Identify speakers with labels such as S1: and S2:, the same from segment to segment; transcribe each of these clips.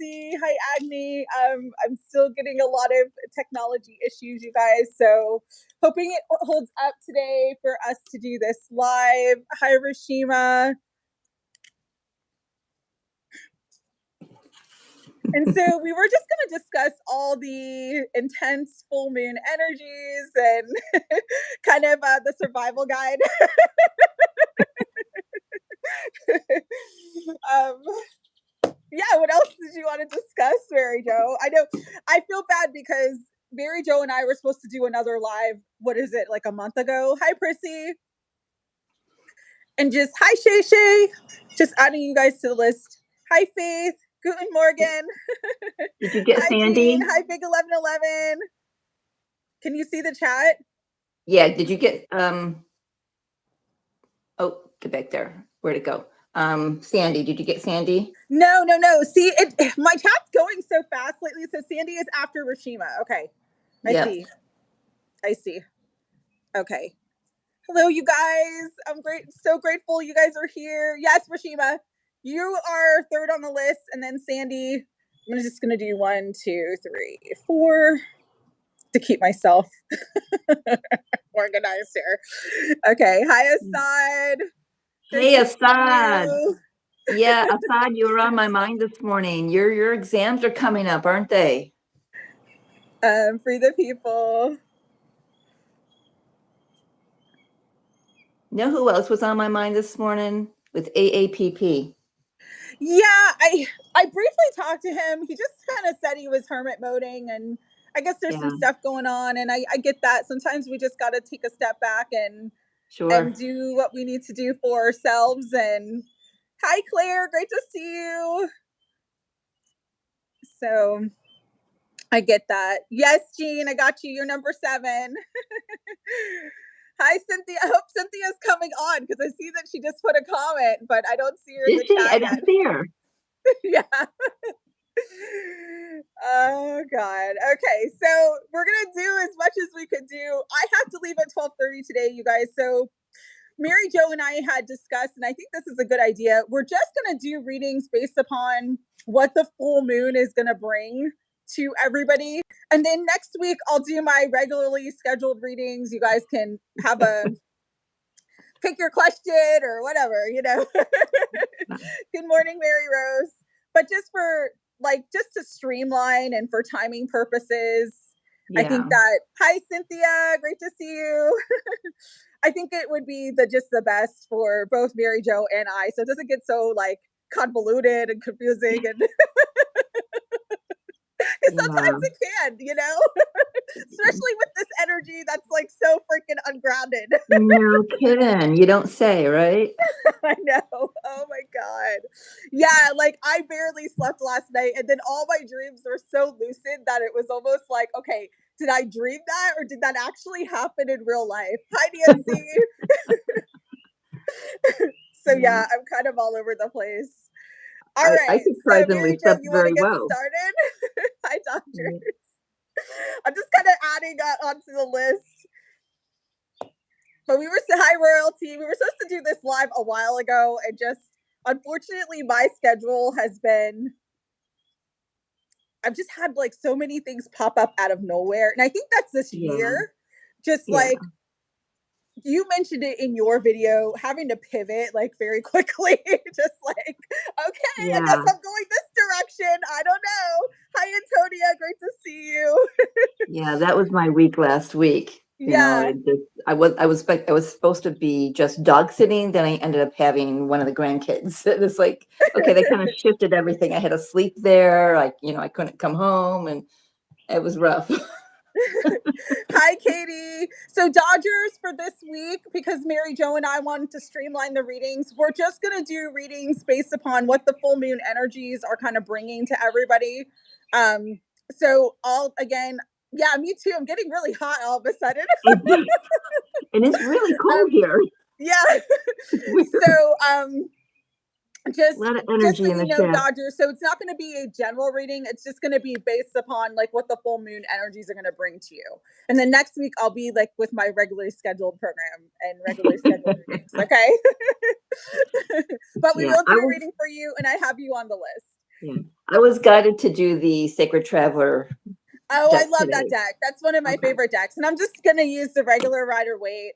S1: Nancy. Hi, Agni. I'm still getting a lot of technology issues, you guys. So hoping it holds up today for us to do this live. Hi, Rashima. And so we were just going to discuss all the intense full moon energies and kind of the survival guide. Yeah, what else did you want to discuss, Mary Jo? I know I feel bad because Mary Jo and I were supposed to do another live, what is it, like a month ago? Hi, Prissy. And just, hi, Shay Shay. Just adding you guys to the list. Hi, Faith. Guten Morgen.
S2: Did you get
S1: Hi,
S2: Sandy?
S1: Jean. Hi, Big 1111. Can you see the chat?
S2: Yeah, did you get, oh, get back there. Where'd it go? Sandy, did you get Sandy?
S1: No. See, my chat's going so fast lately. So Sandy is after Rashima. Okay. I see. Okay. Hello, you guys. I'm so grateful you guys are here. Yes, Rashima, you are third on the list, and then Sandy. I'm just gonna do 1, 2, 3, 4 to keep myself organized here. Okay. Hi, Assad.
S2: Hey, Assad. Yeah, Assad, you were on my mind this morning. Your exams are coming up, aren't they?
S1: Free the people.
S2: Know who else was on my mind this morning? With AAPP.
S1: Yeah, I briefly talked to him. He just kind of said he was hermit moding, and I guess there's some stuff going on, and I get that. Sometimes we just got to take a step back and do what we need to do for ourselves. And hi, Claire, great to see you. So I get that. Yes, Jean, I got you. You're number 7. Hi, Cynthia. I hope Cynthia's coming on because I see that she just put a comment, but I don't see her in the chat
S2: I don't see her.
S1: Yeah. Oh God. Okay, so we're gonna do as much as we could do. I have to leave at 12:30 today, you guys. So Mary Jo and I had discussed, and I think this is a good idea. We're just gonna do readings based upon what the full moon is gonna bring to everybody. And then next week I'll do my regularly scheduled readings. You guys can have a pick your question or whatever, Good morning, Mary Rose. But just for just to streamline and for timing purposes, I think that, hi, Cynthia, great to see you. I think it would be the best for both Mary Jo and I, so it doesn't get so convoluted and confusing and sometimes it can, especially with this energy that's so freaking ungrounded.
S2: No kidding. You don't say, right?
S1: I know. Oh my God. Yeah, I barely slept last night, and then all my dreams were so lucid that it was almost like, okay, did I dream that or did that actually happen in real life? Hi, Nancy. So yeah, I'm kind of all over the place. All right.
S2: I surprisingly slept
S1: you want to
S2: very
S1: get
S2: well.
S1: started? Hi, doctors. I'm just kind of adding onto the list. But hi, Royalty. We were supposed to do this live a while ago, and just unfortunately my schedule has been, I've just had so many things pop up out of nowhere. And I think that's this year. Just you mentioned it in your video, having to pivot very quickly. Just okay, I guess I'm going this direction. I don't know. Hi, Antonia. Great to see you.
S2: Yeah, that was my week last week. I was supposed to be just dog sitting. Then I ended up having one of the grandkids. It was okay, they kind of shifted everything. I had to sleep there. I couldn't come home, and it was rough.
S1: Hi, Katie. So Dodgers for this week, because Mary Jo and I wanted to streamline the readings, we're just going to do readings based upon what the full moon energies are kind of bringing to everybody. So yeah, me too. I'm getting really hot all of a sudden.
S2: And it's really cold here.
S1: Yeah. So just
S2: a lot of energy in the chat.
S1: Dodgers. So it's not going to be a general reading. It's just going to be based upon what the full moon energies are going to bring to you. And then next week I'll be with my regularly scheduled program and regularly scheduled readings. Okay. But we will do a reading for you, and I have you on the list.
S2: Yeah. I was guided to do the Sacred Traveler
S1: Oh, I
S2: deck
S1: love that
S2: today.
S1: deck. That's one of my
S2: Okay.
S1: favorite decks. And I'm just gonna use the regular Rider Waite.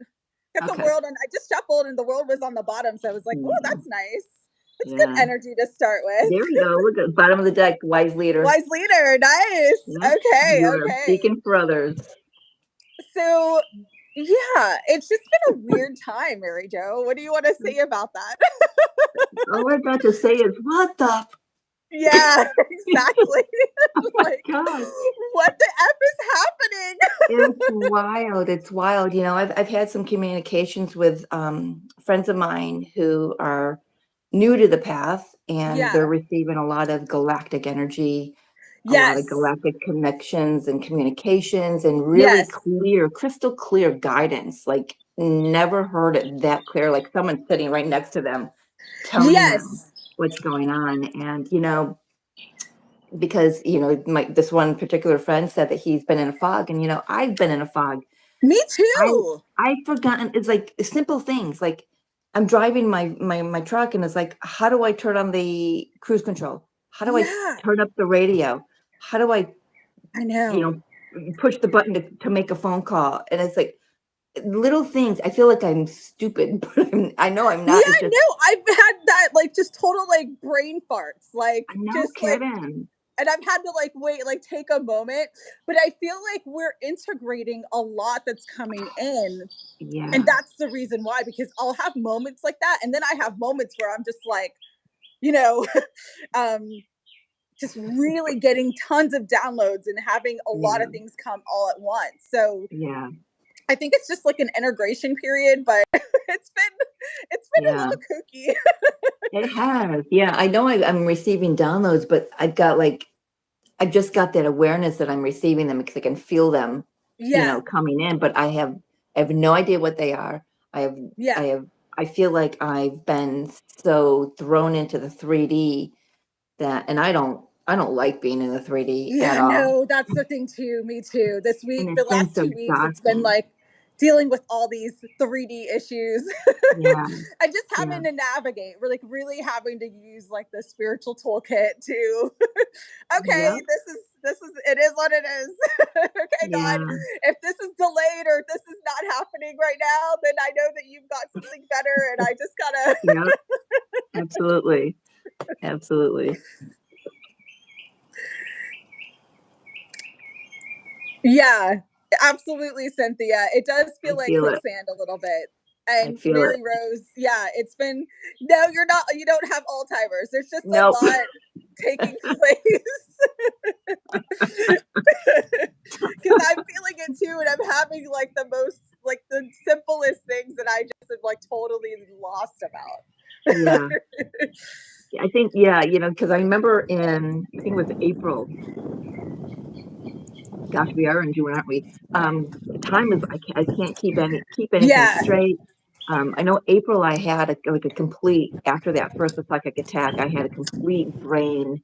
S1: Got the
S2: Okay.
S1: world, and I just shuffled, and the world was on the bottom, so I was like, "Oh,
S2: Yeah.
S1: that's nice. That's good
S2: Yeah.
S1: energy to start with."
S2: There we go. Look at the bottom of the deck, wise leader.
S1: Wise leader, nice.
S2: Yep.
S1: Okay,
S2: You are
S1: okay.
S2: speaking for others.
S1: So, yeah, it's just been a weird time, Mary Jo. What do you want to say about that?
S2: All I got to say is, what the?
S1: Yeah, exactly.
S2: Oh my
S1: Like,
S2: God.
S1: what the F is happening?
S2: It's wild. It's wild. I've had some communications with friends of mine who are new to the path, and they're
S1: Yeah.
S2: receiving a lot of galactic energy, a lot of
S1: Yes.
S2: galactic connections and communications, and really
S1: Yes.
S2: clear, crystal clear guidance. Like, never heard it that clear, like someone sitting right next to them telling them
S1: Yes.
S2: what's going on. And because my this one particular friend said that he's been in a fog, and I've been in a fog.
S1: Me
S2: I
S1: too.
S2: I've forgotten. It's like simple things, like I'm driving my truck, and it's like, how do I turn on the cruise control? How do I
S1: Yeah,
S2: turn up the radio? How do I,
S1: I
S2: you
S1: know.
S2: know, push the button to make a phone call? And it's like little things. I feel like I'm stupid, but I know I'm not. It's
S1: Yeah,
S2: just,
S1: no, I've had that like just total like brain farts, like
S2: I know,
S1: just like,
S2: kidding.
S1: and I've had to like wait, like take a moment, but I feel like we're integrating a lot that's coming in. And
S2: Yeah,
S1: that's the reason why, because I'll have moments like that. And then I have moments where I'm just like, you know, um, just really getting tons of downloads and having a lot of
S2: yeah,
S1: things come all at once. So
S2: yeah,
S1: I think it's just like an integration period, but it's been a
S2: yeah.
S1: little kooky.
S2: It has. Yeah, I know I'm receiving downloads, but I just got that awareness that I'm receiving them because I can feel them,
S1: Yeah,
S2: coming in, but I have no idea what they are. I have
S1: yeah.
S2: I have I feel like I've been so thrown into the 3D that, and I don't like being in the 3D at
S1: Yeah,
S2: all.
S1: no, that's the thing too. Me too. This
S2: And
S1: week, the
S2: it's been
S1: last
S2: so
S1: 2 weeks, it's been
S2: exhausting.
S1: like dealing with all these 3D issues
S2: Yeah,
S1: and just
S2: yeah.
S1: having to navigate. We're like really having to use like the spiritual toolkit to okay,
S2: Yep.
S1: this is it is what it is. Okay, God,
S2: Yeah.
S1: if this is delayed or if this is not happening right now, then I know that you've got something better and I just gotta
S2: Yep. Absolutely. Absolutely.
S1: Yeah, absolutely, Cynthia. It does
S2: I
S1: feel like
S2: feel it.
S1: quicksand a little bit.
S2: I
S1: And
S2: feel it.
S1: Mary Rose, yeah, it's been no, you're not, you don't have Alzheimer's. There's just a
S2: Nope.
S1: lot taking place. Because I'm feeling it too, and I'm having like the most like the simplest things that I just am like totally lost about.
S2: Yeah. I think, yeah, because I remember I think it was April. Gosh, we are in June, aren't we? Time is, I can't keep anything
S1: Yeah.
S2: straight. I know April I had like a complete, after that first psychic attack, I had a complete brain,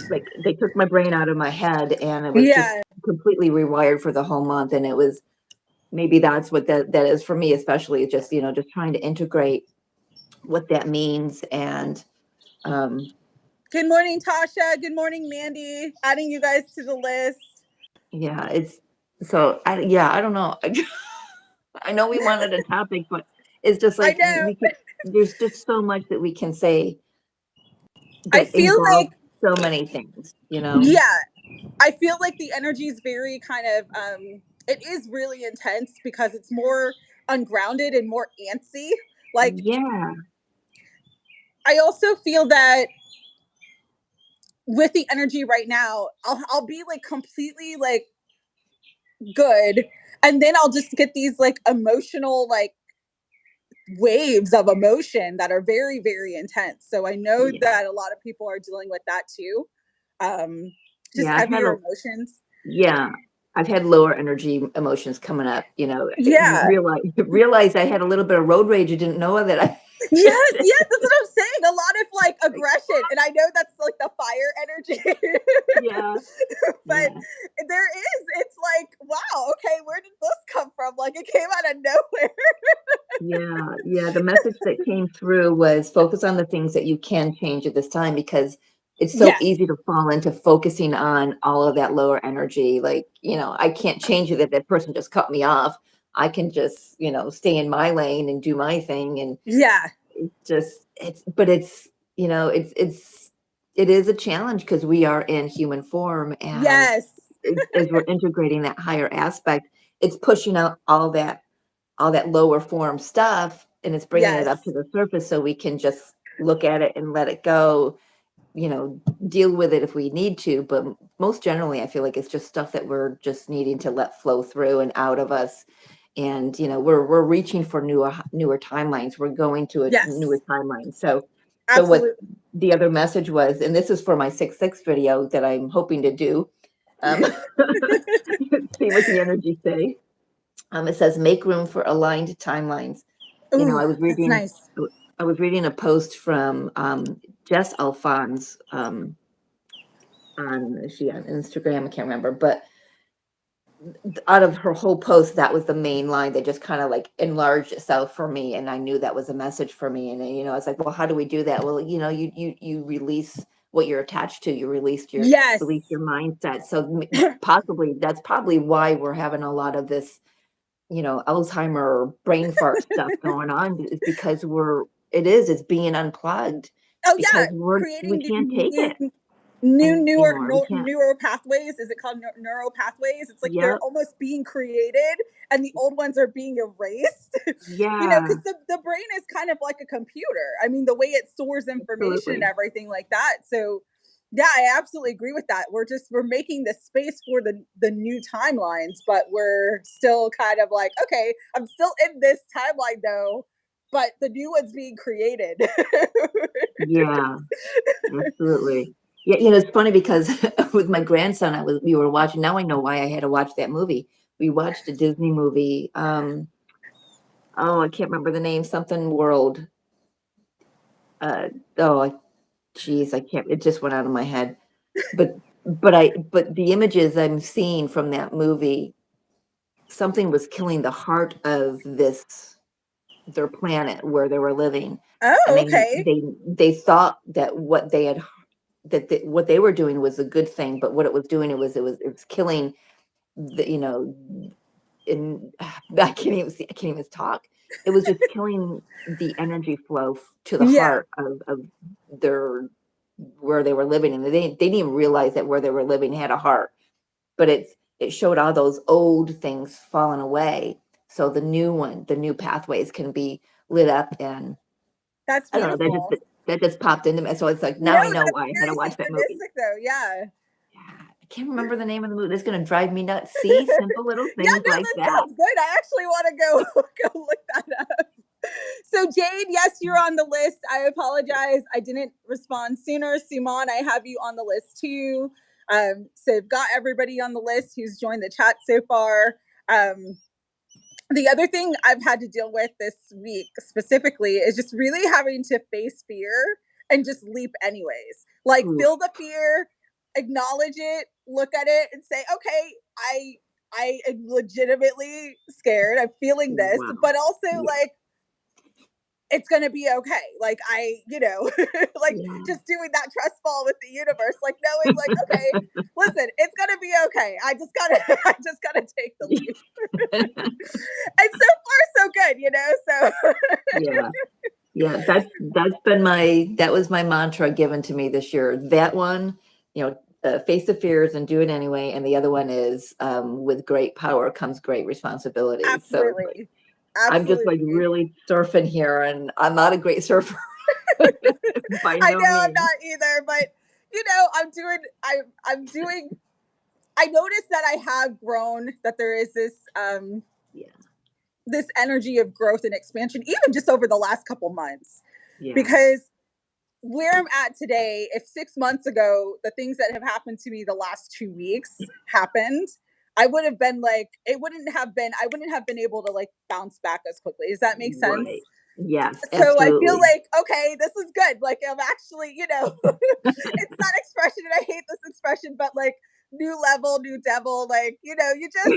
S2: like they took my brain out of my head, and it was just
S1: Yeah.
S2: completely rewired for the whole month. And it was, maybe that's what that is for me, especially just, just trying to integrate what that means. And um
S1: Good morning, Tasha. Good morning, Mandy. Adding you guys to the list.
S2: yeah, I don't know. I know we wanted a topic, but it's just
S1: I
S2: like
S1: know.
S2: there's just so much that we can say
S1: I
S2: that
S1: feel like
S2: involves so many things.
S1: yeah, I feel like the energy is very kind of it is really intense because it's more ungrounded and more antsy. Like
S2: Yeah,
S1: I also feel that with the energy right now, I'll be like completely like good, and then I'll just get these like emotional like waves of emotion that are very very intense. So I know
S2: yeah,
S1: that a lot of people are dealing with that too. Um just
S2: yeah.
S1: heavier emotions.
S2: Yeah, I've had lower energy emotions coming up.
S1: Yeah.
S2: Realize I had a little bit of road rage. I didn't know that I.
S1: Yes, yes, that's what I'm saying. A lot of like aggression. And I know that's like the fire energy.
S2: Yeah,
S1: But
S2: yeah,
S1: there is, it's like, wow, okay, where did this come from? Like it came out of nowhere.
S2: yeah, yeah. The message that came through was focus on the things that you can change at this time, because it's so
S1: Yes.
S2: easy to fall into focusing on all of that lower energy. Like, I can't change it that that person just cut me off. I can just, stay in my lane and do my thing. And
S1: Yeah.
S2: but it is a challenge because we are in human form. And
S1: Yes.
S2: as we're integrating that higher aspect, it's pushing out all that lower form stuff, and it's bringing it up to
S1: Yes.
S2: the surface so we can just look at it and let it go, you know, deal with it if we need to. But most generally, I feel like it's just stuff that we're just needing to let flow through and out of us. And, we're reaching for newer timelines. We're going to a newer
S1: Yes.
S2: timeline. So what
S1: Absolutely.
S2: the other message was, and this is for my 6-6 video that I'm hoping to do, um, see what the energy say. It says make room for aligned timelines. You know,
S1: Ooh,
S2: I was
S1: that's
S2: reading
S1: nice.
S2: I was reading a post from Jess Alphonse on she on Instagram, I can't remember, but out of her whole post, that was the main line that just kind of like enlarged itself for me, and I knew that was a message for me. And I was like, well, how do we do that? Well, you release what you're attached to. You
S1: Yes.
S2: release your mindset. So possibly that's probably why we're having a lot of this, Alzheimer brain fart stuff going on, is because it's being unplugged
S1: Oh yeah,
S2: because we
S1: creating
S2: can't take it anymore. We can't.
S1: newer pathways. Is it called neural pathways? It's like they're
S2: Yep.
S1: almost being created, and the old ones are being erased.
S2: Yeah.
S1: Because the brain is kind of like a computer. I mean, the way it stores information and
S2: Absolutely.
S1: everything like that. So, yeah, I absolutely agree with that. We're making the space for the new timelines, but we're still kind of like, okay, I'm still in this timeline though, but the new one's being created.
S2: Yeah. Absolutely. Yeah, it's funny because with my grandson, we were watching. Now I know why I had to watch that movie. We watched a Disney movie. Oh, I can't remember the name. Something World. Uh, oh, geez, I can't. It just went out of my head. But but the images I'm seeing from that movie, something was killing the heart of their planet where they were living, and
S1: Oh, okay.
S2: they thought that what they were doing was a good thing, but what it was doing, it was killing the, and I can't even talk. It was just killing the energy flow to the
S1: Yeah,
S2: heart of their where they were living, and they didn't even realize that where they were living had a heart. But it showed all those old things falling away, so the new pathways can be lit up. And
S1: that's
S2: I don't know,
S1: beautiful.
S2: that just popped into me. So it's like
S1: No,
S2: now I know
S1: that's
S2: why I had to
S1: very
S2: watch that movie.
S1: synchronistic though. Yeah.
S2: Yeah, I can't remember the name of the movie. That's gonna drive me nuts. See, simple little
S1: Yeah,
S2: things
S1: no,
S2: like
S1: that
S2: that.
S1: sounds good. I actually want to go go look that up. So Jade, yes, you're on the list. I apologize. I didn't respond sooner. Simon, I have you on the list too. So I've got everybody on the list who's joined the chat so far. Um, the other thing I've had to deal with this week specifically is just really having to face fear and just leap anyways. Like
S2: Ooh,
S1: feel the fear, acknowledge it, look at it and say, "Okay, I am legitimately scared. I'm feeling this,
S2: wow.
S1: but also
S2: Yeah,
S1: like it's gonna be okay." Like like
S2: yeah.
S1: just doing that trust fall with the universe, like knowing, like, okay, listen, it's gonna be okay. I just gotta, I just gotta take the leap. And so far, so good, So
S2: Yeah, yeah, that was my mantra given to me this year. That one, face the fears and do it anyway, and the other one is, with great power comes great responsibility. So it's like
S1: absolutely,
S2: I'm just like
S1: absolutely.
S2: really surfing here, and I'm not a great surfer by
S1: I
S2: no
S1: know I'm
S2: means.
S1: not either, but I'm doing. I'm doing. I noticed that I have grown. That there is
S2: Yeah,
S1: this energy of growth and expansion, even just over the last couple months,
S2: yeah,
S1: because where I'm at today, if 6 months ago, the things that have happened to me the last 2 weeks happened, I would have been like, I wouldn't have been able to like bounce back as quickly. Does that make
S2: right.
S1: sense?
S2: Yes,
S1: So I feel
S2: absolutely.
S1: like, okay, this is good. Like I'm actually, it's not expression, and I hate this expression, but like new level, new devil, like, you just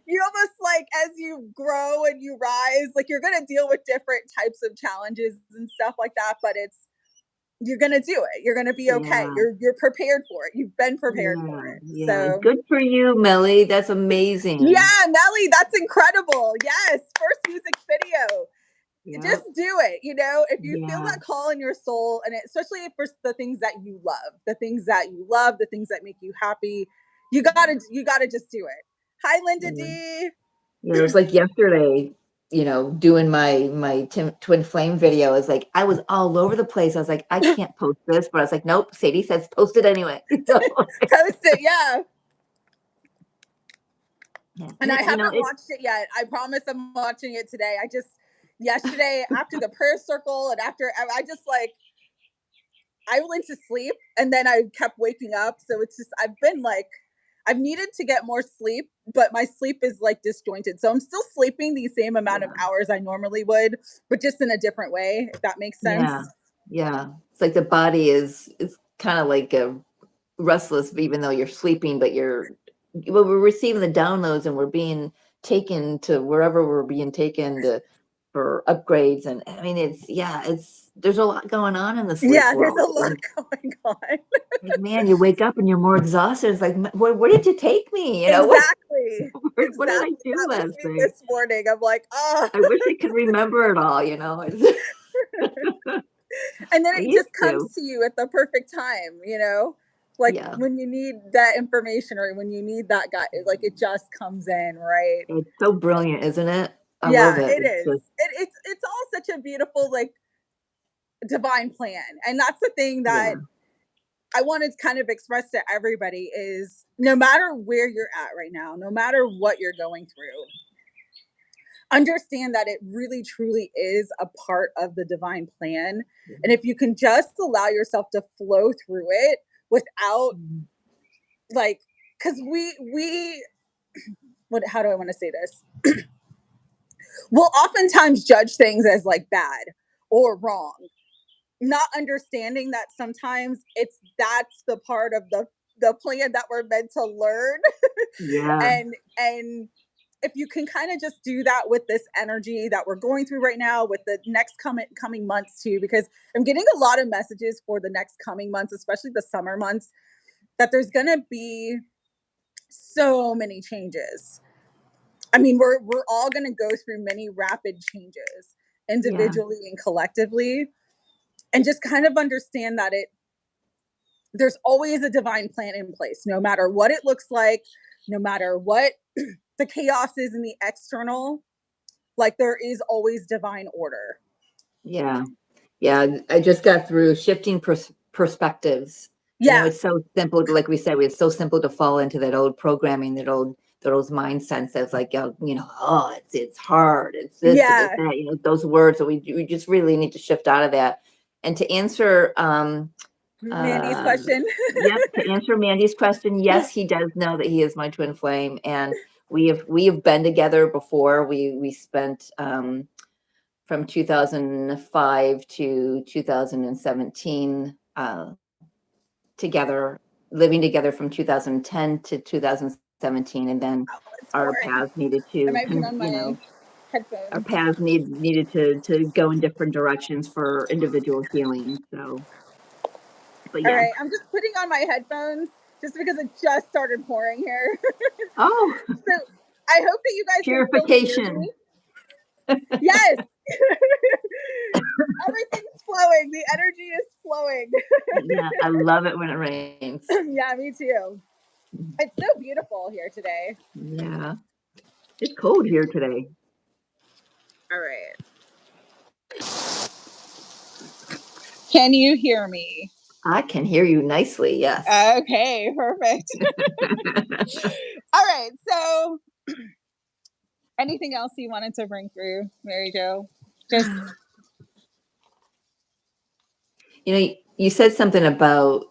S1: you almost like as you grow and you rise, like you're gonna deal with different types of challenges and stuff like that. But you're gonna do it. You're gonna be okay.
S2: Yeah.
S1: You're prepared for it. You've been prepared for
S2: Yeah.
S1: it.
S2: Yeah.
S1: So
S2: Good for you, Melly. That's amazing.
S1: yeah, Melly, that's incredible. Yes, first music video.
S2: Yeah.
S1: Just do it. You know, if you feel
S2: Yeah.
S1: that call in your soul, and especially for the things that you love, the things that you love, the things that make you happy, you gotta just do it. Hi, Linda
S2: Yeah.
S1: D.
S2: Yeah, it was like yesterday, doing my twin flame video. Is like I was all over the place. I was like, I can't post this, but I was like, nope. Sadie says post it anyway. So,
S1: Post it, yeah.
S2: yeah.
S1: And I
S2: You know,
S1: haven't watched it yet. I promise I'm watching it today. I just yesterday after the prayer circle and after I just like I went to sleep and then I kept waking up. So it's just I've needed to get more sleep, but my sleep is like disjointed. So I'm still sleeping the same amount of
S2: yeah,
S1: hours I normally would, but just in a different way, if that makes sense.
S2: yeah, yeah. It's like the body is kind of like a restless, even though you're sleeping, but we're receiving the downloads and we're being taken to wherever we're being taken for upgrades. And I mean, there's a lot going on in the sleep
S1: Yeah, there's
S2: world.
S1: a lot going on.
S2: Like, man, you wake up and you're more exhausted. It's like, where did you take me?
S1: Exactly.
S2: What did I
S1: Exactly.
S2: do
S1: That was
S2: last
S1: me
S2: night?
S1: this morning. I'm like, oh.
S2: I wish I could remember it all,
S1: And then
S2: I
S1: it
S2: used
S1: just comes
S2: to.
S1: to you at the perfect time, you know? Like
S2: Yeah.
S1: when you need that information or when you need that guy, like it just comes in, right?
S2: It's so brilliant, isn't it? I love
S1: Yeah,
S2: it.
S1: it
S2: It's
S1: is.
S2: just,
S1: It's all such a beautiful like divine plan. And that's the thing that
S2: yeah.
S1: I want to kind of express to everybody is no matter where you're at right now, no matter what you're going through, understand that it really truly is a part of the divine plan. And if you can just allow yourself to flow through it without
S2: Mhm.
S1: like because we what how do I want to say this? We'll oftentimes judge things as like bad or wrong, not understanding that sometimes that's the part of the plan that we're meant to learn.
S2: Yeah.
S1: And if you can kind of just do that with this energy that we're going through right now with the next coming months too, because I'm getting a lot of messages for the next coming months, especially the summer months, that there's going to be so many changes. I mean, we're all going to go through many rapid changes
S2: Yeah.
S1: individually and collectively, and just kind of understand that there's always a divine plan in place, no matter what it looks like, no matter what the chaos is in the external, like there is always divine order.
S2: Yeah. Yeah. I just got through shifting perspectives.
S1: Yeah.
S2: It's so simple. Like we said, it's so simple to fall into that old programming, those mindsets that's like, oh, it's hard. It's this and it's
S1: Yeah.
S2: that, those words that we just really need to shift out of that. And to answer,
S1: Mandy's question.
S2: yep, to answer Mandy's question, yes, he does know that he is my twin flame, and we have been together before. We spent from 2005 to 2017 together, living together from 2010 to 2017, and then
S1: Oh, it's
S2: our
S1: boring.
S2: paths needed
S1: I
S2: to,
S1: might put on my
S2: our
S1: headphones.
S2: paths needed to go in different directions for individual healing. So, but
S1: All
S2: yeah.
S1: right, I'm just putting on my headphones just because it just started pouring here.
S2: Oh,
S1: So I hope that you guys can still hear
S2: purification.
S1: me. Yes. Everything's flowing. The energy is flowing.
S2: Yeah, I love it when it rains.
S1: Yeah, me too. It's so beautiful here today.
S2: Yeah, it's cold here today.
S1: All right. Can you hear me?
S2: I can hear you nicely. Yes.
S1: Okay, perfect. All right. So, anything else you wanted to bring through, Mary Jo? Just
S2: You said something about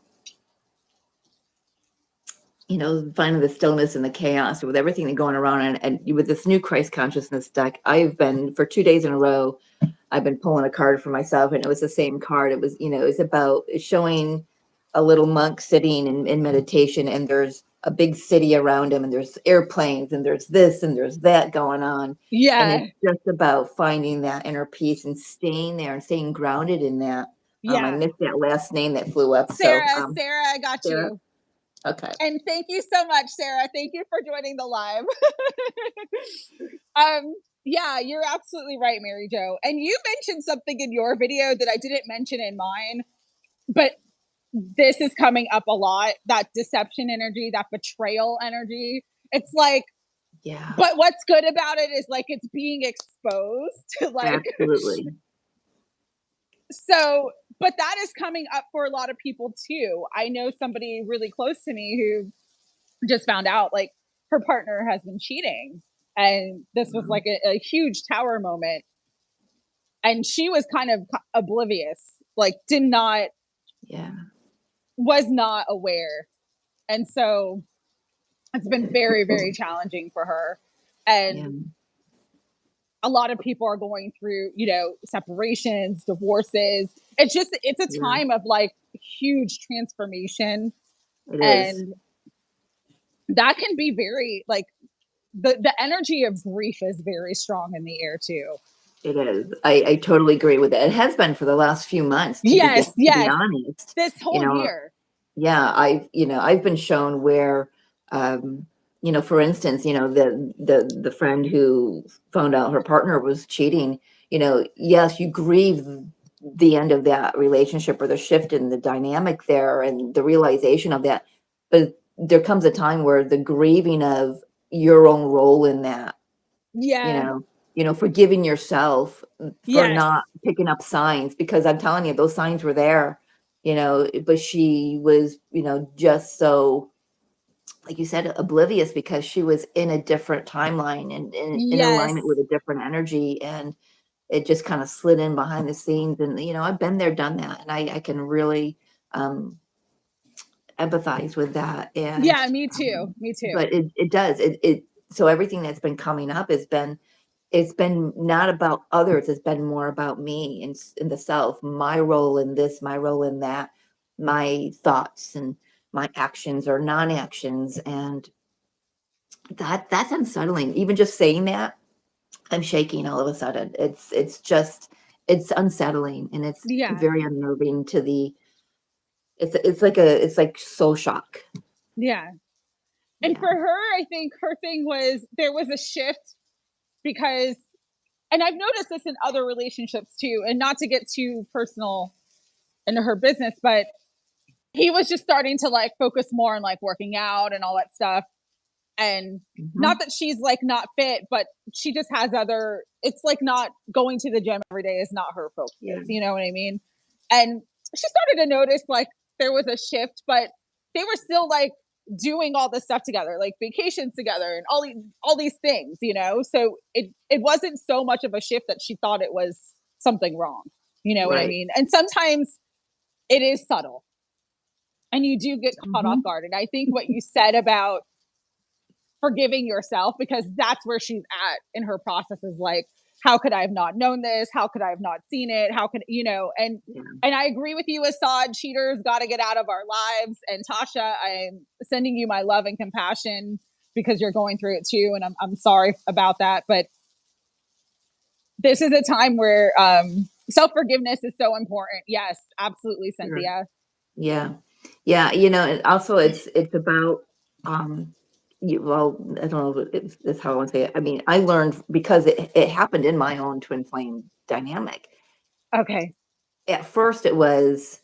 S2: finding the stillness and the chaos with everything that's going around, and with this new Christ consciousness deck. I've been for 2 days in a row. I've been pulling a card for myself, and it was the same card. It was about showing a little monk sitting in meditation, and there's a big city around him, and there's airplanes, and there's this and there's that going on, and
S1: yeah.
S2: it's just about finding that inner peace and staying there and staying grounded in that. I
S1: Yeah.
S2: missed that last name that flew up. So,
S1: Sarah, I got
S2: Sarah.
S1: you.
S2: Okay.
S1: And thank you so much, Sarah. Thank you for joining the live. um, yeah, you're absolutely right, Mary Jo. And you mentioned something in your video that I didn't mention in mine, but this is coming up a lot, that deception energy, that betrayal energy. It's like,
S2: Yeah,
S1: but what's good about it is like it's being exposed to like
S2: absolutely.
S1: so, but that is coming up for a lot of people too. I know somebody really close to me who just found out like her partner has been cheating, and this was like a huge tower moment, and she was kind of oblivious, like did not,
S2: Yeah.
S1: was not aware. And so it's been very, very challenging for her.
S2: Yeah.
S1: And a lot of people are going through, you know, separations, divorces. It's just, it's a
S2: Yeah.
S1: time of like huge transformation.
S2: It is.
S1: And that can be very like the energy of grief is very strong in the air too.
S2: It is. I totally agree with it. It has been for the last few months,
S1: Yes,
S2: to be
S1: yes.
S2: honest.
S1: This
S2: You
S1: whole
S2: know,
S1: year.
S2: yeah, I've been shown where, um, for instance, the friend who found out her partner was cheating, yes, you grieve the end of that relationship or the shift in the dynamic there and the realization of that. But there comes a time where the grieving of your own role in that, you
S1: Yeah.
S2: know, forgiving yourself for
S1: Yes.
S2: not picking up signs, because I'm telling you, those signs were there, but she was, just so, like you said, oblivious because she was in a different timeline and in alignment
S1: Yes.
S2: with a different energy. And it just kind of slid in behind the scenes. And, I've been there, done that. And I can really um, empathize with that. And,
S1: Yeah, me too. Me too.
S2: but it does, so everything that's been coming up it's been not about others, it's been more about me and in the self, my role in this, my role in that, my thoughts and my actions or non-actions. And that's unsettling. Even just saying that, I'm shaking all of a sudden. It's unsettling, and it's
S1: Yeah.
S2: very unnerving to the it's like soul shock.
S1: Yeah. And
S2: Yeah.
S1: for her, I think her thing was there was a shift because, and I've noticed this in other relationships too, and not to get too personal into her business, but he was just starting to like focus more on like working out and all that stuff. And not
S2: Mhm.
S1: that she's like not fit, but she just has other, it's like not going to the gym every day is not her focus.
S2: Yeah.
S1: You know what I mean? And she started to notice like there was a shift, but they were still like doing all this stuff together, like vacations together and all these things, you know? So it wasn't so much of a shift that she thought it was something wrong. You know what I
S2: Right.
S1: mean? And sometimes it is subtle and you do get caught off
S2: Mhm.
S1: guard. And I think what you said about forgiving yourself, because that's where she's at in her process, is like, how could I have not known this? How could I have not seen it? How could, you know,
S2: Yeah.
S1: and I agree with you, Assad, cheaters got to get out of our lives. And Tasha, I'm sending you my love and compassion because you're going through it too. And I'm sorry about that. But this is a time where self-forgiveness is so important. Yes, absolutely,
S2: Sure.
S1: Cynthia.
S2: Yeah. Yeah, and also it's about, well, I don't know if that's how I want to say it. I mean, I learned because it happened in my own twin flame dynamic.
S1: Okay.
S2: At first it was,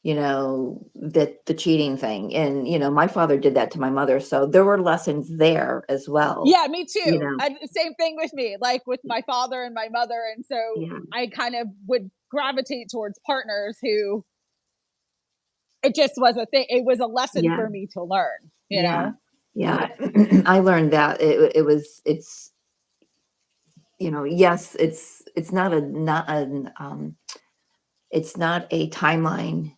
S2: the cheating thing. And, my father did that to my mother. So there were lessons there as well,
S1: Yeah, me
S2: you
S1: too.
S2: know.
S1: Same thing with me, like with my father and my mother. And so
S2: Yeah.
S1: I kind of would gravitate towards partners who it just was a thing. It was a lesson
S2: Yeah.
S1: for me to learn, you
S2: Yeah.
S1: know?
S2: Yeah. I learned that it's, yes, it's not a timeline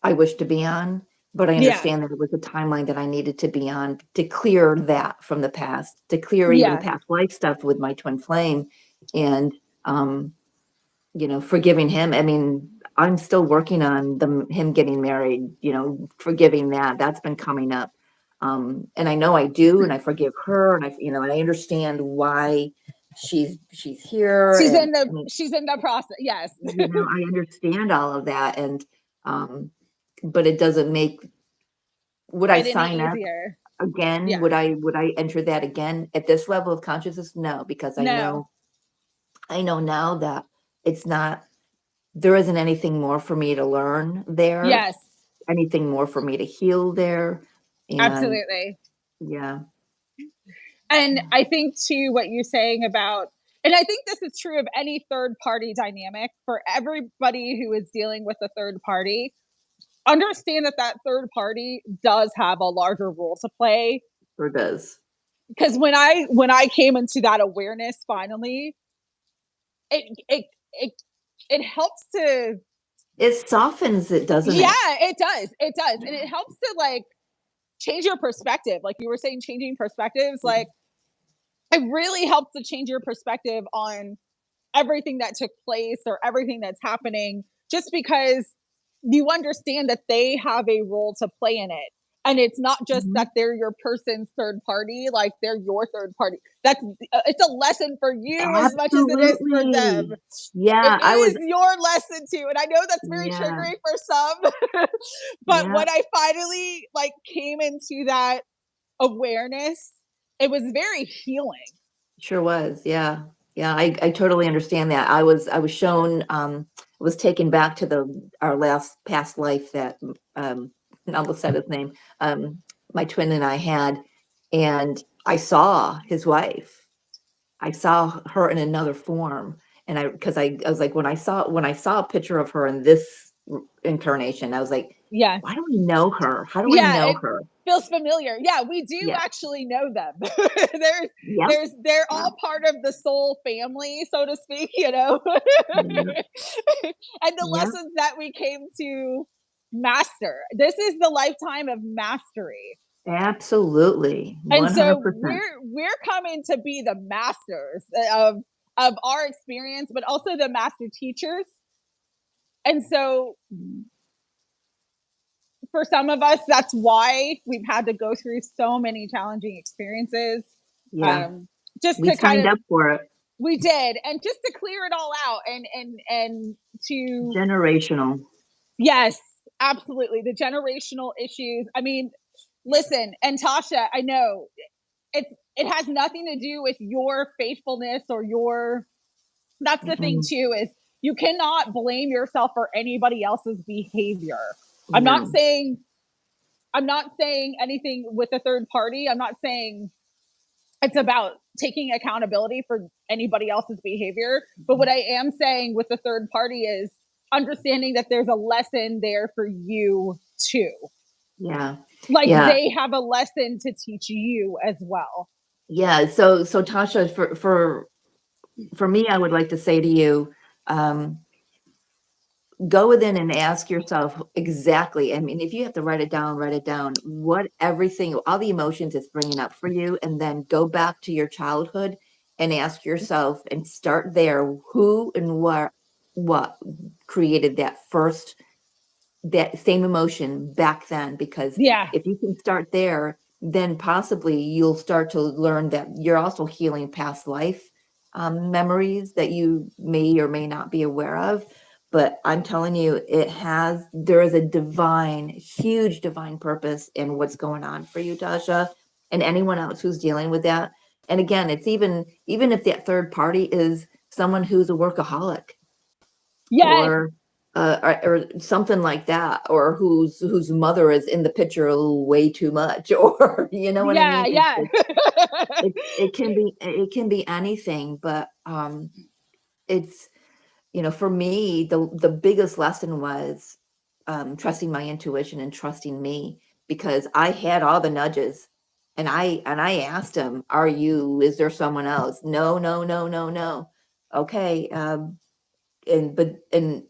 S2: I wish to be on, but I
S1: Yeah.
S2: understand that it was a timeline that I needed to be on to clear that from the past, to clear even
S1: Yeah.
S2: past life stuff with my twin flame and, um, forgiving him. I mean, I'm still working on him getting married, forgiving that. That's been coming up. And I know I do, and I forgive her, and and I understand why she's here,
S1: She's
S2: and
S1: in
S2: I mean,
S1: the process. Yes.
S2: I understand all of that, and but it doesn't make, would I
S1: Any
S2: sign up
S1: easier.
S2: again?
S1: Yeah.
S2: Would I enter that again at this level of consciousness? No, because
S1: No.
S2: I know now that it's not, there isn't anything more for me to learn there,
S1: Yes.
S2: anything more for me to heal there. And
S1: Absolutely.
S2: yeah.
S1: And I think too, what you're saying about, and I think this is true of any third party dynamic for everybody who is dealing with a third party, understand that that third party does have a larger role to play.
S2: Sure does.
S1: Because when I came into that awareness finally, it helps to,
S2: It softens it, doesn't
S1: yeah,
S2: it?
S1: it does, and it helps to like change your perspective, like you were saying, changing perspectives, like it really helps to change your perspective on everything that took place or everything that's happening, just because you understand that they have a role to play in it. And it's not just
S2: Mhm.
S1: that they're your person's third party, like they're your third party. That's it's a lesson for you as much as it is for them.
S2: Absolutely.
S1: It
S2: Yeah, I was,
S1: is your lesson too. And I know that's very
S2: yeah,
S1: triggering for some, but
S2: yeah,
S1: when I finally like came into that awareness, it was very healing.
S2: sure was. Yeah. Yeah, I totally understand that. I was shown, was taken back to our last past life that, I almost said his name, my twin and I had, and I saw his wife. I saw her in another form, and because I was like, when I saw a picture of her in this incarnation, I was like,
S1: Yeah.
S2: why do we know her? How do I
S1: Yeah,
S2: know
S1: it
S2: her?
S1: feels familiar. Yeah, we do
S2: Yeah.
S1: actually know them.
S2: Yep.
S1: They're
S2: Yeah.
S1: all part of the soul family, so to speak, you know?
S2: Yep.
S1: And the
S2: Yep.
S1: lessons that we came to master. This is the lifetime of mastery.
S2: Absolutely.
S1: And so
S2: 100%.
S1: we're coming to be the masters of our experience, but also the master teachers. And so for some of us, that's why we've had to go through so many challenging experiences.
S2: Yeah.
S1: Um, just
S2: We
S1: to kind
S2: signed
S1: of,
S2: up for it.
S1: we did, and just to clear it all out, and to,
S2: Generational.
S1: yes, absolutely, the generational issues. I mean, listen, and Tasha, I know it has nothing to do with your faithfulness or your. That's the thing
S2: Mm-mm.
S1: too, is you cannot blame yourself for anybody else's behavior. I'm not
S2: No.
S1: saying I'm not saying anything with a third party. I'm not saying it's about taking accountability for anybody else's behavior. But what I am saying with the third party is understanding that there's a lesson there for you too.
S2: Yeah.
S1: Like
S2: Yeah.
S1: they have a lesson to teach you as well.
S2: Yeah. So Tasha, for me, I would like to say to you, um, go within and ask yourself exactly. I mean, if you have to write it down, what everything, all the emotions it's bringing up for you, and then go back to your childhood and ask yourself and start there. Who and what created that same emotion back then? Because
S1: Yeah.
S2: if you can start there, then possibly you'll start to learn that you're also healing past life memories that you may or may not be aware of. But I'm telling you, there is a huge divine purpose in what's going on for you, Tasha, and anyone else who's dealing with that. And again, it's even if that third party is someone who's a workaholic,
S1: Yes.
S2: or something like that, or whose mother is in the picture a little way too much, or you know what I
S1: Yeah.
S2: mean?
S1: Yeah.
S2: It can be anything, but it's, for me, the biggest lesson was trusting my intuition and trusting me, because I had all the nudges, and I asked him, is there someone else? No, no, no, no, no. Okay. And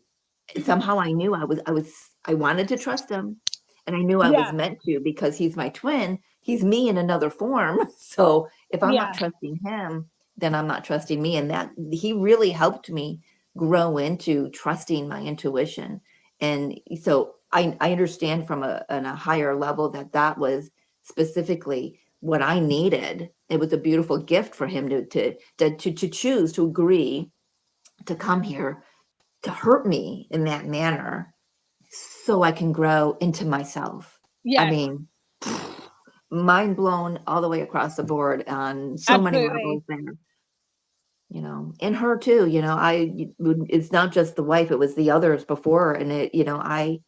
S2: somehow I knew I wanted to trust him, and I knew I was
S1: Yeah.
S2: meant to, because he's my twin. He's me in another form. So if I'm not
S1: Yeah.
S2: trusting him, then I'm not trusting me. And that he really helped me grow into trusting my intuition. And so I understand from a higher level that was specifically what I needed. It was a beautiful gift for him to choose to agree to come here to hurt me in that manner so I can grow into myself. I
S3: Yes,
S2: mean, mind blown all the way across the board on so many levels
S3: absolutely.
S2: there. And her too, it's not just the wife, it was the others before. And I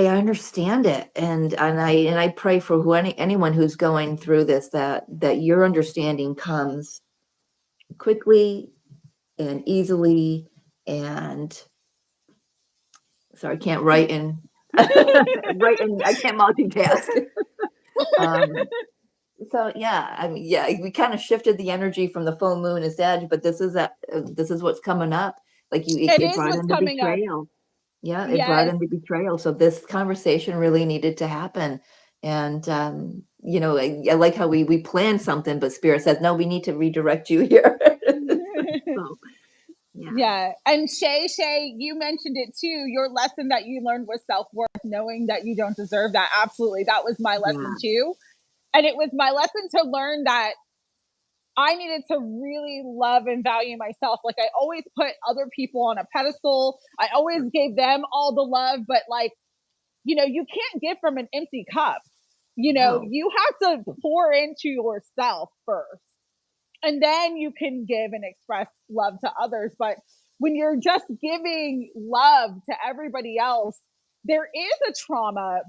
S2: understand it. And I pray for anyone who's going through this, that your understanding comes quickly and easily. And sorry, I can't write and I can't multitask. So yeah, I mean, yeah, we kind of shifted the energy from the full moon as edge, but this is what's coming up. Like
S3: It
S2: it
S3: is
S2: brought
S3: what's
S2: in the
S3: coming up.
S2: betrayal. Yeah, it brought
S3: Yes.
S2: in the betrayal. So this conversation really needed to happen. And I like how we planned something, but Spirit says, no, we need to redirect you here. So yeah.
S3: Yeah. And Shay, you mentioned it too. Your lesson that you learned was self-worth, knowing that you don't deserve that. Absolutely. That was my lesson
S2: Yeah.
S3: too. And it was my lesson to learn that I needed to really love and value myself. Like I always put other people on a pedestal. I always gave them all the love, but like, you can't give from an empty cup.
S2: No.
S3: You have to pour into yourself first. And then you can give and express love to others. But when you're just giving love to everybody else, there is a trauma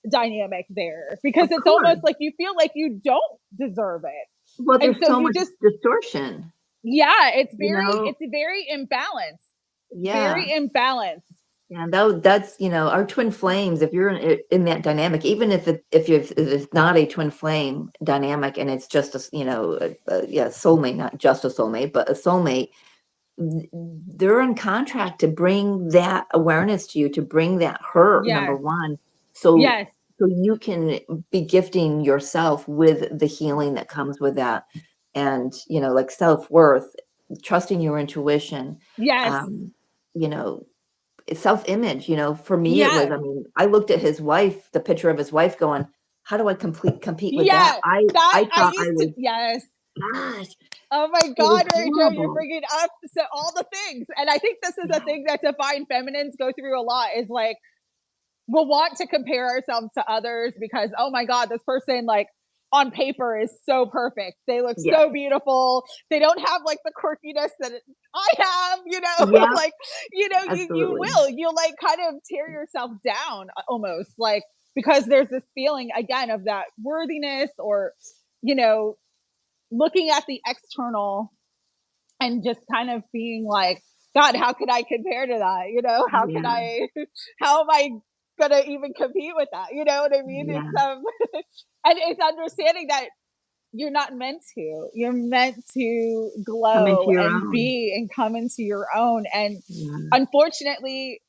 S3: dynamic there because
S2: Of
S3: it's
S2: course.
S3: almost like you feel like you don't deserve it.
S2: Well,
S3: And
S2: there's
S3: so
S2: so
S3: you
S2: much
S3: just,
S2: distortion.
S3: yeah, it's
S2: You know?
S3: very imbalanced.
S2: Yeah.
S3: Very imbalanced.
S2: Yeah, that's our twin flames. If you're in that dynamic, even if it's not a twin flame dynamic and it's just a soulmate, not just a soulmate, but a soulmate, they're in contract to bring that awareness to you, to bring that hurt, number
S3: Yes.
S2: one, so
S3: Yes.
S2: so you can be gifting yourself with the healing that comes with that, and like self-worth, trusting your intuition,
S3: Yes.
S2: you know self-image, for me it was,
S3: Yeah.
S2: I mean, I looked at his wife, the picture of his wife going, how do I compete with that?
S3: Yeah. That
S2: I
S3: I
S2: thought I
S3: used to,
S2: was,
S3: yes.
S2: gosh,
S3: Oh my
S2: it was
S3: God, Rachel, you're
S2: horrible.
S3: bringing up all the things. And I think this is a thing that divine feminines go through a lot is like, we'll want to compare ourselves to others because, oh my God, this person, like, on paper is so perfect. They look
S2: Yeah,
S3: so beautiful. They don't have like the quirkiness that I have,
S2: yeah,
S3: like,
S2: absolutely.
S3: you'll like kind of tear yourself down almost like because there's this feeling again of that worthiness or, you know, looking at the external and just kind of being like, God, how could I compare to that? How can
S2: Yeah,
S3: I, how am I gonna even compete with that? You know what I mean?
S2: yeah,
S3: It's and it's understanding that you're not meant to. You're meant to
S2: come into
S3: glow
S2: your
S3: and
S2: own.
S3: be and come into your own. And
S2: Yeah,
S3: unfortunately,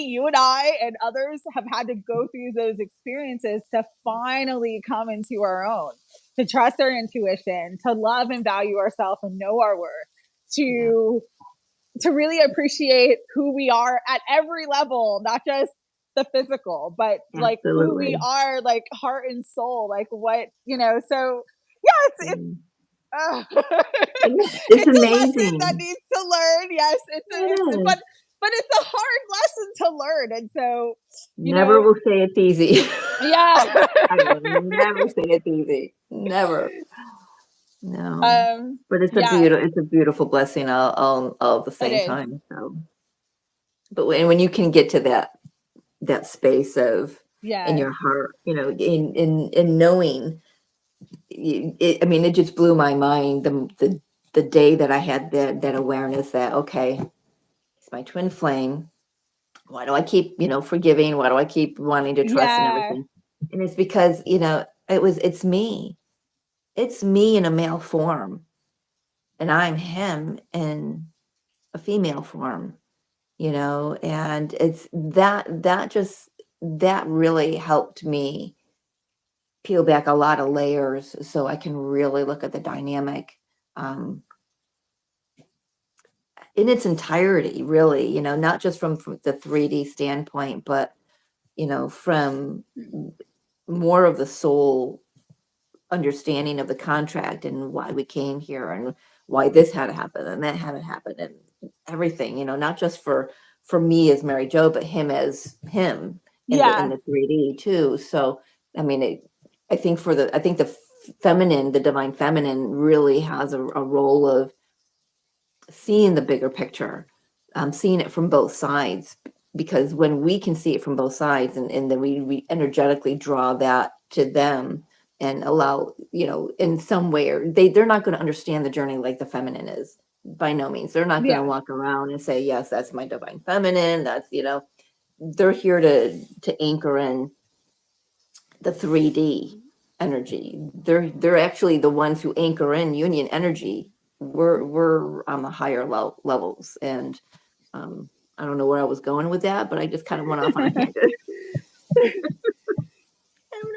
S3: you and I and others have had to go through those experiences to finally come into our own, to trust our intuition, to love and value ourselves and know our worth,
S2: yeah,
S3: to really appreciate who we are at every level, not just the physical, but like who we
S2: absolutely.
S3: are, like heart and soul, like so yeah,
S2: Mm.
S3: uh,
S2: It's
S3: it's a lesson that
S2: amazing.
S3: needs to learn. Yes, it's
S2: It is.
S3: but it's a hard lesson to learn, and so you
S2: Never
S3: know,
S2: will say it's easy.
S3: yeah.
S2: I will never say it's easy. Never. No. But
S3: Yeah,
S2: it's a beautiful blessing all at the
S3: it
S2: same
S3: is.
S2: time. So, but when you can get to that space of in
S3: Yes,
S2: your heart, in knowing, I mean, it just blew my mind the day that I had that awareness that, okay, it's my twin flame. Why do I keep, forgiving? Why do I keep wanting to trust and
S3: yeah,
S2: everything? And it's because, it's me. It's me in a male form, and I'm him in a female form, and it's that really helped me peel back a lot of layers so I can really look at the dynamic um, in its entirety, really, not just from the 3D standpoint, but from more of the soul understanding of the contract and why we came here and why this had to happen and that had to happen and everything, not just for me as Mary Jo, but him as him in
S3: Yeah.
S2: the 3D too. So, I mean, I think the feminine, the divine feminine really has a role of seeing the bigger picture, seeing it from both sides, because when we can see it from both sides and then we energetically draw that to them and allow, in some way, or they're not going to understand the journey like the feminine is, by no means. They're not going to walk around and say, yes, that's my divine feminine. That's, they're here to anchor in the 3D energy. They're actually the ones who anchor in union energy. We're on the higher levels, and I don't know where I was going with that, but I just kind of went off on a tangent.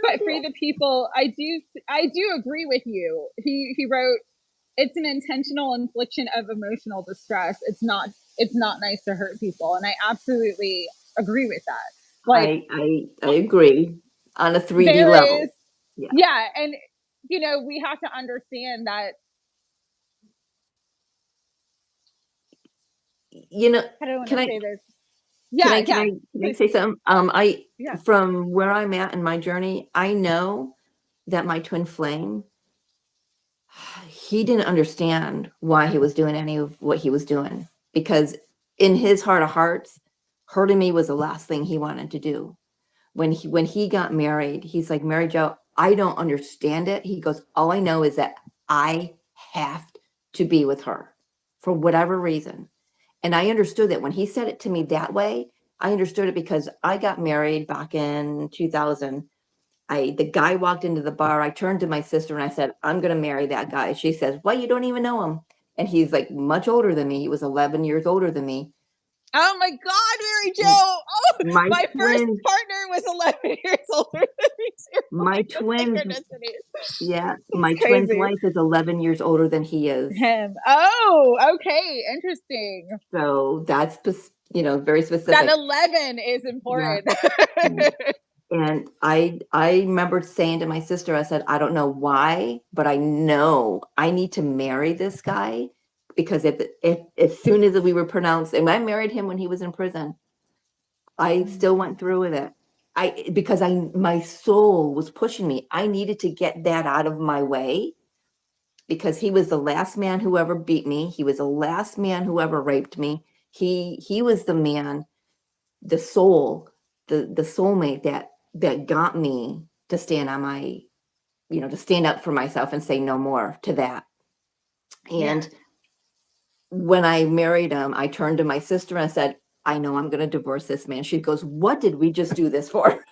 S3: But for the people, I do agree with you. He wrote, it's an intentional infliction of emotional distress. It's not nice to hurt people, and I absolutely agree with that. Like,
S2: I agree on a 3D level.
S3: Yeah, and we have to understand that. How do I want to say this? Yeah,
S2: can I say something? From where I'm at in my journey, I know that my twin flame, he didn't understand why he was doing any of what he was doing, because in his heart of hearts, hurting me was the last thing he wanted to do. When he got married, he's like, Mary Jo, I don't understand it. He goes, all I know is that I have to be with her for whatever reason. And I understood that when he said it to me that way. I understood it because I got married back in 2000. The guy walked into the bar. I turned to my sister and I said, I'm going to marry that guy. She says, well, you don't even know him. And he's like much older than me. He was 11 years older than me.
S3: Oh my God, Mary Jo! Oh, my first partner was 11 years older than me too.
S2: My twins, yeah, my twin's wife is 11 years older than he is.
S3: Him. Oh, okay, interesting.
S2: So that's very specific.
S3: That 11 is important.
S2: Yeah. And I remember saying to my sister, I said, I don't know why, but I know I need to marry this guy, because if as soon as we were pronounced, and I married him when he was in prison, I still went through with it. Because my soul was pushing me. I needed to get that out of my way, because he was the last man who ever beat me. He was the last man who ever raped me. He was the man, the soul, the soulmate that got me to stand on my, to stand up for myself and say no more to that. And when I married him, I turned to my sister and I said, I know I'm going to divorce this man. She goes, what did we just do this for?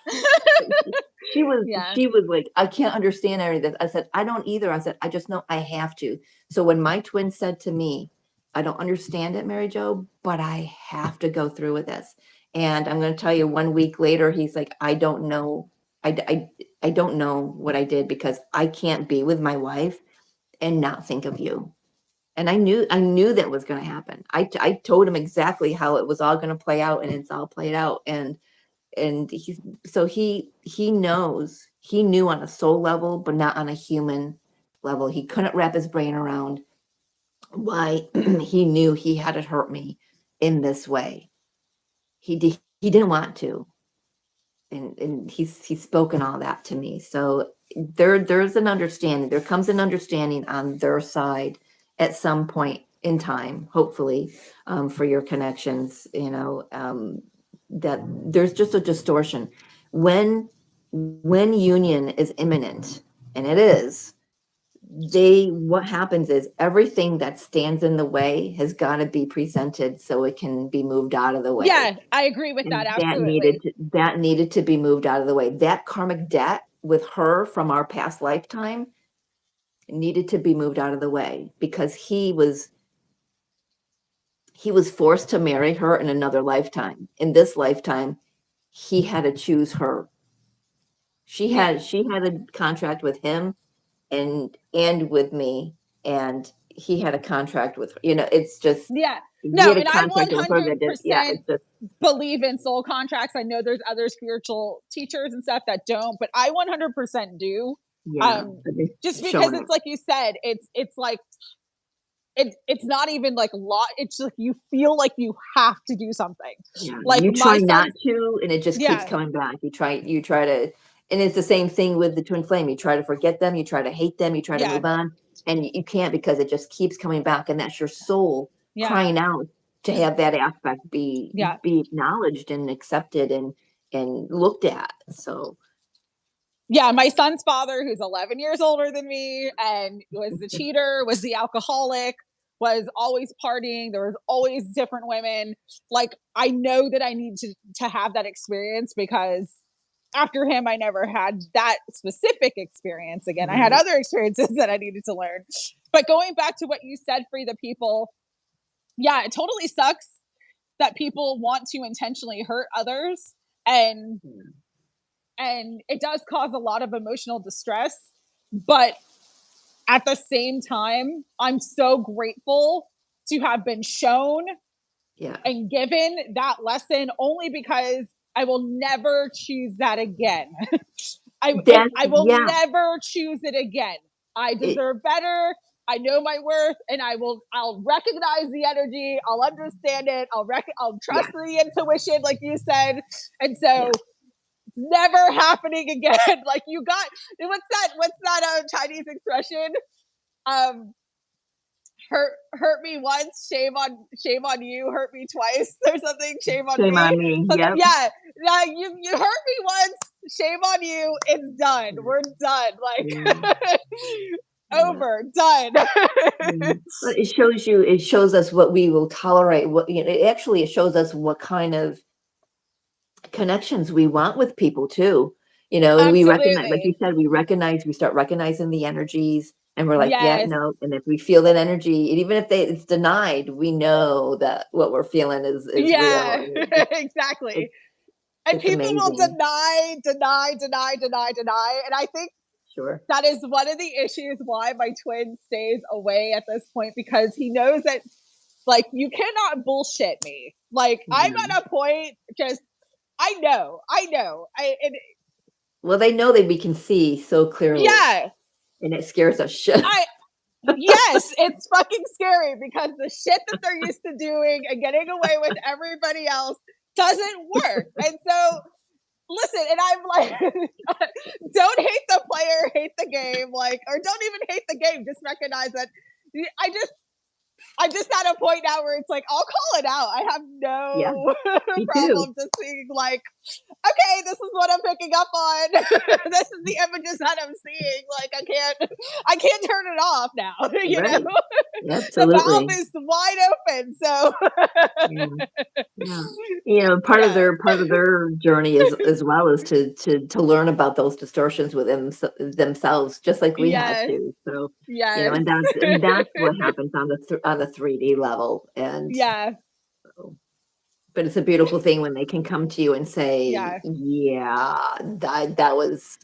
S2: She was like, I can't understand everything. I said, I don't either. I said, I just know I have to. So when my twin said to me, I don't understand it, Mary Jo, but I have to go through with this. And I'm going to tell you, 1 week later, he's like, I don't know. I don't know what I did, because I can't be with my wife and not think of you. And I knew that was going to happen. I told him exactly how it was all going to play out, and it's all played out. And he knows, he knew on a soul level, but not on a human level. He couldn't wrap his brain around why he knew he had to hurt me in this way. He didn't want to. And he's spoken all that to me. So there's an understanding. There comes an understanding on their side at some point in time, hopefully, for your connections, that there's just a distortion. When union is imminent, and it is, what happens is everything that stands in the way has got to be presented so it can be moved out of the way.
S3: Yeah, I agree with that. Absolutely.
S2: That needed to be moved out of the way. That karmic debt with her from our past lifetime needed to be moved out of the way, because he was forced to marry her in another lifetime. In this lifetime, he had to choose her. She had a contract with him and with me, and he had a contract with her. It's just,
S3: No,
S2: get a
S3: and I
S2: contract with her that did, yeah,
S3: 100%
S2: it's just,
S3: believe in soul contracts. I know there's other spiritual teachers and stuff that don't, but I 100% do.
S2: yeah,
S3: Just
S2: it's
S3: because
S2: showing
S3: it's
S2: it.
S3: like you said, it's like it's not even like law. It's like you feel like you have to do something.
S2: Yeah,
S3: Like
S2: you
S3: my
S2: try not
S3: son's,
S2: to, and it just keeps
S3: yeah,
S2: coming back. You try to, and it's the same thing with the twin flame. You try to forget them, you try to hate them, you try to
S3: yeah,
S2: move on, and you can't because it just keeps coming back, and that's your soul
S3: yeah,
S2: crying out to have that aspect
S3: yeah.
S2: be acknowledged and accepted and looked at. So
S3: Yeah, my son's father, who's 11 years older than me and was the cheater, was the alcoholic, was always partying. There was always different women. Like, I know that I need to have that experience because after him, I never had that specific experience again. I had
S2: right.
S3: other experiences that I needed to learn. But going back to what you said, Free the People, yeah, it totally sucks that people want to intentionally hurt others. And and it does cause a lot of emotional distress, but at the same time I'm so grateful to have been shown
S2: Yeah,
S3: and given that lesson, only because I will never choose that again.
S2: that
S3: I will
S2: yeah.
S3: never choose it again. I
S2: It,
S3: deserve better. I know my worth, and I'll recognize the energy. I'll understand it. I'll trust
S2: yeah,
S3: the intuition, like you said. And
S2: yeah.
S3: so never happening again. Like you got what's that Chinese expression? Um hurt me once, shame on you, hurt me twice or something, shame on
S2: Shame
S3: me.
S2: on me.
S3: Something,
S2: Yep.
S3: yeah. Yeah, you hurt me once, shame on you, it's done. We're done.
S2: Yeah,
S3: Like
S2: yeah.
S3: over, done.
S2: But it shows you, it shows us what we will tolerate. What, you know, it actually, it shows us what kind of connections we want with people too. You know, and we recognize, like you
S3: Absolutely.
S2: said, we start recognizing the energies, and we're like, yeah,
S3: Yes.
S2: no. And if we feel that energy, and even if it's denied, we know that what we're feeling is real,
S3: Yeah.
S2: and
S3: Exactly.
S2: it's
S3: And
S2: it's
S3: people will
S2: amazing.
S3: deny. And I think
S2: Sure.
S3: that is one of the issues why my twin stays away at this point, because he knows that like you cannot bullshit me. Like I'm
S2: Yeah.
S3: at a point just I know.
S2: Well, they know that we can see so clearly,
S3: Yeah.
S2: and it scares us shit.
S3: I yes, it's fucking scary because the shit that they're used to doing and getting away with everybody else doesn't work. And so listen, and I'm like, don't hate the player, hate the game, like, or don't even hate the game. Just recognize that. I just, I'm just at a point now where it's like I'll call it out. I have
S2: Yeah,
S3: no
S2: me too.
S3: problem just being like, okay, this is what I'm picking up on. This is the images that I'm seeing. Like I can't turn it off now. You know,
S2: Right.
S3: the valve
S2: Absolutely.
S3: is wide open. So
S2: Yeah. Yeah. You know,
S3: yeah,
S2: part of their journey is as well as to learn about those distortions within themselves, just like we had
S3: yes,
S2: to. So, you know,
S3: yes,
S2: and that's what happens on on the 3D level. And
S3: yeah,
S2: so, but it's a beautiful thing when they can come to you and say,
S3: yeah.
S2: "Yeah, that was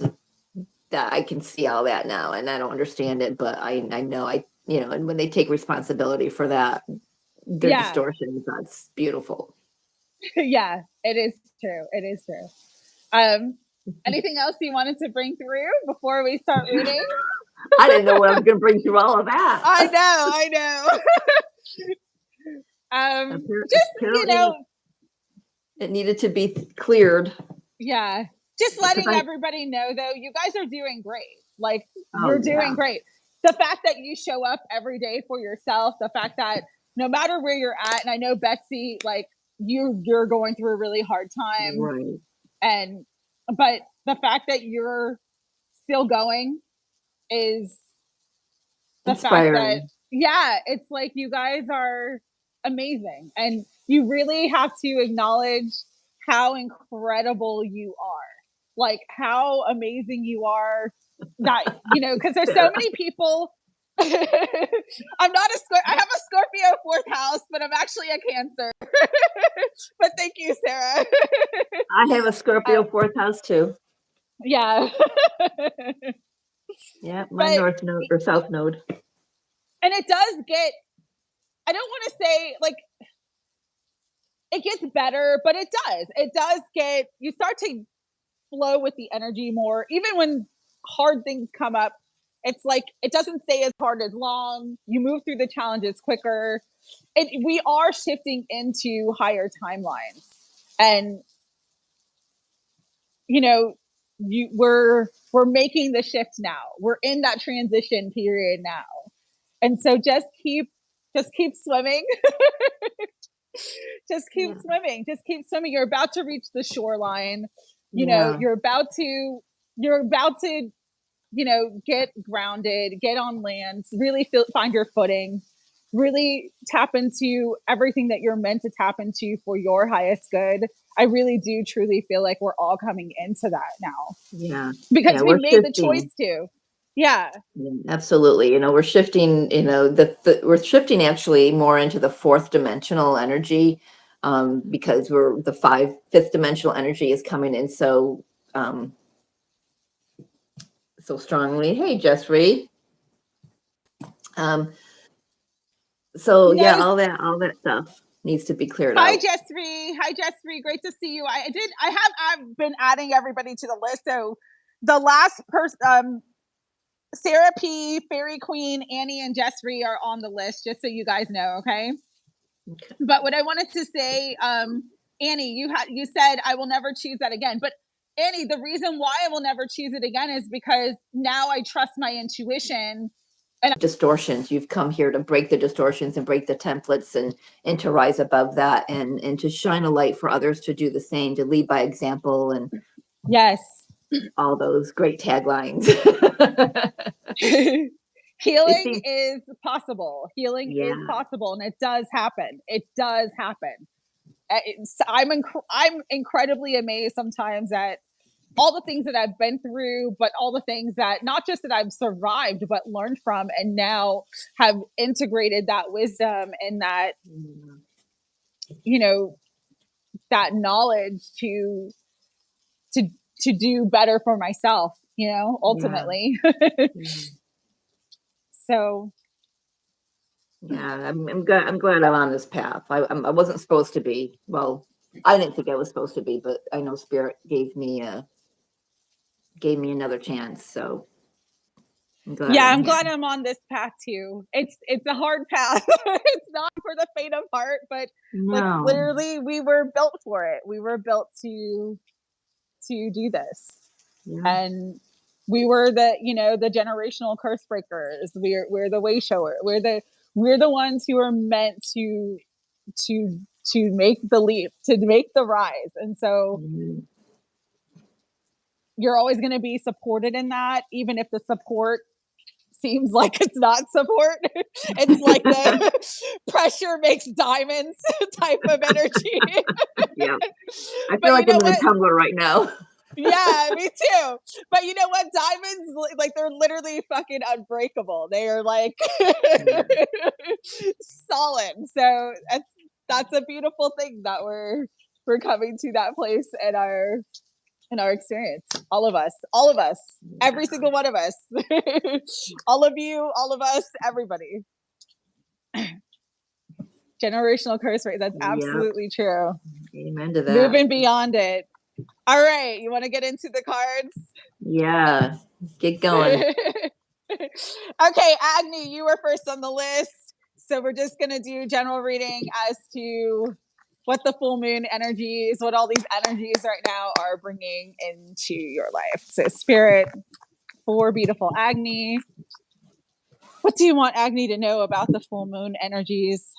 S2: that I can see all that now, and I don't understand it, but I know you know." And when they take responsibility for that, their
S3: Yeah,
S2: distortions, that's beautiful.
S3: yeah, it is true. It is true. Um, anything else you wanted to bring through before we start reading?
S2: I didn't know what I was going to bring through all of that.
S3: I know. Just
S2: Apparently, it needed to be cleared
S3: yeah, just
S2: because
S3: letting
S2: I.
S3: everybody know though, you guys are doing great. Like
S2: Oh
S3: you're
S2: yeah,
S3: doing great. The fact that you show up every day for yourself, the fact that no matter where you're at, and I know Betsy, like you're going through a really hard time,
S2: right.
S3: and but the fact that you're still going is the fact that
S2: Inspiring.
S3: yeah, it's like you guys are amazing, and you really have to acknowledge how incredible you are, like how amazing you are, that you know, because there's so
S2: Sarah.
S3: many people. I'm not I have a Scorpio fourth house, but I'm actually a Cancer. But thank you, Sarah.
S2: I have a Scorpio
S3: um,
S2: fourth house too.
S3: yeah.
S2: Yeah, my
S3: But
S2: north node or south node.
S3: and it does get I don't want to say like it gets better, but it does. It does get, you start to flow with the energy more. Even when hard things come up, it's like it doesn't stay as hard as long. You move through the challenges quicker. We are shifting into higher timelines. And you know, we're making the shift now. We're in that transition period now. And so just keep swimming. Just keep swimming. Just keep swimming. You're about to reach the shoreline. You know, you're about to, get grounded, get on land, really find your footing, really tap into everything that you're meant to tap into for your highest good. I really do truly feel like we're all coming into that now.
S2: Yeah.
S3: Because we made the
S2: shifting.
S3: choice to. Yeah.
S2: Absolutely. We're shifting, we're shifting actually more into the fourth dimensional energy, because the fifth dimensional energy is coming in so strongly. Hey, Jeffrey. So all that stuff needs to be cleared out.
S3: Hi, Jeffrey. Great to see you. I've been adding everybody to the list. So the last person, Sarah P, Fairy Queen, Annie, and Jeffrey are on the list, just so you guys know. Okay. But what I wanted to say, Annie, you said I will never choose that again. But Annie, the reason why I will never choose it again is because now I trust my intuition. And
S2: distortions. You've come here to break the distortions and break the templates and to rise above that and to shine a light for others to do the same, to lead by example, and
S3: yes,
S2: all those great taglines.
S3: Healing is possible. Healing is possible, and it does happen. It does happen. I'm incredibly amazed sometimes at all the things that I've been through, but all the things that not just that I've survived, but learned from, and now have integrated that wisdom and that, that knowledge to do better for myself, ultimately. So.
S2: Yeah, I'm glad I'm on this path. I wasn't supposed to be. Well, I didn't think I was supposed to be, but I know Spirit gave me another chance. So
S3: I'm glad I'm on this path too. It's a hard path. It's not for the faint of heart, but like literally we were built for it. We were built to do this. And we were the generational curse breakers. We're the way shower. We're the ones who are meant to make the leap, to make the rise. And so you're always going to be supported in that, even if the support seems like it's not support. It's like the pressure makes diamonds type of energy.
S2: Yeah. I feel like I'm in a tumbler right now.
S3: Yeah, me too. But you know what? Diamonds, like, they're literally fucking unbreakable. They are like solid. So that's a beautiful thing that we're coming to that place in our experience. All of us, every single one of us, all of you, all of us, everybody. Generational curse rate. That's absolutely true.
S2: Amen to that.
S3: Moving beyond it. All right, you want to get into the cards?
S2: Yeah, get going.
S3: Okay, Agni, you were first on the list. So we're just going to do general reading as to what the full moon energies, what all these energies right now are bringing into your life. So Spirit, for beautiful Agni, what do you want Agni to know about the full moon energies?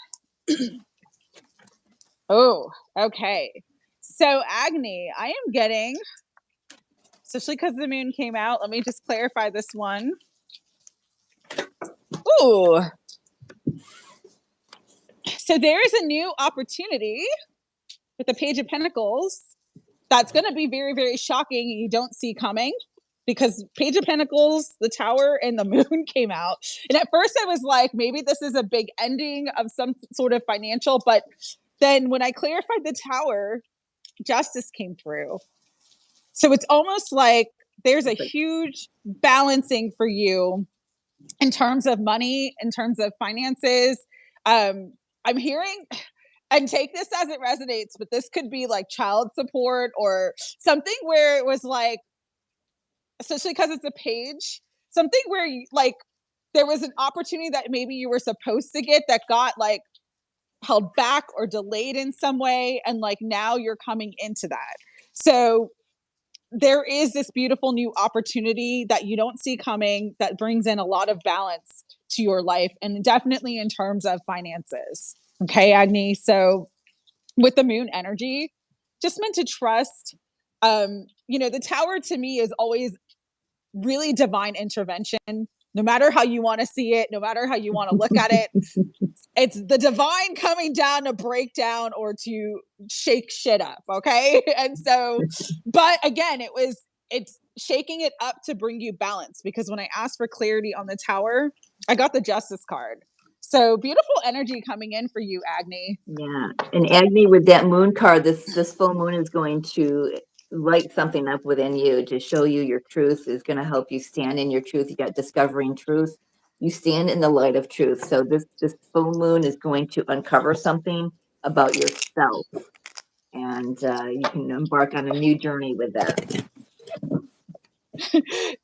S3: Oh, okay. So Agni, I am getting, especially because the moon came out, let me just clarify this one. Ooh. So there is a new opportunity with the Page of Pentacles that's going to be very, very shocking and you don't see coming, because Page of Pentacles, the Tower, and the Moon came out. And at first I was like, maybe this is a big ending of some sort of financial, but then when I clarified the Tower, Justice came through. So it's almost like there's a huge balancing for you in terms of money, in terms of finances. I'm hearing, and take this as it resonates, but this could be like child support or something where it was like, especially because it's a page, something where you, like, there was an opportunity that maybe you were supposed to get that got like held back or delayed in some way, and like now you're coming into that. So there is this beautiful new opportunity that you don't see coming that brings in a lot of balance to your life, and definitely in terms of finances. Okay, Agni. So with the moon energy, just meant to trust. The tower to me is always really divine intervention. No matter how you want to see it, no matter how you want to look at it, it's the divine coming down to break down or to shake shit up. Okay. And so, but again, it's shaking it up to bring you balance, because when I asked for clarity on the tower, I got the justice card. So beautiful energy coming in for you, Agni.
S2: Yeah. And Agni, with that moon card, this full moon is going to light something up within you to show you your truth, is going to help you stand in your truth. You got discovering truth. You stand in the light of truth. So this full moon is going to uncover something about yourself, and you can embark on a new journey with that.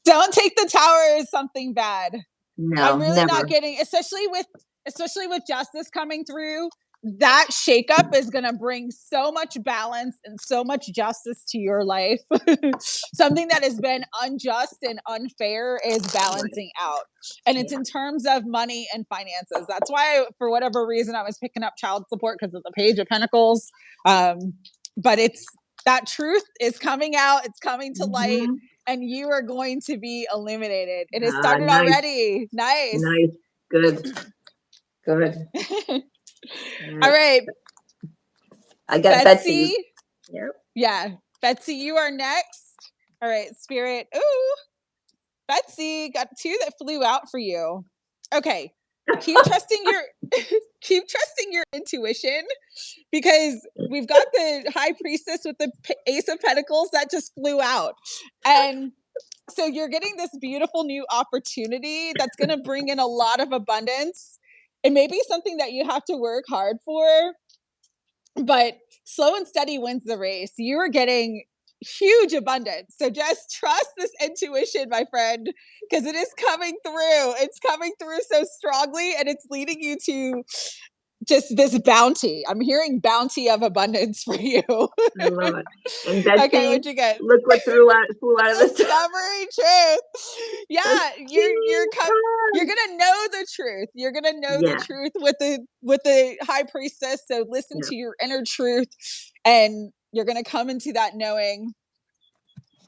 S3: Don't take the tower as something bad.
S2: No,
S3: I'm really
S2: never.
S3: not getting, especially with justice coming through. That shakeup is going to bring so much balance and so much justice to your life. Something that has been unjust and unfair is balancing out. And it's in terms of money and finances. That's why, for whatever reason, I was picking up child support, because of the Page of Pentacles. But it's that truth is coming out. It's coming to light. And you are going to be illuminated. It has started
S2: Nice.
S3: Already. Nice.
S2: Good.
S3: All right.
S2: I got Betsy.
S3: Yep. Yeah. Betsy, you are next. All right, Spirit. Ooh. Betsy, got two that flew out for you. Okay. Keep trusting your intuition, because we've got the High Priestess with the Ace of Pentacles that just flew out. And so you're getting this beautiful new opportunity that's going to bring in a lot of abundance. It may be something that you have to work hard for, but slow and steady wins the race. You are getting huge abundance. So just trust this intuition, my friend, because it is coming through. It's coming through so strongly, and it's leading you to just this bounty. I'm hearing bounty of abundance for you.
S2: I love it. And Betsy,
S3: okay, what'd you get?
S2: Look what flew out of the
S3: discovery truth. Yeah, you're gonna know the truth. You're gonna know the truth with the High Priestess. So listen to your inner truth, and you're gonna come into that knowing,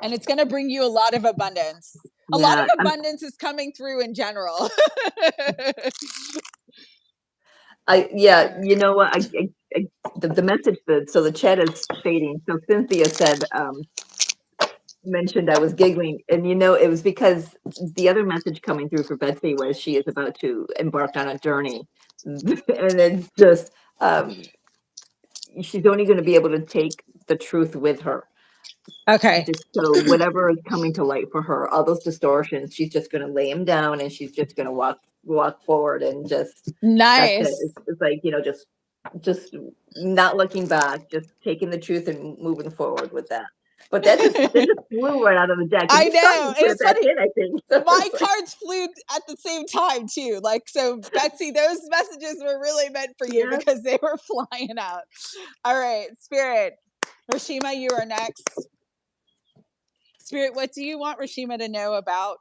S3: and it's gonna bring you a lot of abundance. A lot of abundance is coming through in general.
S2: You know what? The message so the chat is fading. So Cynthia said, mentioned I was giggling, and it was because the other message coming through for Betsy was she is about to embark on a journey, and it's just she's only going to be able to take the truth with her.
S3: Okay.
S2: So whatever is coming to light for her, all those distortions, she's just going to lay them down, and she's just going to walk forward, and just
S3: nice.
S2: It's like, just not looking back, just taking the truth and moving forward with that. But that just flew right out of the deck.
S3: I know.
S2: It's funny. I think
S3: my cards flew at the same time too. Like, so Betsy, those messages were really meant for you because they were flying out. All right, Spirit. Rashima, you are next. Spirit, what do you want Rashima to know about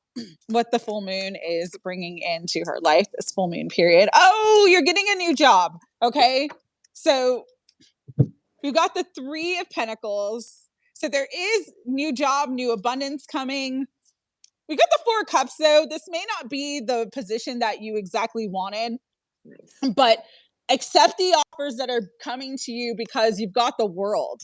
S3: what the full moon is bringing into her life, this full moon period? Oh, you're getting a new job. Okay. So we've got the Three of Pentacles. So there is new job, new abundance coming. We got the Four of Cups, though. This may not be the position that you exactly wanted, but accept the offers that are coming to you, because you've got the World,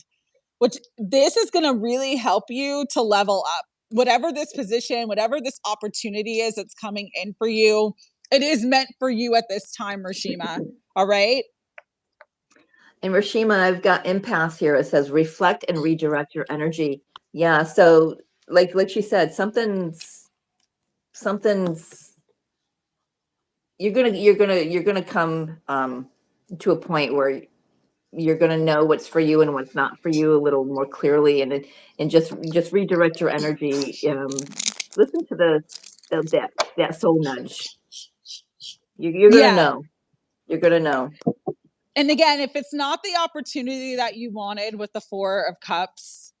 S3: which this is going to really help you to level up. Whatever this position, whatever this opportunity is that's coming in for you, it is meant for you at this time, Rashima. All right?
S2: And Rashima, I've got impasse here. It says reflect and redirect your energy. Yeah. So like she said, something's you're gonna come to a point where you're gonna know what's for you and what's not for you a little more clearly, and just redirect your energy. Listen to that soul nudge. You're gonna
S3: Yeah.
S2: know. You're gonna know.
S3: And again, if it's not the opportunity that you wanted with the Four of Cups,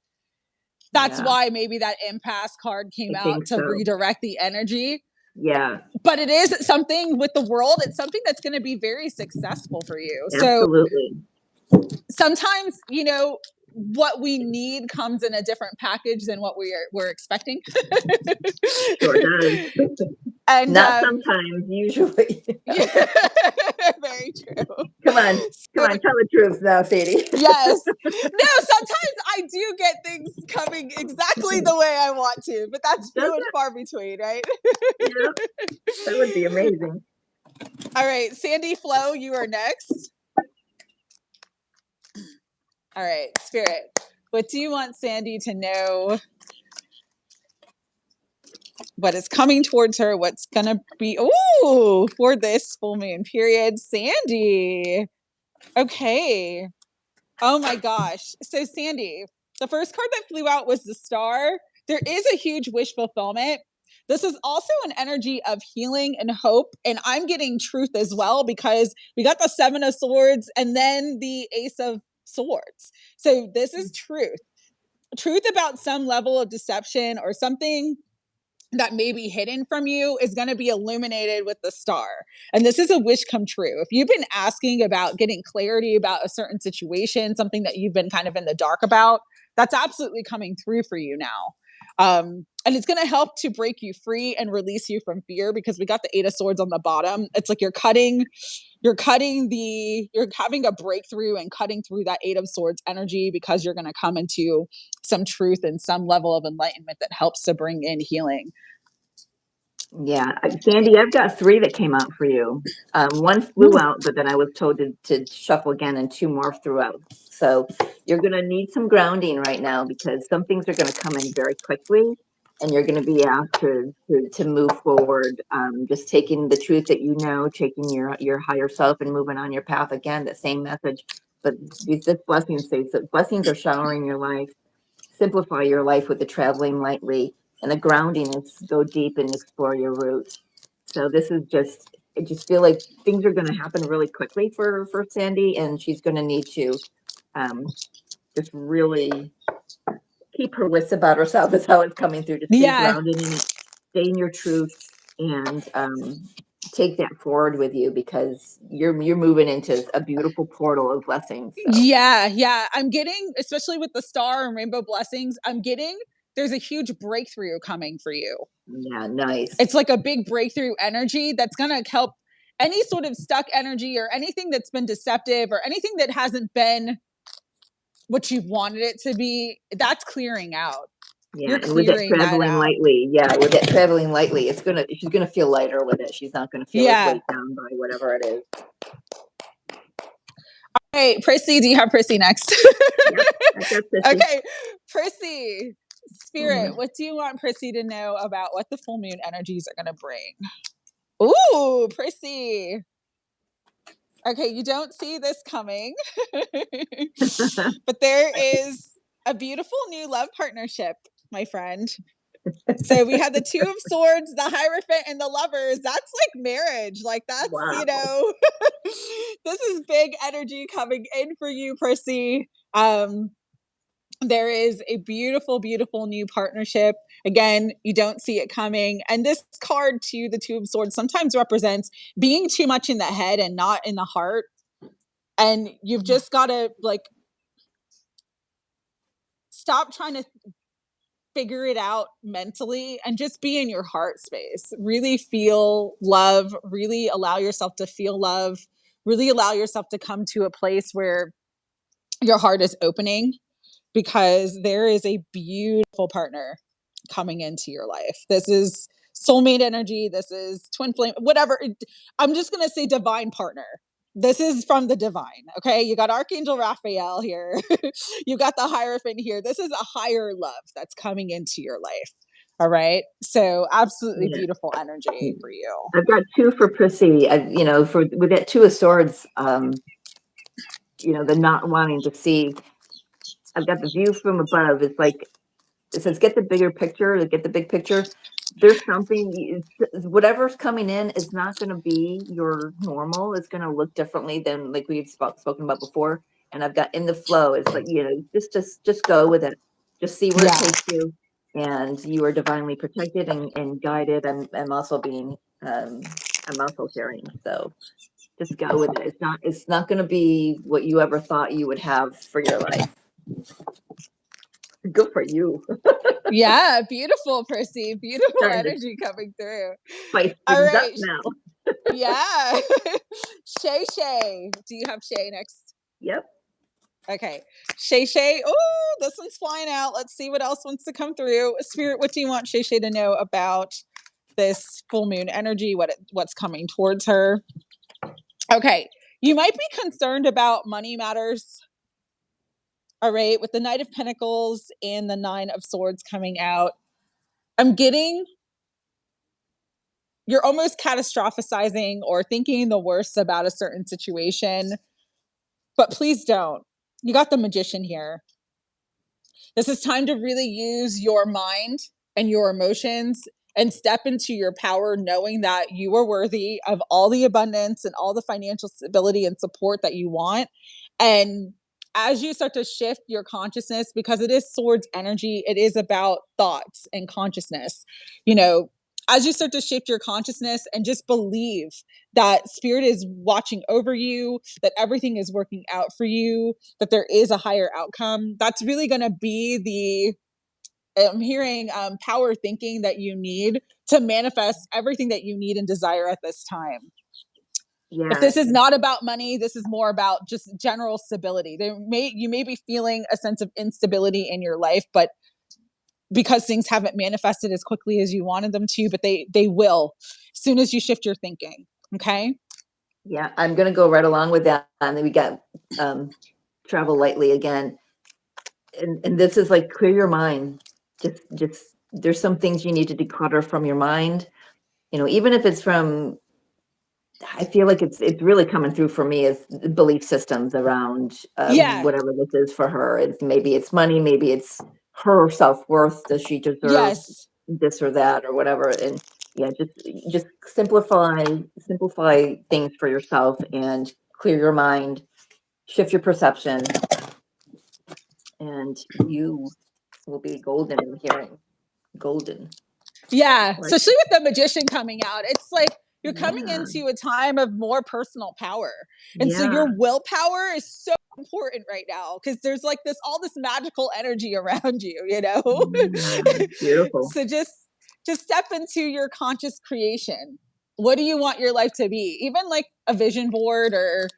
S3: that's
S2: Yeah,
S3: why maybe that impasse card came
S2: I
S3: out
S2: think
S3: to
S2: so.
S3: redirect the energy.
S2: Yeah,
S3: But it is something with the world, it's something that's going to be very successful for you. So
S2: absolutely.
S3: sometimes, you know, what we need comes in a different package than what we're expecting.
S2: Sure does.
S3: And
S2: Not sometimes, usually.
S3: yeah, very true.
S2: Come on,
S3: So,
S2: tell the truth now, Sadie.
S3: yes. No, sometimes I do get things coming exactly the way I want to, but that's
S2: Does
S3: few and
S2: it?
S3: far between, right?
S2: Yeah, that would be amazing.
S3: All right, Sandy Flo, you are next. All right, Spirit, what do you want Sandy to know? What is coming towards her? What's gonna be for this full moon period? Sandy. Okay. Oh my gosh. So Sandy, the first card that flew out was the Star. There is a huge wish fulfillment. This is also an energy of healing and hope. And I'm getting truth as well because we got the Seven of Swords and then the Ace of Swords. So this is truth. Truth about some level of deception or something that may be hidden from you is going to be illuminated with the Star. And this is a wish come true. If you've been asking about getting clarity about a certain situation, something that you've been kind of in the dark about, that's absolutely coming through for you now. And it's going to help to break you free and release you from fear because we got the Eight of Swords on the bottom. It's like you're having a breakthrough and cutting through that Eight of Swords energy because you're going to come into some truth and some level of enlightenment that helps to bring in healing.
S2: Yeah, Sandy, I've got 3 that came out for you. One flew out, but then I was told to shuffle again, and 2 more throughout. So you're going to need some grounding right now because some things are going to come in very quickly, and you're going to be asked to move forward. Just taking the truth that you know, taking your higher self, and moving on your path again. The same message, but these blessings say that blessings are showering your life. Simplify your life with the traveling lightly. And the grounding is go deep and explore your roots. So this is I just feel like things are going to happen really quickly for Sandy, and she's going to need to just really keep her wits about herself. Is how it's coming through. To stay grounded in it, stay in your truth, and take that forward with you because you're moving into a beautiful portal of blessings. So.
S3: Yeah. I'm getting, especially with the Star and Rainbow Blessings, there's a huge breakthrough coming for you.
S2: Yeah, nice.
S3: It's like a big breakthrough energy that's going to help any sort of stuck energy or anything that's been deceptive or anything that hasn't been what you wanted it to be. That's clearing out.
S2: Yeah, and with that traveling lightly, she's gonna feel lighter with it. She's not gonna feel weighed down by whatever it is.
S3: All right, Prissy, do you have Prissy next?
S2: Yep,
S3: okay, Prissy, Spirit, what do you want Prissy to know about what the full moon energies are gonna bring? Ooh, Prissy. Okay, you don't see this coming, but there is a beautiful new love partnership, my friend. So we have the Two of Swords, the Hierophant, and the Lovers. That's like marriage. Like that's, wow. This is big energy coming in for you, Prissy. There is a beautiful, beautiful new partnership. Again, you don't see it coming. And this card too, the Two of Swords, sometimes represents being too much in the head and not in the heart. And you've just got to like stop trying to figure it out mentally and just be in your heart space. Really feel love, really allow yourself to feel love, really allow yourself to come to a place where your heart is opening because there is a beautiful partner coming into your life. This is soulmate energy. This is twin flame, whatever. I'm just going to say divine partner. This is from the divine. Okay. You got Archangel Raphael here. You got the Hierophant here. This is a higher love that's coming into your life. All right. So absolutely
S2: Yeah.
S3: beautiful energy for you.
S2: I've got 2 for Prissy. For with that 2 of Swords, the not wanting to see. I've got the view from above. It's like it says, get the bigger picture, get the big picture. There's something, whatever's coming in is not going to be your normal. It's going to look differently than like we've spoken about before. And I've got in the flow. It's like, just go with it. Just see where it takes you. And you are divinely protected and guided. I'm also I'm also hearing. So just go with it. It's not going to be what you ever thought you would have for your life. Good for you.
S3: Yeah, beautiful, Percy. Beautiful energy coming through.
S2: Spice
S3: All
S2: things
S3: right.
S2: up now.
S3: Yeah. Shay. Do you have Shay next?
S2: Yep.
S3: Okay. Shay. Oh, this one's flying out. Let's see what else wants to come through. Spirit, what do you want Shay to know about this full moon energy? What's coming towards her? Okay. You might be concerned about money matters. All right. With the Knight of Pentacles and the 9 of Swords coming out, I'm getting you're almost catastrophizing or thinking the worst about a certain situation, but please don't. You got the Magician here. This is time to really use your mind and your emotions and step into your power, knowing that you are worthy of all the abundance and all the financial stability and support that you want. And as you start to shift your consciousness, because it is Swords energy, it is about thoughts and consciousness. As you start to shift your consciousness and just believe that spirit is watching over you, that everything is working out for you, that there is a higher outcome, that's really going to be I'm hearing power thinking that you need to manifest everything that you need and desire at this time. Yeah. If this is not about money, this is more about just general stability. You may be feeling a sense of instability in your life, but because things haven't manifested as quickly as you wanted them to, but they will as soon as you shift your thinking. Okay.
S2: Yeah, I'm going to go right along with that. And then we got travel lightly again. And this is like clear your mind. Just there's some things you need to declutter from your mind. Even if it's from, I feel like it's really coming through for me as belief systems around whatever this is for her. Maybe it's money, maybe it's her self-worth. Does she deserve this or that or whatever? And yeah, just simplify things for yourself and clear your mind, shift your perception, and you will be golden in hearing. Golden.
S3: Yeah, especially with the Magician coming out. It's like you're coming into a time of more personal power. And so your willpower is so important right now because there's like all this magical energy around you,
S2: Beautiful.
S3: So just step into your conscious creation. What do you want your life to be? Even like a vision board or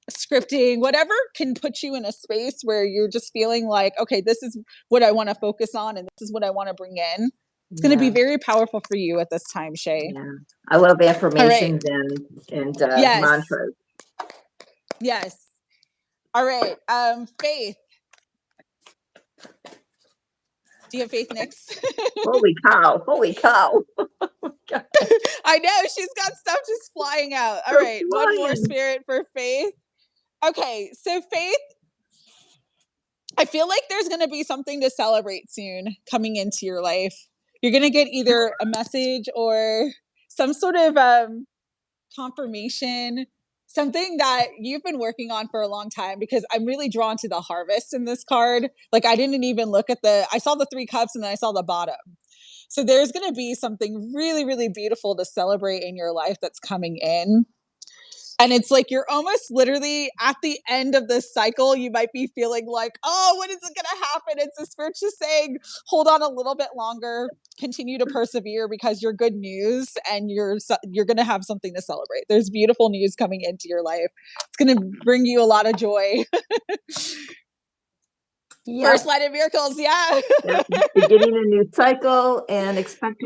S3: scripting, whatever can put you in a space where you're just feeling like, okay, this is what I want to focus on and this is what I want to bring in. It's going to be very powerful for you at this time, Shay.
S2: Yeah. I love affirmations and mantras.
S3: Yes. All right. Faith. Do you have Faith next?
S2: Holy cow.
S3: I know. She's got stuff just flying out. All right. One more spirit for Faith. Okay. So Faith, I feel like there's going to be something to celebrate soon coming into your life. You're going to get either a message or some sort of confirmation, something that you've been working on for a long time, because I'm really drawn to the harvest in this card. Like I didn't even look at I saw the 3 cups and then I saw the bottom. So there's going to be something really, really beautiful to celebrate in your life that's coming in. And it's like you're almost literally at the end of this cycle. You might be feeling like, oh, when is it going to happen? It's the spirit just saying, hold on a little bit longer, continue to persevere because you're good news and you're going to have something to celebrate. There's beautiful news coming into your life. It's going to bring you a lot of joy. First light of miracles. Yeah.
S2: Beginning a new cycle and expect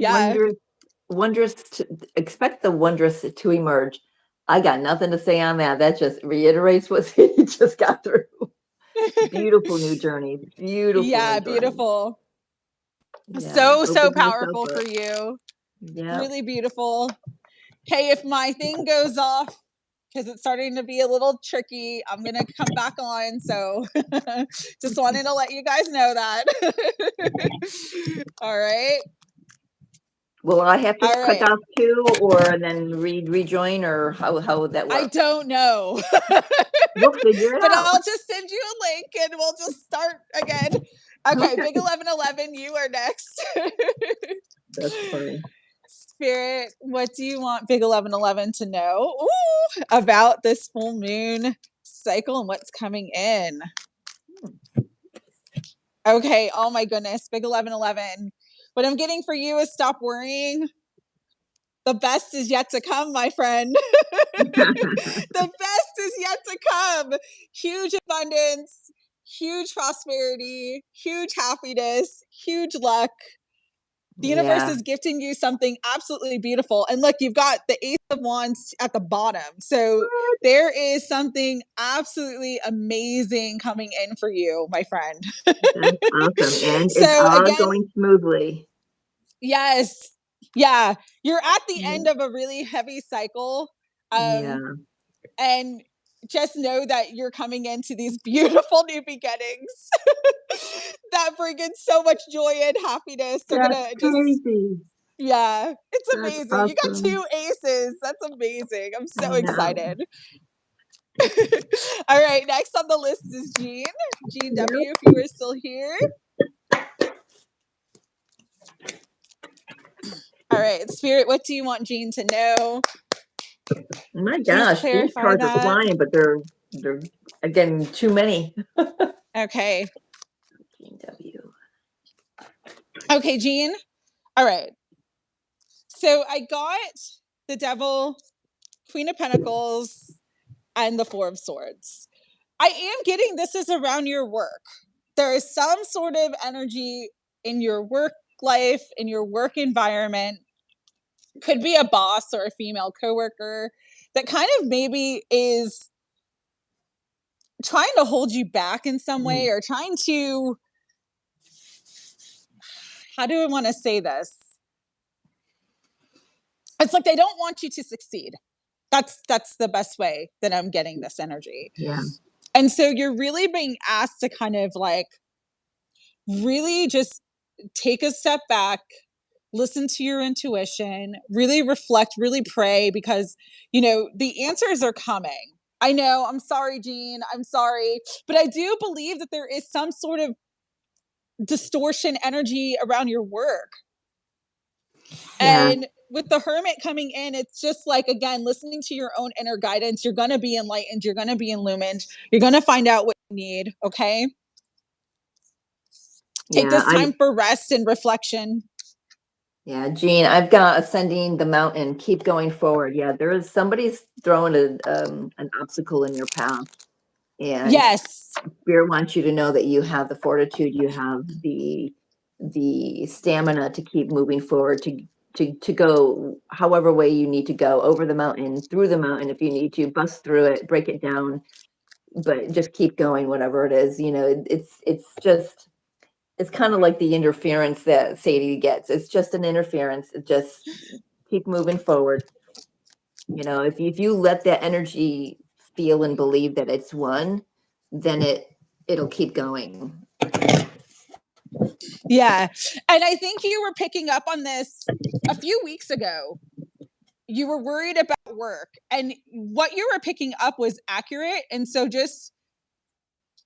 S2: expect the wondrous to emerge. I got nothing to say on that. That just reiterates what he just got through. Beautiful new journey. Beautiful.
S3: Yeah, beautiful.
S2: Yeah.
S3: So
S2: Open
S3: powerful
S2: yourself
S3: for
S2: up.
S3: you.
S2: Yeah.
S3: Really beautiful. Hey, if my thing goes off because it's starting to be a little tricky, I'm gonna come back on. So just wanted to let you guys know that. All right.
S2: Will I have to
S3: All
S2: click
S3: right.
S2: off too, or then rejoin, or how would that
S3: I
S2: work?
S3: don't know.
S2: We'll figure it
S3: But
S2: out.
S3: I'll just send you a link and we'll just start again. Okay,
S2: Okay.
S3: Big 1111, you are next.
S2: That's funny.
S3: Spirit, what do you want Big 1111 to know about this full moon cycle and what's coming in? Okay, oh my goodness, Big 1111. What I'm getting for you is stop worrying. The best is yet to come, my friend. The best is yet to come. Huge abundance, huge prosperity, huge happiness, huge luck. The universe
S2: Yeah.
S3: is gifting you something absolutely beautiful. And look, you've got the Ace of Wands at the bottom. So there is something absolutely amazing coming in for you, my friend.
S2: That's awesome. And it's
S3: So
S2: all
S3: again,
S2: going smoothly.
S3: yes. Yeah. You're at the
S2: Yeah.
S3: end of a really heavy cycle.
S2: Yeah.
S3: And just know that you're coming into these beautiful new beginnings that bring in so much joy and happiness. They're
S2: That's
S3: gonna just,
S2: crazy.
S3: yeah, it's
S2: That's
S3: amazing. You got
S2: awesome.
S3: 2 aces. That's amazing. I'm
S2: I
S3: so
S2: know.
S3: excited. All right, next on the list is Jean. Jean
S2: Yep.
S3: W, if you were still here. All right, Spirit, what do you want Jean to know?
S2: My
S3: Please
S2: gosh, these
S3: clarify
S2: cards are
S3: that.
S2: flying, but they're again too many.
S3: Okay.
S2: W.
S3: Okay, Jean. All right. So I got the Devil, Queen of Pentacles, and the Four of Swords. I am getting this is around your work. There is some sort of energy in your work life, in your work environment. Could be a boss or a female coworker that kind of maybe is trying to hold you back in some way or trying to, how do I want to say this? It's like they don't want you to succeed. That's the best way that I'm getting this energy.
S2: Yeah.
S3: And so you're really being asked to kind of like really just take a step back, listen to your intuition, really reflect, really pray because, you know, the answers are coming. I know, I'm sorry, Jean, I'm sorry, but I do believe that there is some sort of distortion energy around your work.
S2: Yeah.
S3: And with the Hermit coming in, it's just like, again, listening to your own inner guidance. You're going to be enlightened. You're going to be illumined. You're going to find out what you need. Okay. Take
S2: Yeah.
S3: this time for rest and reflection.
S2: Yeah, Jean, I've got ascending the mountain. Keep going forward. Yeah, there is somebody's throwing an obstacle in your path, and
S3: Yes.
S2: Spirit wants you to know that you have the fortitude, you have the stamina to keep moving forward, to go however way you need to go, over the mountain, through the mountain if you need to, bust through it, break it down, but just keep going, whatever it is. You know, it's kind of like the interference that Sadie gets. It's just an interference. It just keep moving forward. You know, if you let that energy feel and believe that it's one, then it'll keep going.
S3: Yeah. And I think you were picking up on this a few weeks ago. You were worried about work, and what you were picking up was accurate. And so just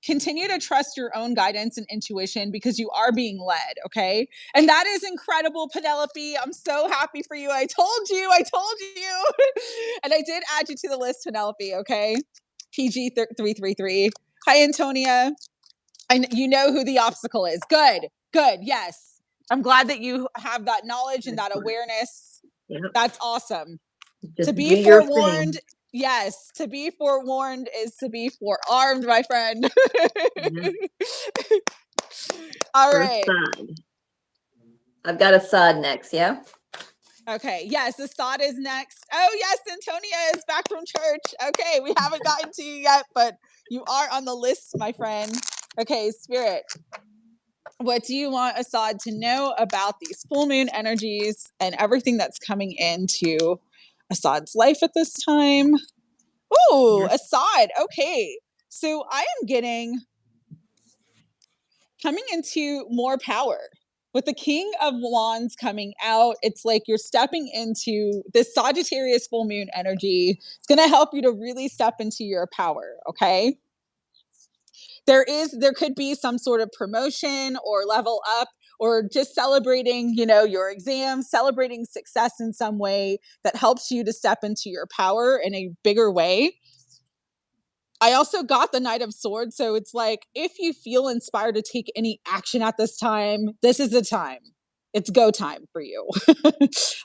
S3: continue to trust your own guidance and intuition because you are being led. Okay. And that is incredible, Penelope. I'm so happy for you. I told you. And I did add you to the list, Penelope. Okay. PG 333. Hi, Antonia. You know who the obstacle is. Good. Yes. I'm glad that you have that knowledge and that awareness.
S2: Yep.
S3: That's awesome.
S2: Just
S3: To be
S2: do your
S3: forewarned.
S2: thing.
S3: Yes, to be forewarned is to be forearmed, my friend.
S2: Yep.
S3: All
S2: First
S3: right.
S2: sod. I've got a sod next, yeah?
S3: Okay. Yes, the sod is next. Oh, yes, Antonia is back from church. Okay, we haven't gotten to you yet, but you are on the list, my friend. Okay, Spirit. what do you want Assad to know about these full moon energies and everything that's coming into Assad's life at this time? Oh,
S2: Yes.
S3: Assad. Okay. So I am getting coming into more power. With the King of Wands coming out, it's like you're stepping into this Sagittarius full moon energy. It's going to help you to really step into your power, okay? There could be some sort of promotion or level up or just celebrating, your exams, celebrating success in some way that helps you to step into your power in a bigger way. I also got the Knight of Swords. So it's like, if you feel inspired to take any action at this time, this is the time. It's go time for you.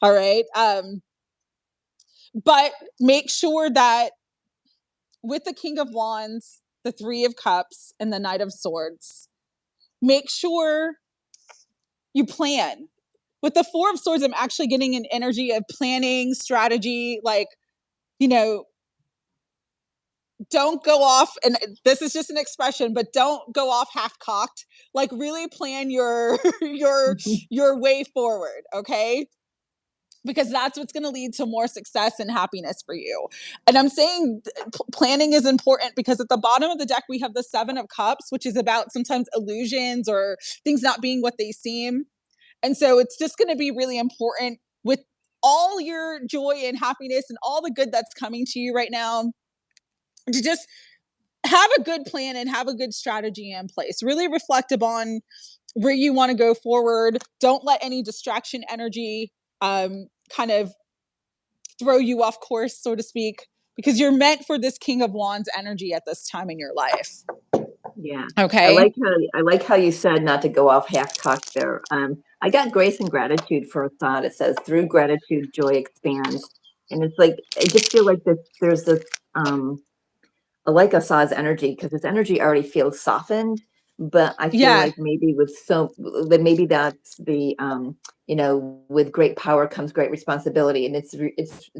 S3: All right. But make sure that with the King of Wands, the Three of Cups, and the Knight of Swords, make sure you plan. With the Four of Swords, I'm actually getting an energy of planning, strategy, like, don't go off, and this is just an expression, but don't go off half-cocked. Like, really plan your your way forward, okay? Because that's what's going to lead to more success and happiness for you. And I'm saying planning is important because at the bottom of the deck, we have the Seven of Cups, which is about sometimes illusions or things not being what they seem. And so it's just going to be really important with all your joy and happiness and all the good that's coming to you right now to just have a good plan and have a good strategy in place. Really reflect upon where you want to go forward. Don't let any distraction energy kind of throw you off course, so to speak, because you're meant for this King of Wands energy at this time in your life.
S2: Yeah.
S3: Okay.
S2: I like how you said not to go off half-cocked there. I got grace and gratitude for Assad. It says through gratitude, joy expands. And it's like, I just feel like there's this, I like Assad's energy because his energy already feels softened, but I feel like maybe maybe that's the, with great power comes great responsibility. And it's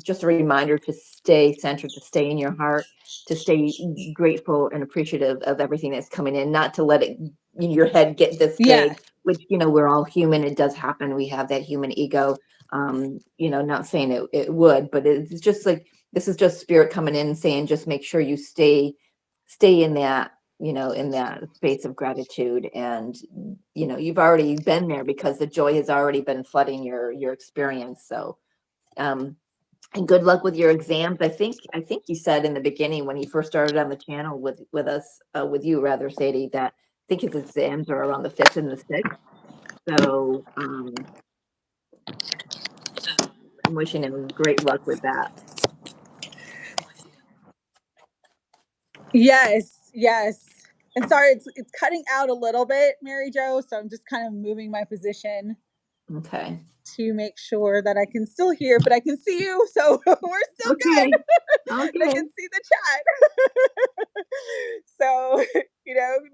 S2: just a reminder to stay centered, to stay in your heart, to stay grateful and appreciative of everything that's coming in, not to let it in your head get this big, which, we're all human. It does happen. We have that human ego. Not saying it would, but it's just like, this is just spirit coming in and saying, just make sure you stay in that, in that space of gratitude. And, you've already been there because the joy has already been flooding your experience. So, and good luck with your exams. I think you said in the beginning when he first started on the channel with us, with you rather, Sadie, that I think his exams are around the 5th and the 6th. So, I'm wishing him great luck with that.
S1: Yes. And sorry, it's cutting out a little bit, Mary Jo. So I'm just kind of moving my position.
S2: Okay.
S1: To make sure that I can still hear, but I can see you. So we're still good.
S2: Okay.
S1: I can see the chat. So,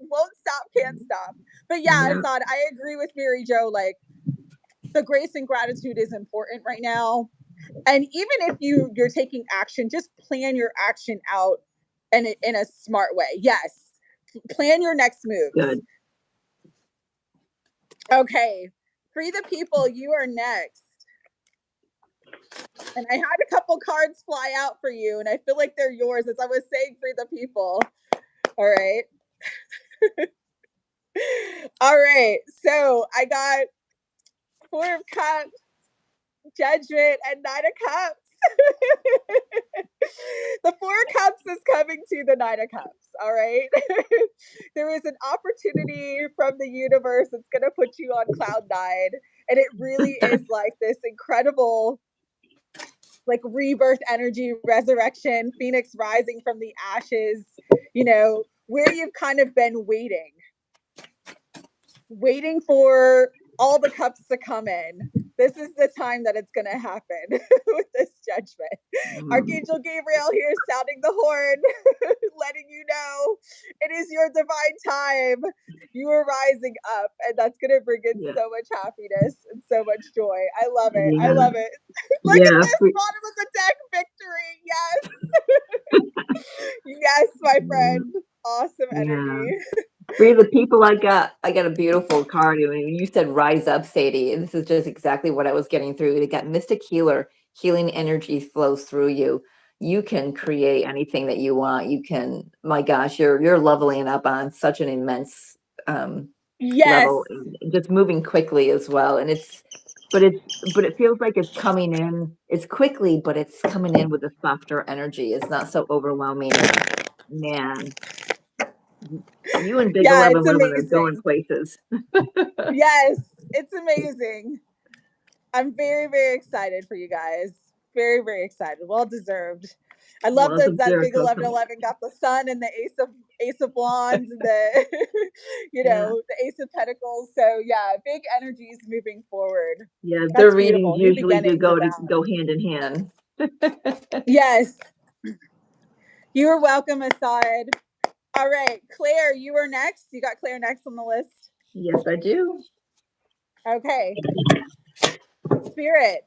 S1: won't stop, can't stop. But yeah, Assad, I agree with Mary Jo. Like, the grace and gratitude is important right now. And even if you're taking action, just plan your action out in a smart way. Yes. Plan your next moves.
S2: Good.
S1: Okay. Free the People, you are next. And I had a couple cards fly out for you, and I feel like they're yours as I was saying Free the People. All right. All right. So I got Four of Cups, Judgment, and Nine of Cups. The Four of Cups is coming to the Nine of Cups. All right. There is an opportunity from the universe that's going to put you on cloud 9. And it really is like this incredible, like, rebirth energy, resurrection, phoenix rising from the ashes, where you've kind of been waiting for all the cups to come in. This is the time that it's going to happen with this judgment. Archangel Gabriel here sounding the horn, letting you know it is your divine time. You are rising up, and that's going to bring in so much happiness and so much joy. I love it. I love it. Look at this bottom of the deck victory. Yes. Yes, my friend. Awesome energy.
S2: For the people, I got a beautiful card. I mean, you said rise up, Sadie. And this is just exactly what I was getting through. They got Mystic Healer, healing energy flows through you. You can create anything that you want. You can, my gosh, you're leveling up on such an immense
S1: Yes.
S2: level, and just moving quickly as well. And but it feels like it's coming in. It's quickly, but it's coming in with a softer energy. It's not so overwhelming. And man, you and Big
S1: Yeah,
S2: 11
S1: it's
S2: Women are going
S1: amazing.
S2: places.
S1: Yes, it's amazing. I'm very, very excited for you guys. Very, very excited. Well deserved. I love
S2: Well,
S1: that
S2: they're
S1: big
S2: so
S1: 11-11 got the sun and the ace of wands and the
S2: yeah.
S1: the ace of pentacles. So yeah, big energies moving forward.
S2: Yeah, their
S1: That's
S2: readings
S1: beautiful. New
S2: usually do
S1: beginnings
S2: go
S1: abound.
S2: hand in hand.
S1: Yes. You are welcome, Asad. All right, Claire, you are next. You got Claire next on the list.
S2: Yes, I do.
S1: Okay. Spirit,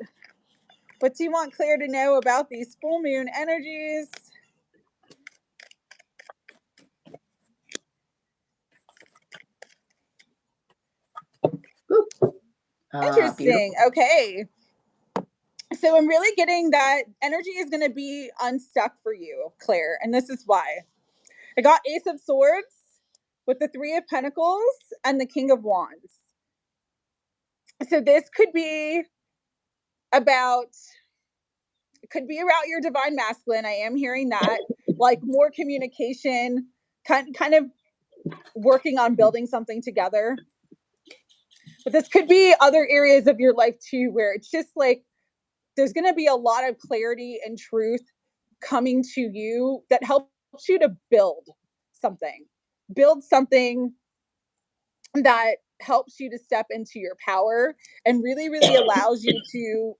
S1: what do you want Claire to know about these full moon energies? Interesting.
S2: Beautiful.
S1: Okay. So I'm really getting that energy is going to be unstuck for you, Claire. And this is why. I got Ace of Swords with the Three of Pentacles and the King of Wands. So this could be about, it could be about your divine masculine. I am hearing that, like more communication, kind of working on building something together. But this could be other areas of your life too, where it's just like there's going to be a lot of clarity and truth coming to you that helps you to build something that helps you to step into your power and really, really allows you to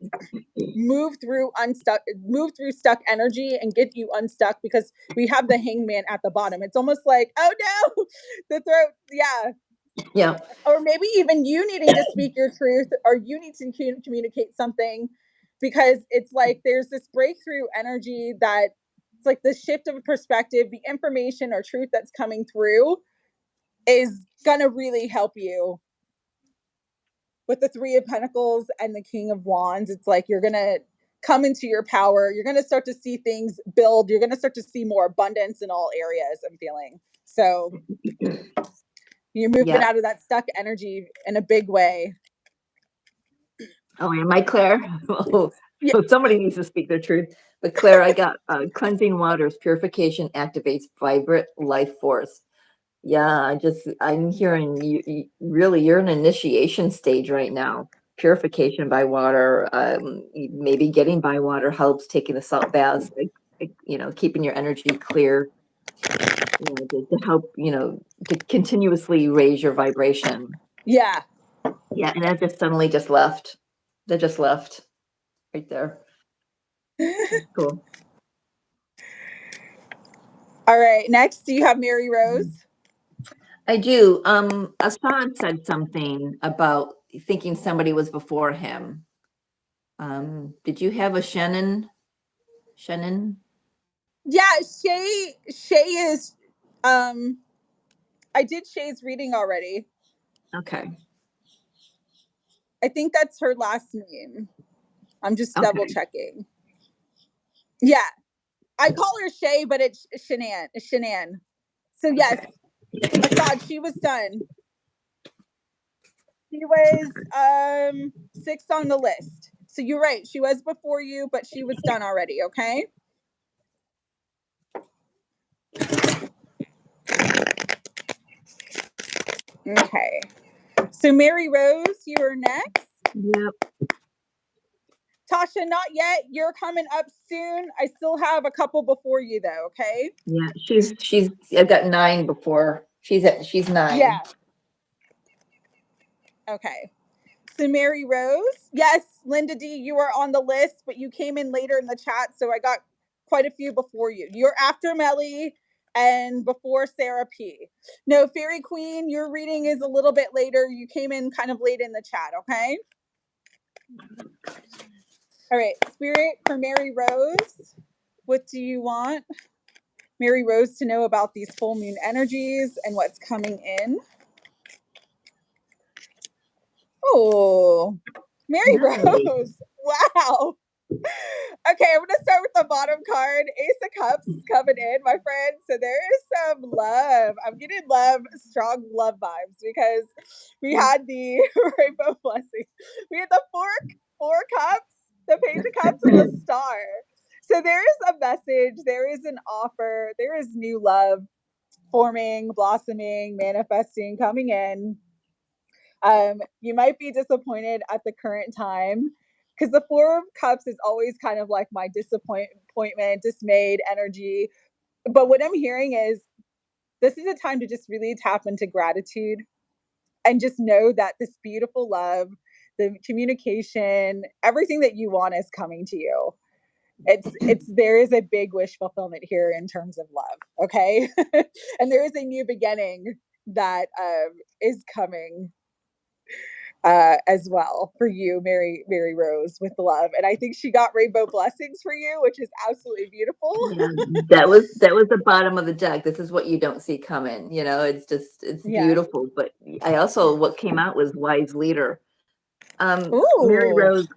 S1: move through stuck energy and get you unstuck, because we have the hangman at the bottom. It's almost like, oh no, the throat.
S2: Yeah.
S1: Or maybe even you needing to speak your truth, or you need to communicate something, because it's like there's this breakthrough energy that it's like the shift of perspective, the information or truth that's coming through is gonna really help you with the Three of Pentacles and the King of Wands. It's like you're gonna come into your power. You're gonna start to see things build. You're gonna start to see more abundance in all areas. I'm feeling so you're moving out of that stuck energy in a big way.
S2: Oh, am I Claire? Oh,
S1: Yeah.
S2: so somebody needs to speak their truth. But Claire, I got cleansing waters, purification activates vibrant life force. Yeah, I'm hearing you really, you're in an initiation stage right now. Purification by water, maybe getting by water helps, taking the salt baths, like, keeping your energy clear, to help, to continuously raise your vibration.
S1: Yeah.
S2: Yeah, and that just suddenly just left. That just left right there. Cool.
S1: All right. Next, do you have Mary Rose?
S2: I do. Assad said something about thinking somebody was before him. Did you have a Shannon?
S1: Yeah, Shay is I did Shay's reading already.
S2: Okay.
S1: I think that's her last name. I'm just
S2: Okay.
S1: double checking. Yeah. I call her Shay, but it's Shanann. So yes, Assad, she was done. She was 6th on the list. So you're right. She was before you, but she was done already, okay? Okay. So Mary Rose, you are next.
S2: Yep.
S1: Tasha, not yet. You're coming up soon. I still have a couple before you though, okay?
S2: Yeah, she's I've got 9 before. She's 9.
S1: Yeah. Okay. So Mary Rose, yes, Linda D, you are on the list, but you came in later in the chat, so I got quite a few before you. You're after Melly and before Sarah P. No, Fairy Queen, your reading is a little bit later. You came in kind of late in the chat, okay? All right, Spirit for Mary Rose, what do you want? Mary Rose to know about these full moon energies and what's coming in. Oh, Mary
S2: Nice.
S1: Rose. Wow. Okay, I'm gonna start with the bottom card. Ace of Cups is coming in, my friend. So there is some love. I'm getting strong love vibes because we had the rainbow blessing. We had the four cups, the Page of Cups, and the Star. So there is a message, there is an offer, there is new love forming, blossoming, manifesting, coming in. You might be disappointed at the current time because the Four of Cups is always kind of like my disappointment, dismayed energy. But what I'm hearing is this is a time to just really tap into gratitude and just know that this beautiful love, the communication, everything that you want is coming to you. It's there is a big wish fulfillment here in terms of love, okay? And there is a new beginning that is coming as well for you, Mary Rose, with love. And I think she got rainbow blessings for you, which is absolutely beautiful.
S2: Yeah, that was the bottom of the deck. This is what you don't see coming. It's just beautiful. But I also, what came out was wise leader. Mary Rose,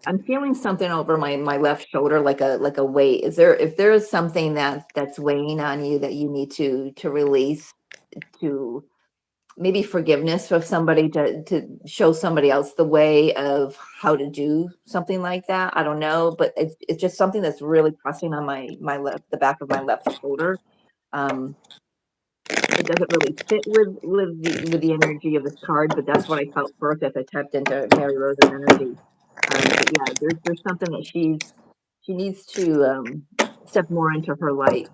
S2: I'm feeling something over my left shoulder, like a weight. If there is something that's weighing on you that you need to release, to maybe forgiveness of somebody, to show somebody else the way of how to do something like that. I don't know, but it's just something that's really pressing on my left, the back of my left shoulder. It doesn't really fit with the energy of this card, but that's what I felt first as I tapped into Mary Rose's energy. But yeah, there's something that she needs to step more into her light,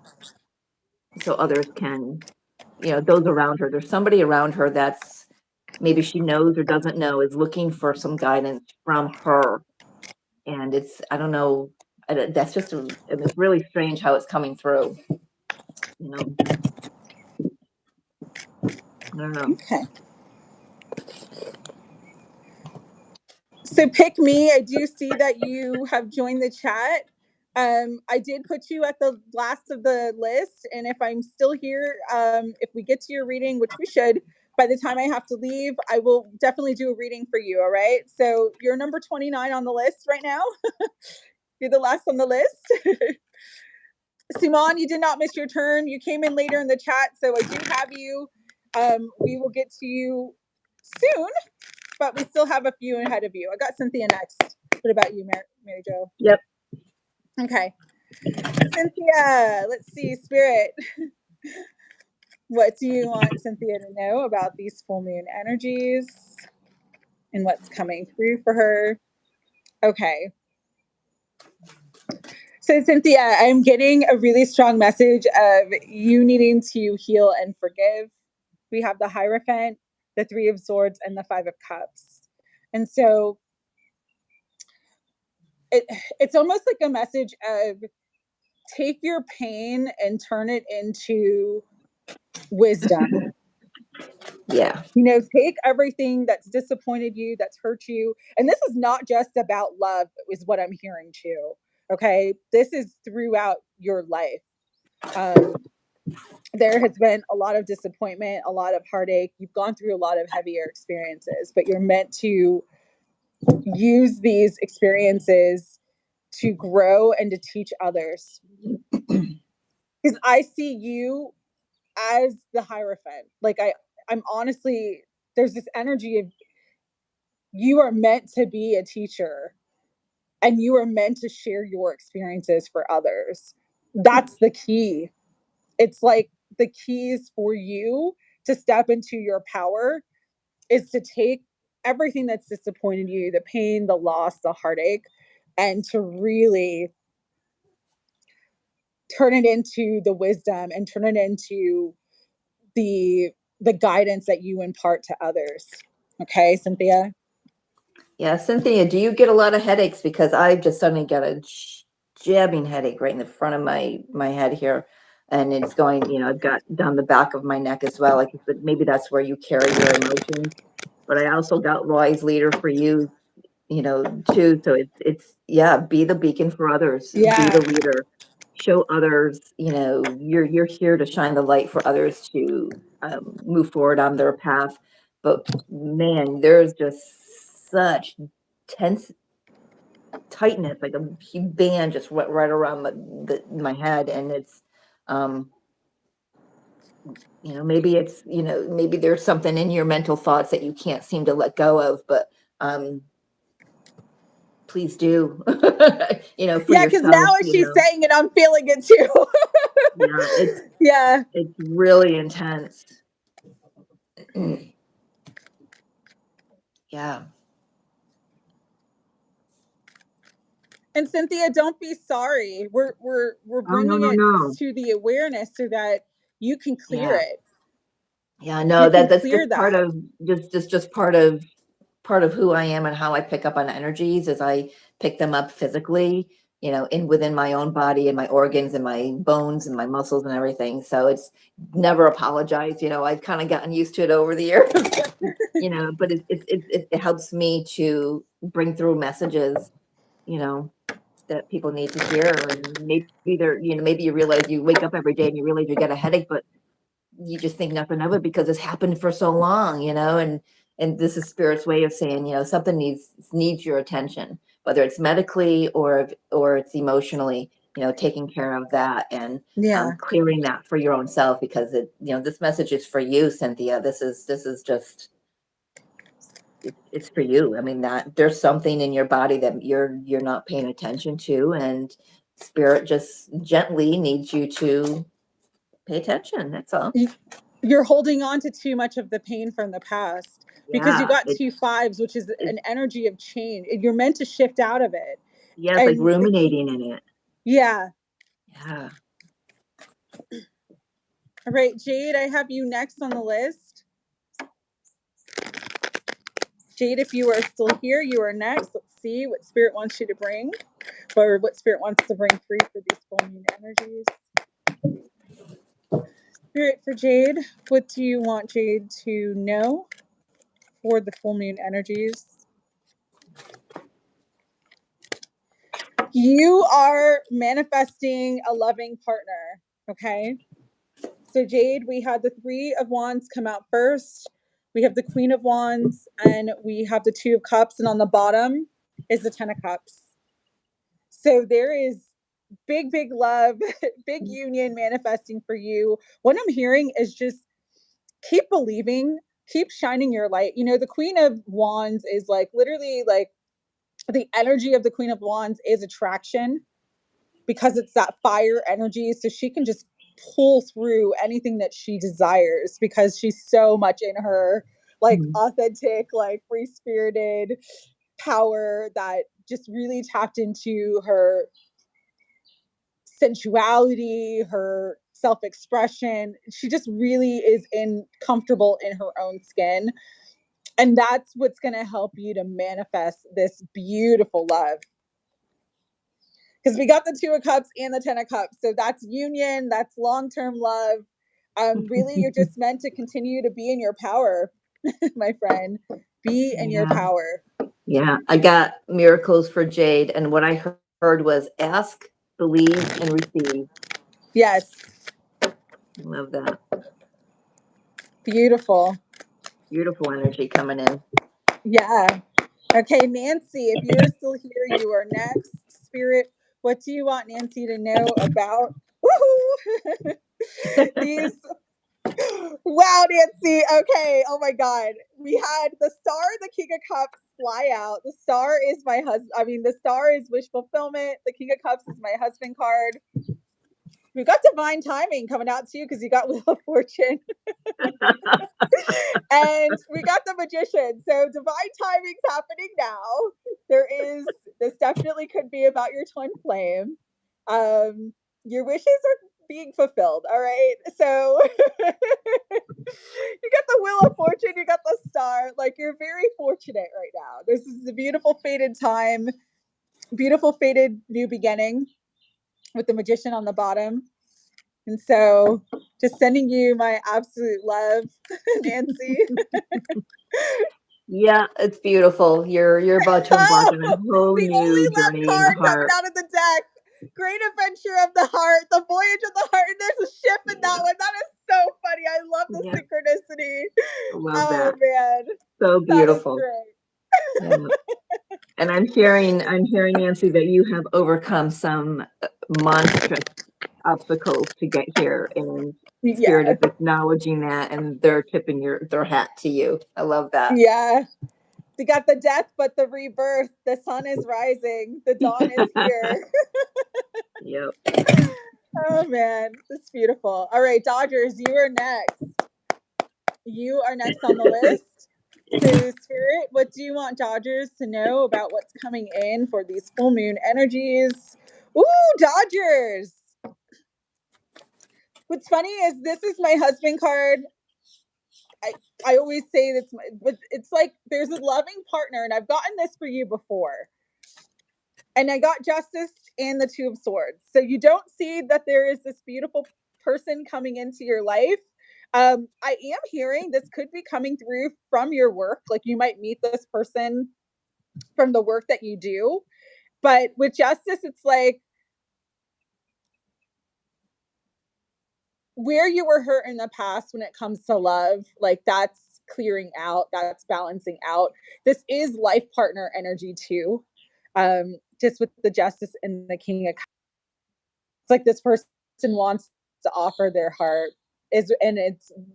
S2: so others can, those around her. There's somebody around her that's, maybe she knows or doesn't know, is looking for some guidance from her. And I don't know, that's just, it's really strange how it's coming through. I don't know.
S1: Okay. So pick me. I do see that you have joined the chat. I did put you at the last of the list, and if I'm still here, if we get to your reading, which we should, by the time I have to leave, I will definitely do a reading for you. All right. So you're number 29 on the list right now. You're the last on the list. Simon, you did not miss your turn. You came in later in the chat, so I do have you. We will get to you soon, but we still have a few ahead of you. I got Cynthia next. What about you, Mary Jo?
S2: Yep.
S1: Okay. Cynthia, let's see, Spirit. What do you want Cynthia to know about these full moon energies and what's coming through for her? Okay. So, Cynthia, I'm getting a really strong message of you needing to heal and forgive. We have the Hierophant, the Three of Swords, and the Five of Cups. And so it's almost like a message of take your pain and turn it into wisdom.
S2: Yeah.
S1: Take everything that's disappointed you, that's hurt you. And this is not just about love, is what I'm hearing too. Okay. This is throughout your life. There has been a lot of disappointment, a lot of heartache. You've gone through a lot of heavier experiences, but you're meant to use these experiences to grow and to teach others. Because I see you as the Hierophant. Like I'm honestly, there's this energy of you are meant to be a teacher and you are meant to share your experiences for others. That's the key. It's like the keys for you to step into your power is to take everything that's disappointed you, the pain, the loss, the heartache, and to really turn it into the wisdom and turn it into the guidance that you impart to others. Okay, Cynthia?
S2: Yeah, Cynthia, do you get a lot of headaches? Because I just suddenly got a jabbing headache right in the front of my head here. And it's going, I've got down the back of my neck as well. Like, maybe that's where you carry your emotions. But I also got wise leader for you, too. So it's yeah, be the beacon for others.
S1: Yeah.
S2: Be the leader. show others, you're here to shine the light for others to move forward on their path. But man, there's just such tense tightness, like a huge band just right around my head, and it's maybe it's maybe there's something in your mental thoughts that you can't seem to let go of, but please do. For
S1: Yeah, because
S2: yourself,
S1: now as she's saying it, I'm feeling it too.
S2: Yeah, it's really intense. Yeah.
S1: And Cynthia, don't be sorry. We're bringing
S2: no.
S1: it to the awareness so that you can clear it.
S2: Yeah, no, that's
S1: clear
S2: just part of just part of who I am and how I pick up on energies is I pick them up physically, within my own body and my organs and my bones and my muscles and everything. So it's never apologize. I've kind of gotten used to it over the years, but it helps me to bring through messages, that people need to hear. And maybe maybe you realize you wake up every day and you realize you get a headache, but you just think nothing of it because it's happened for so long, and this is spirit's way of saying, something needs your attention, whether it's medically or it's emotionally, taking care of that and clearing that for your own self, because this message is for you, Cynthia. This is just it's for you. I mean, that there's something in your body that you're not paying attention to, and spirit just gently needs you to pay attention. That's all.
S1: You're holding on to too much of the pain from the past because you got 2 5s, which is an energy of change. You're meant to shift out of it.
S2: Yeah, it's like ruminating in it.
S1: Yeah.
S2: Yeah.
S1: All right, Jade, I have you next on the list. Jade, if you are still here, you are next. Let's see what spirit wants you to bring, or what spirit wants to bring free for these full moon energies. Spirit for Jade, what do you want Jade to know for the full moon energies? You are manifesting a loving partner, okay? So Jade, we had the 3 of Wands come out first. We have the Queen of Wands, and we have the 2 of Cups, and on the bottom is the 10 of Cups. So there is big love, big union manifesting for you. What I'm hearing is just keep believing, keep shining your light. The Queen of Wands is like literally like the energy of the Queen of Wands is attraction, because it's that fire energy. So she can just pull through anything that she desires because she's so much in her like authentic, like free spirited power that just really tapped into her sensuality, her self-expression. She just really is comfortable in her own skin. And that's what's going to help you to manifest this beautiful love. Because we got the 2 of Cups and the 10 of Cups. So that's union, that's long-term love. Really, you're just meant to continue to be in your power, my friend. Be in your power.
S2: Yeah, I got miracles for Jade. And what I heard was ask, believe, and receive.
S1: Yes.
S2: Love that.
S1: Beautiful.
S2: Beautiful energy coming in.
S1: Yeah. Okay, Nancy, if you're still here, you are next. Spirit, what do you want Nancy to know about? Woohoo! These. Wow, Nancy. Okay. Oh my God. We had the Star, the King of Cups fly out. The Star is my husband. I mean, the Star is wish fulfillment. The King of Cups is my husband card. We've got divine timing coming out to you because you got Wheel of Fortune. And we got the Magician. So divine timing's happening now. This definitely could be about your twin flame. Your wishes are being fulfilled. All right. So you got the Wheel of Fortune, you got the Star. Like, you're very fortunate right now. This is a beautiful fated time, beautiful fated new beginning with the Magician on the bottom. And so just sending you my absolute love, Nancy.
S2: Yeah, it's beautiful. You're about to embark on a whole new journey in the heart.
S1: Coming out of the deck. Great Adventure of the Heart, The Voyage of the Heart. And there's a ship in that one. That is so funny. I love the synchronicity.
S2: I love that.
S1: Man.
S2: So beautiful.
S1: That is great.
S2: Yeah. And I'm hearing, Nancy, that you have overcome some monstrous obstacles to get here, and Spirit is acknowledging that, and they're tipping their hat to you. I love that.
S1: Yeah. You got the death, but the rebirth. The sun is rising. The dawn is here.
S2: Yep.
S1: Oh man, that's beautiful. All right, Dodgers, you are next. You are next on the list. So, Spirit, what do you want Dodgers to know about what's coming in for these full moon energies? Ooh, Dodgers. What's funny is this is my husband card. I always say that's but it's like there's a loving partner, and I've gotten this for you before. And I got Justice and the Two of Swords. So you don't see that there is this beautiful person coming into your life. I am hearing this could be coming through from your work. Like you might meet this person from the work that you do. But with Justice, it's like where you were hurt in the past when it comes to love, like that's clearing out, that's balancing out. This is life partner energy too. Just with the Justice and the King of Cups. It's like this person wants to offer their heart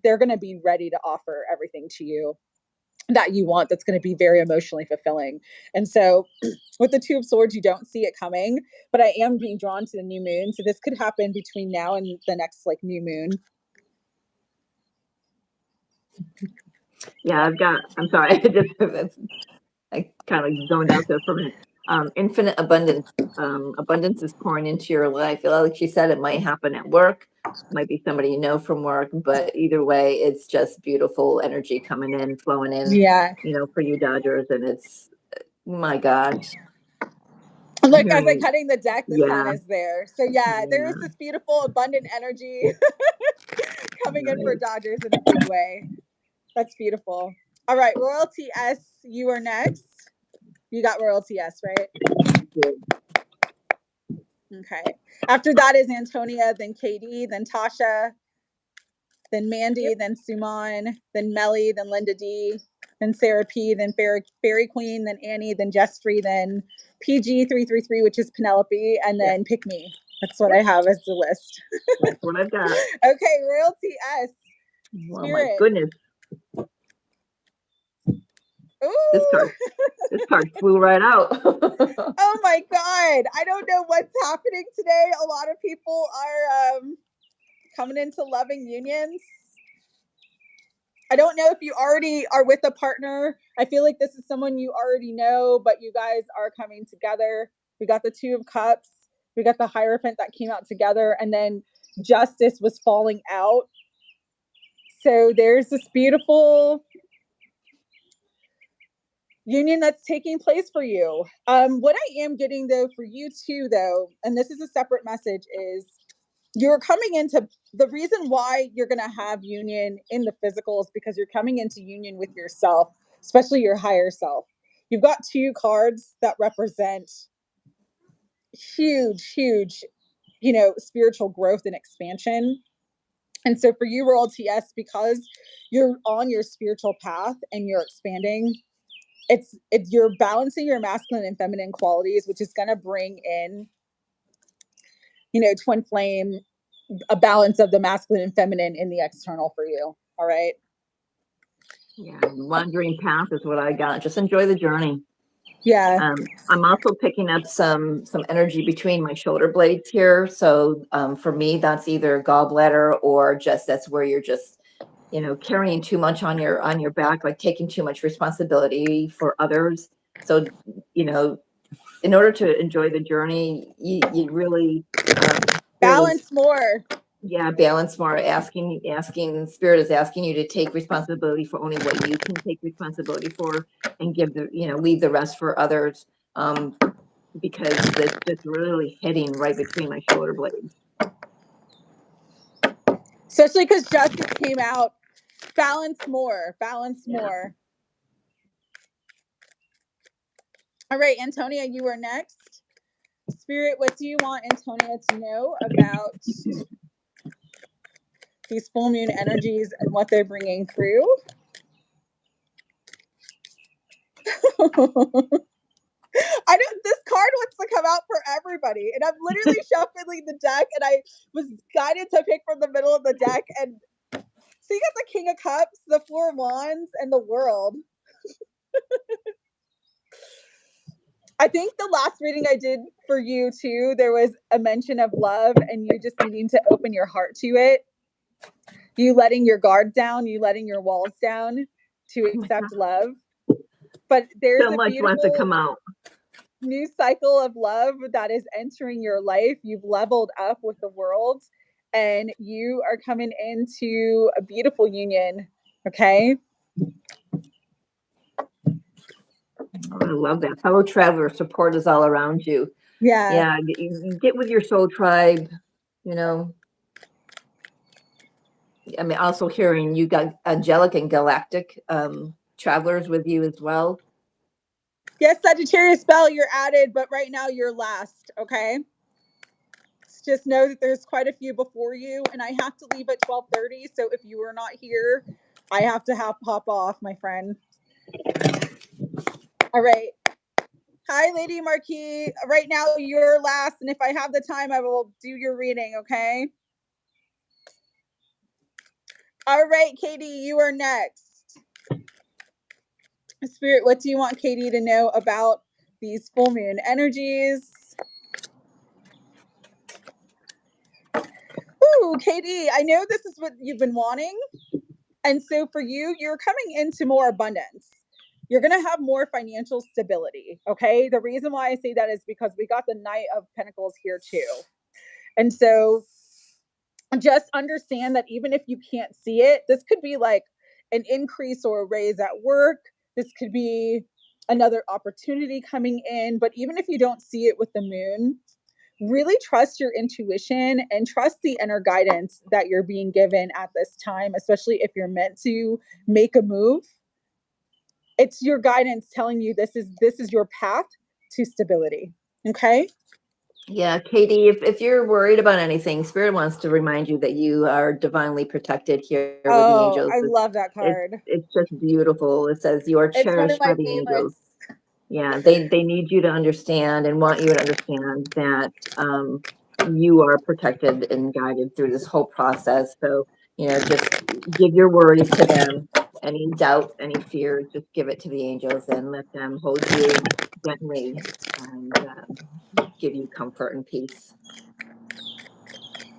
S1: they're going to be ready to offer everything to you that you want, that's going to be very emotionally fulfilling. And so with the Two of Swords, you don't see it coming, but I am being drawn to the new moon. So this could happen between now and the next like new moon.
S2: Yeah, I'm sorry. I kind of zoned out there for a minute. Infinite abundance. Abundance is pouring into your life. Like she said, it might happen at work, might be somebody you know from work, but either way, it's just beautiful energy coming in, flowing in.
S1: Yeah.
S2: For you Dodgers, and it's my God.
S1: Look, as I'm cutting the deck, the sun is there. So there is this beautiful, abundant energy coming in for Dodgers in a big way. That's beautiful. All right, Royalty S, you are next. You got Royalty S, right? Okay. After that is Antonia, then Katie, then Tasha, then Mandy, then Suman, then Melly, then Linda D, then Sarah P, then Fairy Queen, then Annie, then Jeffrey, then PG333, which is Penelope, and then Pick Me. That's what I have as the list.
S2: That's what I've got.
S1: Okay, Royalty S.
S2: Oh my goodness.
S1: Ooh.
S2: This card flew right out.
S1: Oh my God. I don't know what's happening today. A lot of people are coming into loving unions. I don't know if you already are with a partner. I feel like this is someone you already know, but you guys are coming together. We got the Two of Cups. We got the Hierophant that came out together, and then Justice was falling out. So there's this beautiful union that's taking place for you. What I am getting though for you too, though, and this is a separate message, is you're coming into the reason why you're going to have union in the physical is because you're coming into union with yourself, especially your higher self. You've got two cards that represent huge, spiritual growth and expansion. And so for you, Royalty S, because you're on your spiritual path and you're expanding, you're balancing your masculine and feminine qualities, which is going to bring in, twin flame, a balance of the masculine and feminine in the external for you. All right.
S2: Yeah, wandering path is what I got. Just enjoy the journey.
S1: Yeah.
S2: I'm also picking up some energy between my shoulder blades here. So for me, that's either gallbladder or just that's where you're just carrying too much on your back, like taking too much responsibility for others. So in order to enjoy the journey, you really
S1: balance more.
S2: Yeah, balance more. Asking Spirit is asking you to take responsibility for only what you can take responsibility for, and give leave the rest for others. Because this is really hitting right between my shoulder blades.
S1: Especially because Justice came out. Balance more. All right, Antonia, you are next. Spirit, what do you want Antonia to know about these full moon energies and what they're bringing through? This card wants to come out for everybody. And I'm literally shuffling the deck and I was guided to pick from the middle of the deck. And so you got the King of Cups, the Four of Wands, and the World. I think the last reading I did for you too, there was a mention of love and you just needing to open your heart to it. You letting your guard down, you letting your walls down to accept love. But there's
S2: so much wants to come out.
S1: New cycle of love that is entering your life. You've leveled up with the world and you are coming into a beautiful union. Okay.
S2: I love that. Fellow traveler support is all around you.
S1: Yeah.
S2: You get with your soul tribe, you know. I mean, also hearing you got angelic and galactic travelers with you as well.
S1: Yes, Sagittarius Bell, you're added, but right now you're last, okay? Just know that there's quite a few before you, and I have to leave at 12:30, so if you are not here, I have to hop off, my friend. All right. Hi, Lady Marquis. Right now, you're last, and if I have the time, I will do your reading, okay? All right, Katie, you are next. Spirit, what do you want Katie to know about these full moon energies? Ooh, Katie, I know this is what you've been wanting. And so for you, you're coming into more abundance. You're going to have more financial stability. Okay. The reason why I say that is because we got the Knight of Pentacles here too. And so just understand that even if you can't see it, this could be like an increase or a raise at work. This could be another opportunity coming in. But even if you don't see it with the moon, really trust your intuition and trust the inner guidance that you're being given at this time, especially if you're meant to make a move. It's your guidance telling you this is your path to stability. Okay.
S2: Yeah, Katie, if you're worried about anything, Spirit wants to remind you that you are divinely protected here with the angels.
S1: I love that card.
S2: It's just beautiful. It says you are cherished by the angels. Yeah, they need you to understand and want you to understand that you are protected and guided through this whole process. So, just give your worries to them. Any doubt, any fear, just give it to the angels and let them hold you gently and give you comfort and peace.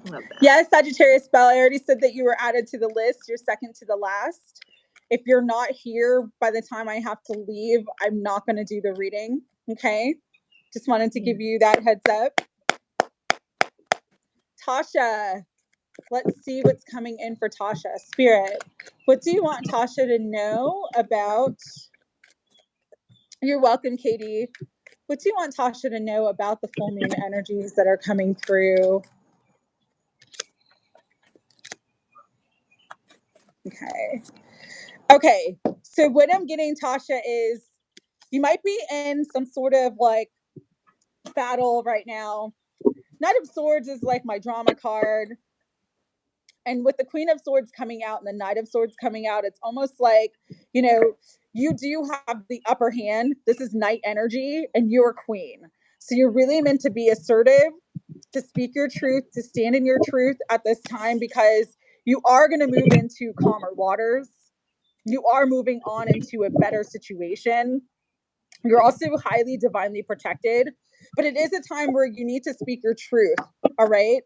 S2: Love that.
S1: Yes, Sagittarius Bell, I already said that you were added to the list. You're second to the last. If you're not here by the time I have to leave, I'm not going to do the reading. Okay. Just wanted to give you that heads up. Tasha, let's see what's coming in for Tasha. Spirit, what do you want Tasha to know about? You're welcome, Katie. What do you want Tasha to know about the full moon energies that are coming through? Okay. So what I'm getting, Tasha, is you might be in some sort of like battle right now. Knight of Swords is like my drama card. And with the Queen of Swords coming out and the Knight of Swords coming out, it's almost like, you do have the upper hand. This is Knight energy and you're queen. So you're really meant to be assertive, to speak your truth, to stand in your truth at this time, because you are going to move into calmer waters. You are moving on into a better situation. You're also highly divinely protected, but it is a time where you need to speak your truth. All right.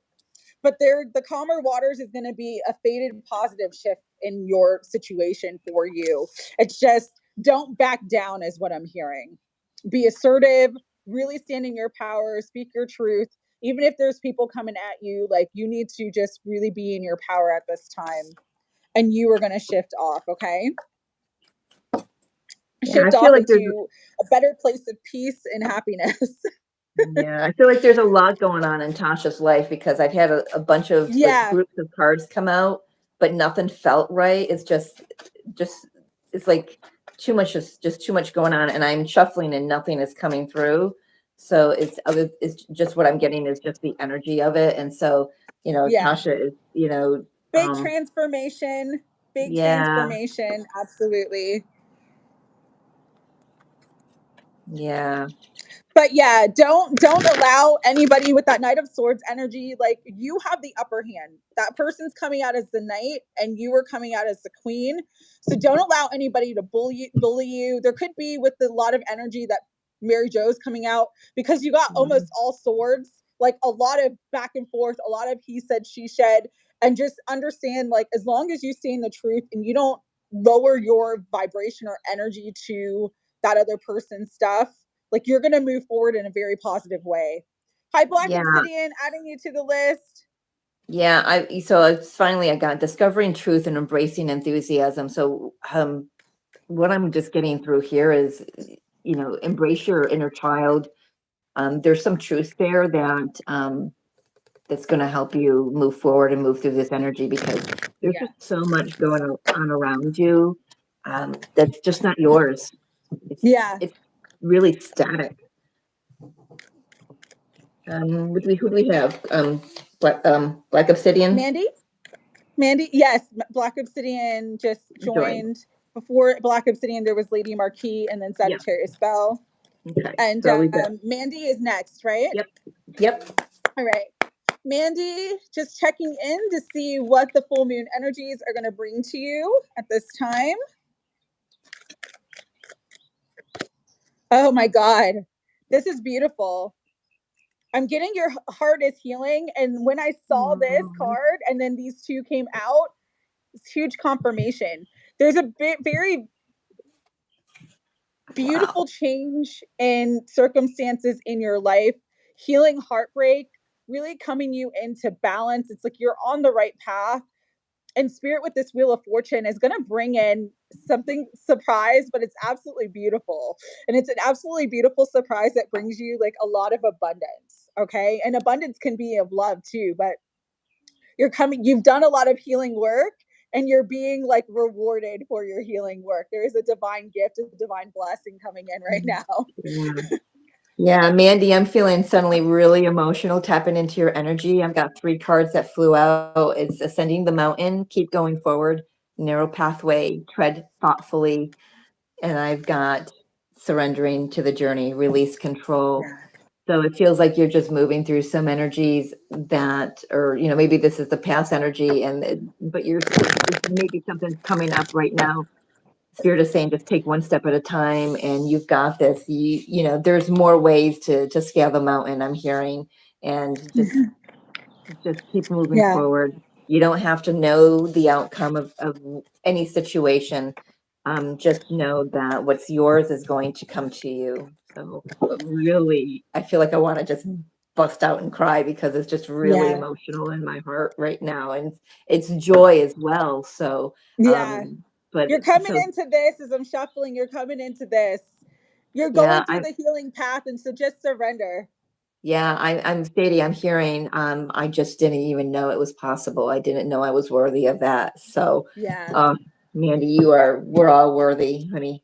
S1: But the calmer waters is going to be a faded positive shift in your situation for you. It's just don't back down is what I'm hearing. Be assertive, really stand in your power, speak your truth. Even if there's people coming at you, like you need to just really be in your power at this time. And you are going to shift off. Okay. Shift off into a better place of peace and happiness.
S2: Yeah, I feel like there's a lot going on in Tasha's life because I've had a bunch of like, groups of cards come out, but nothing felt right. It's just it's like too much, just too much going on, and I'm shuffling and nothing is coming through. So it's just what I'm getting is just the energy of it. And so,
S1: Yeah.
S2: Tasha is,
S1: Big transformation. Big
S2: yeah,
S1: transformation. Absolutely.
S2: yeah,
S1: But yeah, don't allow anybody with that Knight of Swords energy. Like, you have the upper hand. That person's coming out as the knight and you were coming out as the queen. So don't allow anybody to bully you. There could be, with a lot of energy that Mary Jo's coming out, because you got almost all swords, like a lot of back and forth, a lot of he said, she said. And just understand, like, as long as you stay in the truth and you don't lower your vibration or energy to that other person's stuff, like, you're going to move forward in a very positive way. Hi, Black
S2: yeah,
S1: Obsidian, adding you to the list.
S2: yeah. I got discovering truth and embracing enthusiasm. So, what I'm just getting through here is, embrace your inner child. There's some truth there that's going to help you move forward and move through this energy, because there's
S1: Yeah.
S2: just so much going on around you, that's just not yours.
S1: Yeah.
S2: It's really static. Who do we have? Black Obsidian
S1: Mandy, yes, Black Obsidian just
S2: joined.
S1: joined. Before Black Obsidian, there was Lady Marquis and then
S2: Yeah.
S1: Sagittarius Bell.
S2: Okay.
S1: And
S2: So we got.
S1: Mandy is next, right?
S2: Yep. Yep.
S1: All right. Mandy, just checking in to see what the full moon energies are going to bring to you at this time. Oh my God. This is beautiful. I'm getting your heart is healing. And when I saw this card and then these two came out, it's huge confirmation. There's a very beautiful change in circumstances in your life, healing heartbreak, really coming you into balance. It's like you're on the right path. And Spirit, with this Wheel of Fortune, is going to bring in something surprise, but it's absolutely beautiful. And it's an absolutely beautiful surprise that brings you like a lot of abundance. Okay. And abundance can be of love too, but you've done a lot of healing work and you're being like rewarded for your healing work. There is a divine gift, a divine blessing coming in right now.
S2: Yeah. Yeah, Mandy, I'm feeling suddenly really emotional, tapping into your energy. I've got 3 cards that flew out. It's ascending the mountain, keep going forward, narrow pathway, tread thoughtfully. And I've got surrendering to the journey, release control. So it feels like you're just moving through some energies that, or, maybe this is the past energy, but maybe something's coming up right now. Spirit is saying just take one step at a time and you've got this. There's more ways to scale the mountain, I'm hearing, and just keep moving forward. You don't have to know the outcome of any situation. Just know that what's yours is going to come to you. So really, I feel like I want to just bust out and cry because it's just really emotional in my heart right now. And it's joy as well. So, but
S1: you're coming into this as I'm shuffling. You're coming into this. You're going through the healing path, and so just surrender.
S2: Yeah, I'm Sadie. I'm hearing. I just didn't even know it was possible. I didn't know I was worthy of that. So, Mandy, we're all worthy, honey.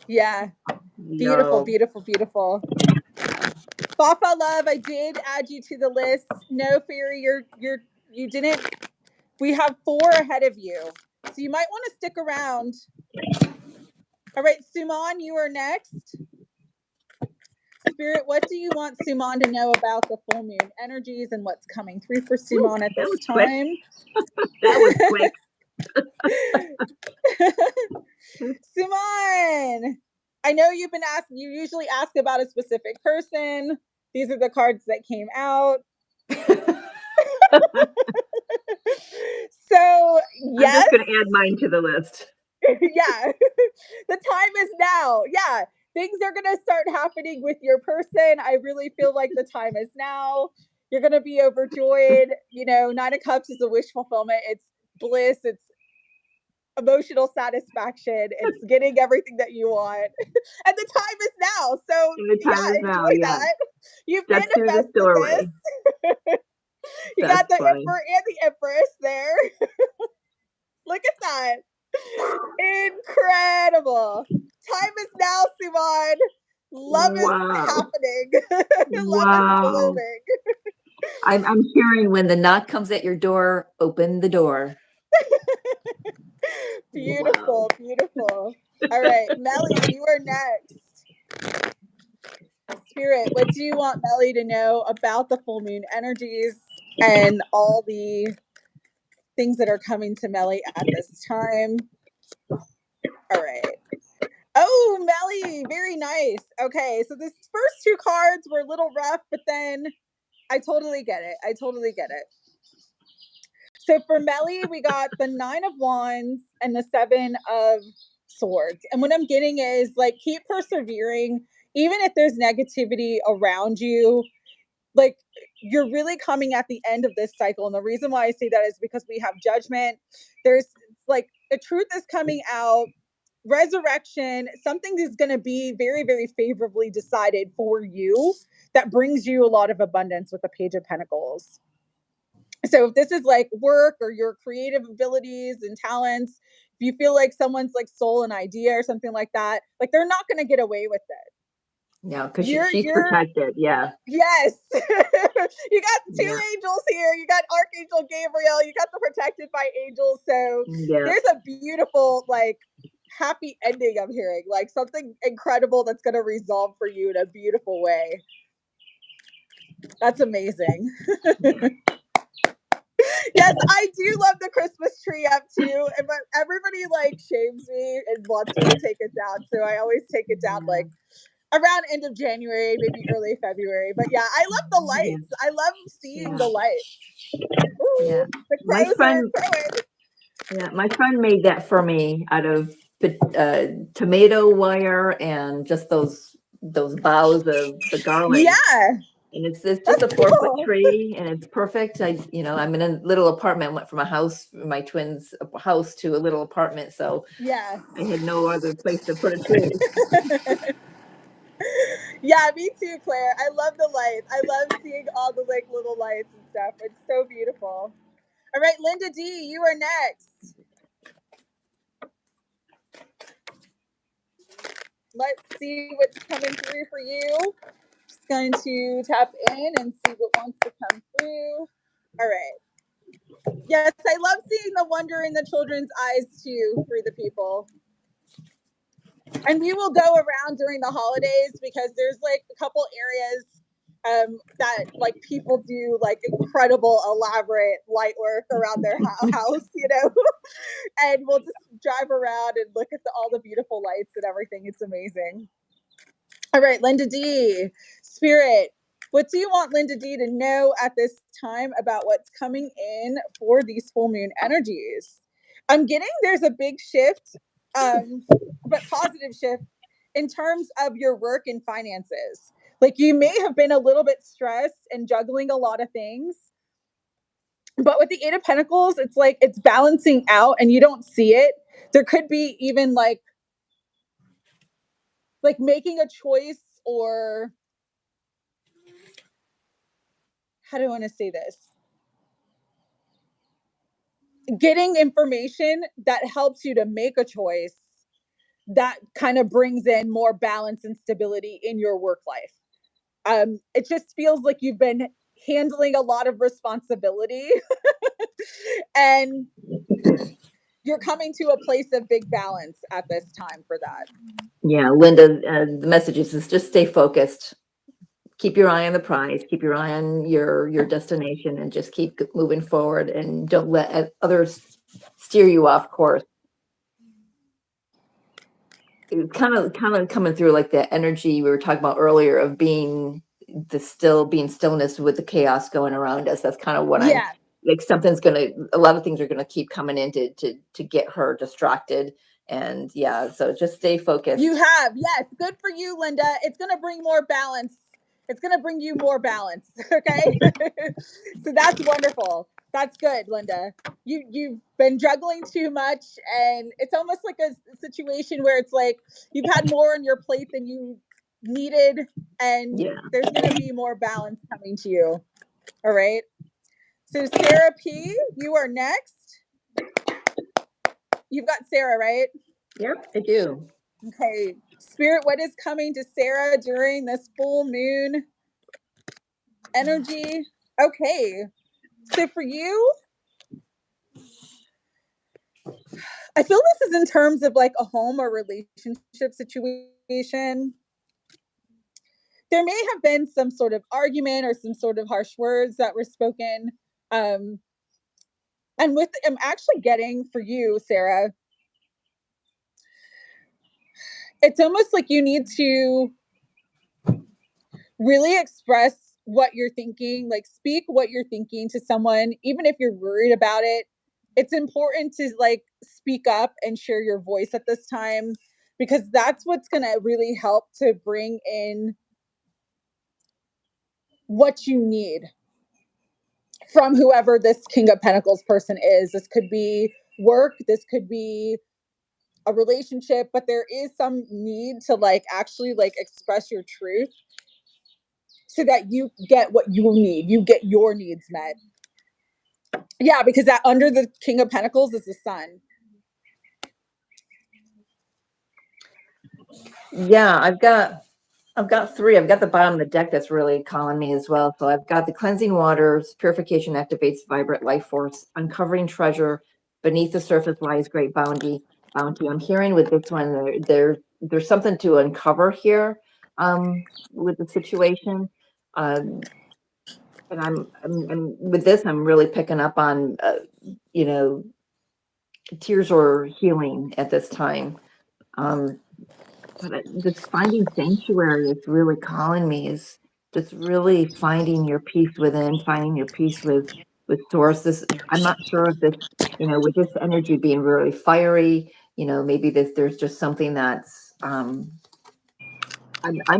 S1: Yeah, beautiful, beautiful, beautiful. Fafa Love, I did add you to the list. No, Fairy, you didn't. We have 4 ahead of you, so you might want to stick around. All right, Suman, you are next. Spirit, what do you want Suman to know about the full moon energies and what's coming through for Suman at this time?
S2: That was quick.
S1: Suman, I know you've been asked. You usually ask about a specific person. These are the cards that came out. So, yes.
S2: I'm just going to add mine to the list.
S1: Yeah. The time is now. Yeah. Things are going to start happening with your person. I really feel like the time is now. You're going to be overjoyed. 9 of Cups is a wish fulfillment. It's bliss. It's emotional satisfaction. It's getting everything that you want. And the time is now. So, enjoy that. You've manifested this. You got the Emperor and the Empress there. Look at that. Incredible. Time is now, Suman. Love is
S2: Wow.
S1: happening. Love is
S2: Wow.
S1: blooming.
S2: I'm hearing when the knock comes at your door, open the door. Wow.
S1: Beautiful, beautiful. All right, Melly, you are next. Spirit, what do you want Melly to know about the full moon energies and all the things that are coming to Melly at this time? All right. Oh, Melly, very nice. Okay, so these first two cards were a little rough, but then I totally get it. I totally get it. So for Melly, we got the 9 of Wands and the 7 of Swords. And what I'm getting is like, keep persevering, even if there's negativity around you. Like, you're really coming at the end of this cycle. And the reason why I say that is because we have Judgment. There's like, the truth is coming out, resurrection, something is going to be very, very favorably decided for you that brings you a lot of abundance with the Page of Pentacles. So if this is like work or your creative abilities and talents, if you feel like someone's like stole an idea or something like that, like they're not going to get away with it.
S2: No, because she's protected. Yeah.
S1: Yes. You got two
S2: Yeah.
S1: angels here. You got Archangel Gabriel. You got the protected by angels. So there's a beautiful, like, happy ending I'm hearing. Like something incredible that's going to resolve for you in a beautiful way. That's amazing. Yes, I do love the Christmas tree up too. But everybody like shames me and wants me to take it down. So I always take it down like around end of January, maybe early February. But yeah, I love the lights. I love seeing the lights. Ooh,
S2: Yeah.
S1: the crows are crowing.
S2: Yeah, my friend made that for me out of tomato wire and just those boughs of the garland.
S1: Yeah.
S2: And it's just a 4-foot tree, and it's perfect. I'm in a little apartment. Went from a house, my twins' house, to a little apartment, so
S1: yeah,
S2: I had no other place to put a tree.
S1: Yeah, me too, Claire. I love the lights. I love seeing all the like little lights and stuff. It's so beautiful. All right, Linda D, you are next. Let's see what's coming through for you. Just going to tap in and see what wants to come through. All right. Yes, I love seeing the wonder in the children's eyes too through the people. And we will go around during the holidays because there's like a couple areas that like people do like incredible elaborate light work around their house, and we'll just drive around and look at all the beautiful lights and everything. It's amazing. All right, Linda D, Spirit, what do you want Linda D to know at this time about what's coming in for these full moon energies? I'm getting there's a big shift, but positive shift in terms of your work and finances. Like you may have been a little bit stressed and juggling a lot of things, but with the Eight of Pentacles, it's like it's balancing out and you don't see it. There could be even like making a choice, or how do I want to say this? Getting information that helps you to make a choice that kind of brings in more balance and stability in your work life. It just feels like you've been handling a lot of responsibility and you're coming to a place of big balance at this time for that.
S2: Yeah, Linda, the message is just stay focused. Keep your eye on the prize, keep your eye on your destination, and just keep moving forward, and don't let others steer you off course. It's kind of coming through like the energy we were talking about earlier of being stillness with the chaos going around us. That's kind of what I'm like. A lot of things are gonna keep coming in to get her distracted. And yeah, so just stay focused.
S1: Yes, good for you, Linda. It's gonna bring more balance. It's gonna bring you more balance. Okay. So that's wonderful. That's good, Linda. You've been juggling too much, and it's almost like a situation where it's like you've had more on your plate than you needed, and there's gonna be more balance coming to you. All right. So Sarah P, you are next. You've got Sarah, right?
S2: Yep, I do.
S1: Okay, Spirit, what is coming to Sarah during this full moon energy? Okay, so for you, I feel this is in terms of like a home or relationship situation. There may have been some sort of argument or some sort of harsh words that were spoken. Um, and with I'm actually getting for you, Sarah, it's almost like you need to really express what you're thinking, like speak what you're thinking to someone, even if you're worried about it. It's important to like speak up and share your voice at this time because that's what's going to really help to bring in what you need from whoever this King of Pentacles person is. This could be work, this could be a relationship, but there is some need to like actually like express your truth so that you get what you need. You get your needs met. Yeah, because that under the King of Pentacles is the Sun.
S2: Yeah, I've got three. I've got the bottom of the deck that's really calling me as well. So I've got the cleansing waters, purification activates vibrant life force, uncovering treasure, beneath the surface lies great bounty. I'm hearing with this one there's something to uncover here with the situation. And I'm with this, I'm really picking up on you know, tears or healing at this time. But this finding sanctuary is really calling me, is just really finding your peace within, finding your peace with source. This, I'm not sure if this, with this energy being really fiery, maybe there's just something that's I'm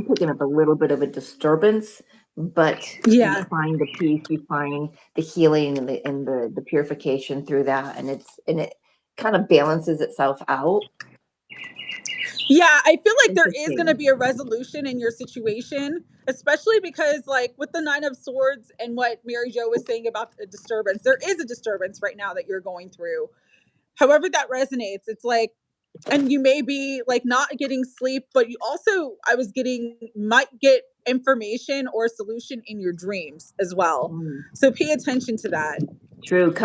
S2: picking up a little bit of a disturbance, but you
S1: Yeah.
S2: find the peace, you find the healing and the purification through that, and it kind of balances itself out.
S1: Yeah, I feel like there is going to
S2: Interesting.
S1: be a resolution in your situation, especially because, like, with the Nine of Swords and what Mary Jo was saying about the disturbance, there is a disturbance right now that you're going through. However, that resonates, it's like, and you may be like not getting sleep, but you also, I was getting, might get information or solution in your dreams as well.
S2: Mm.
S1: So pay attention to that.
S2: True, with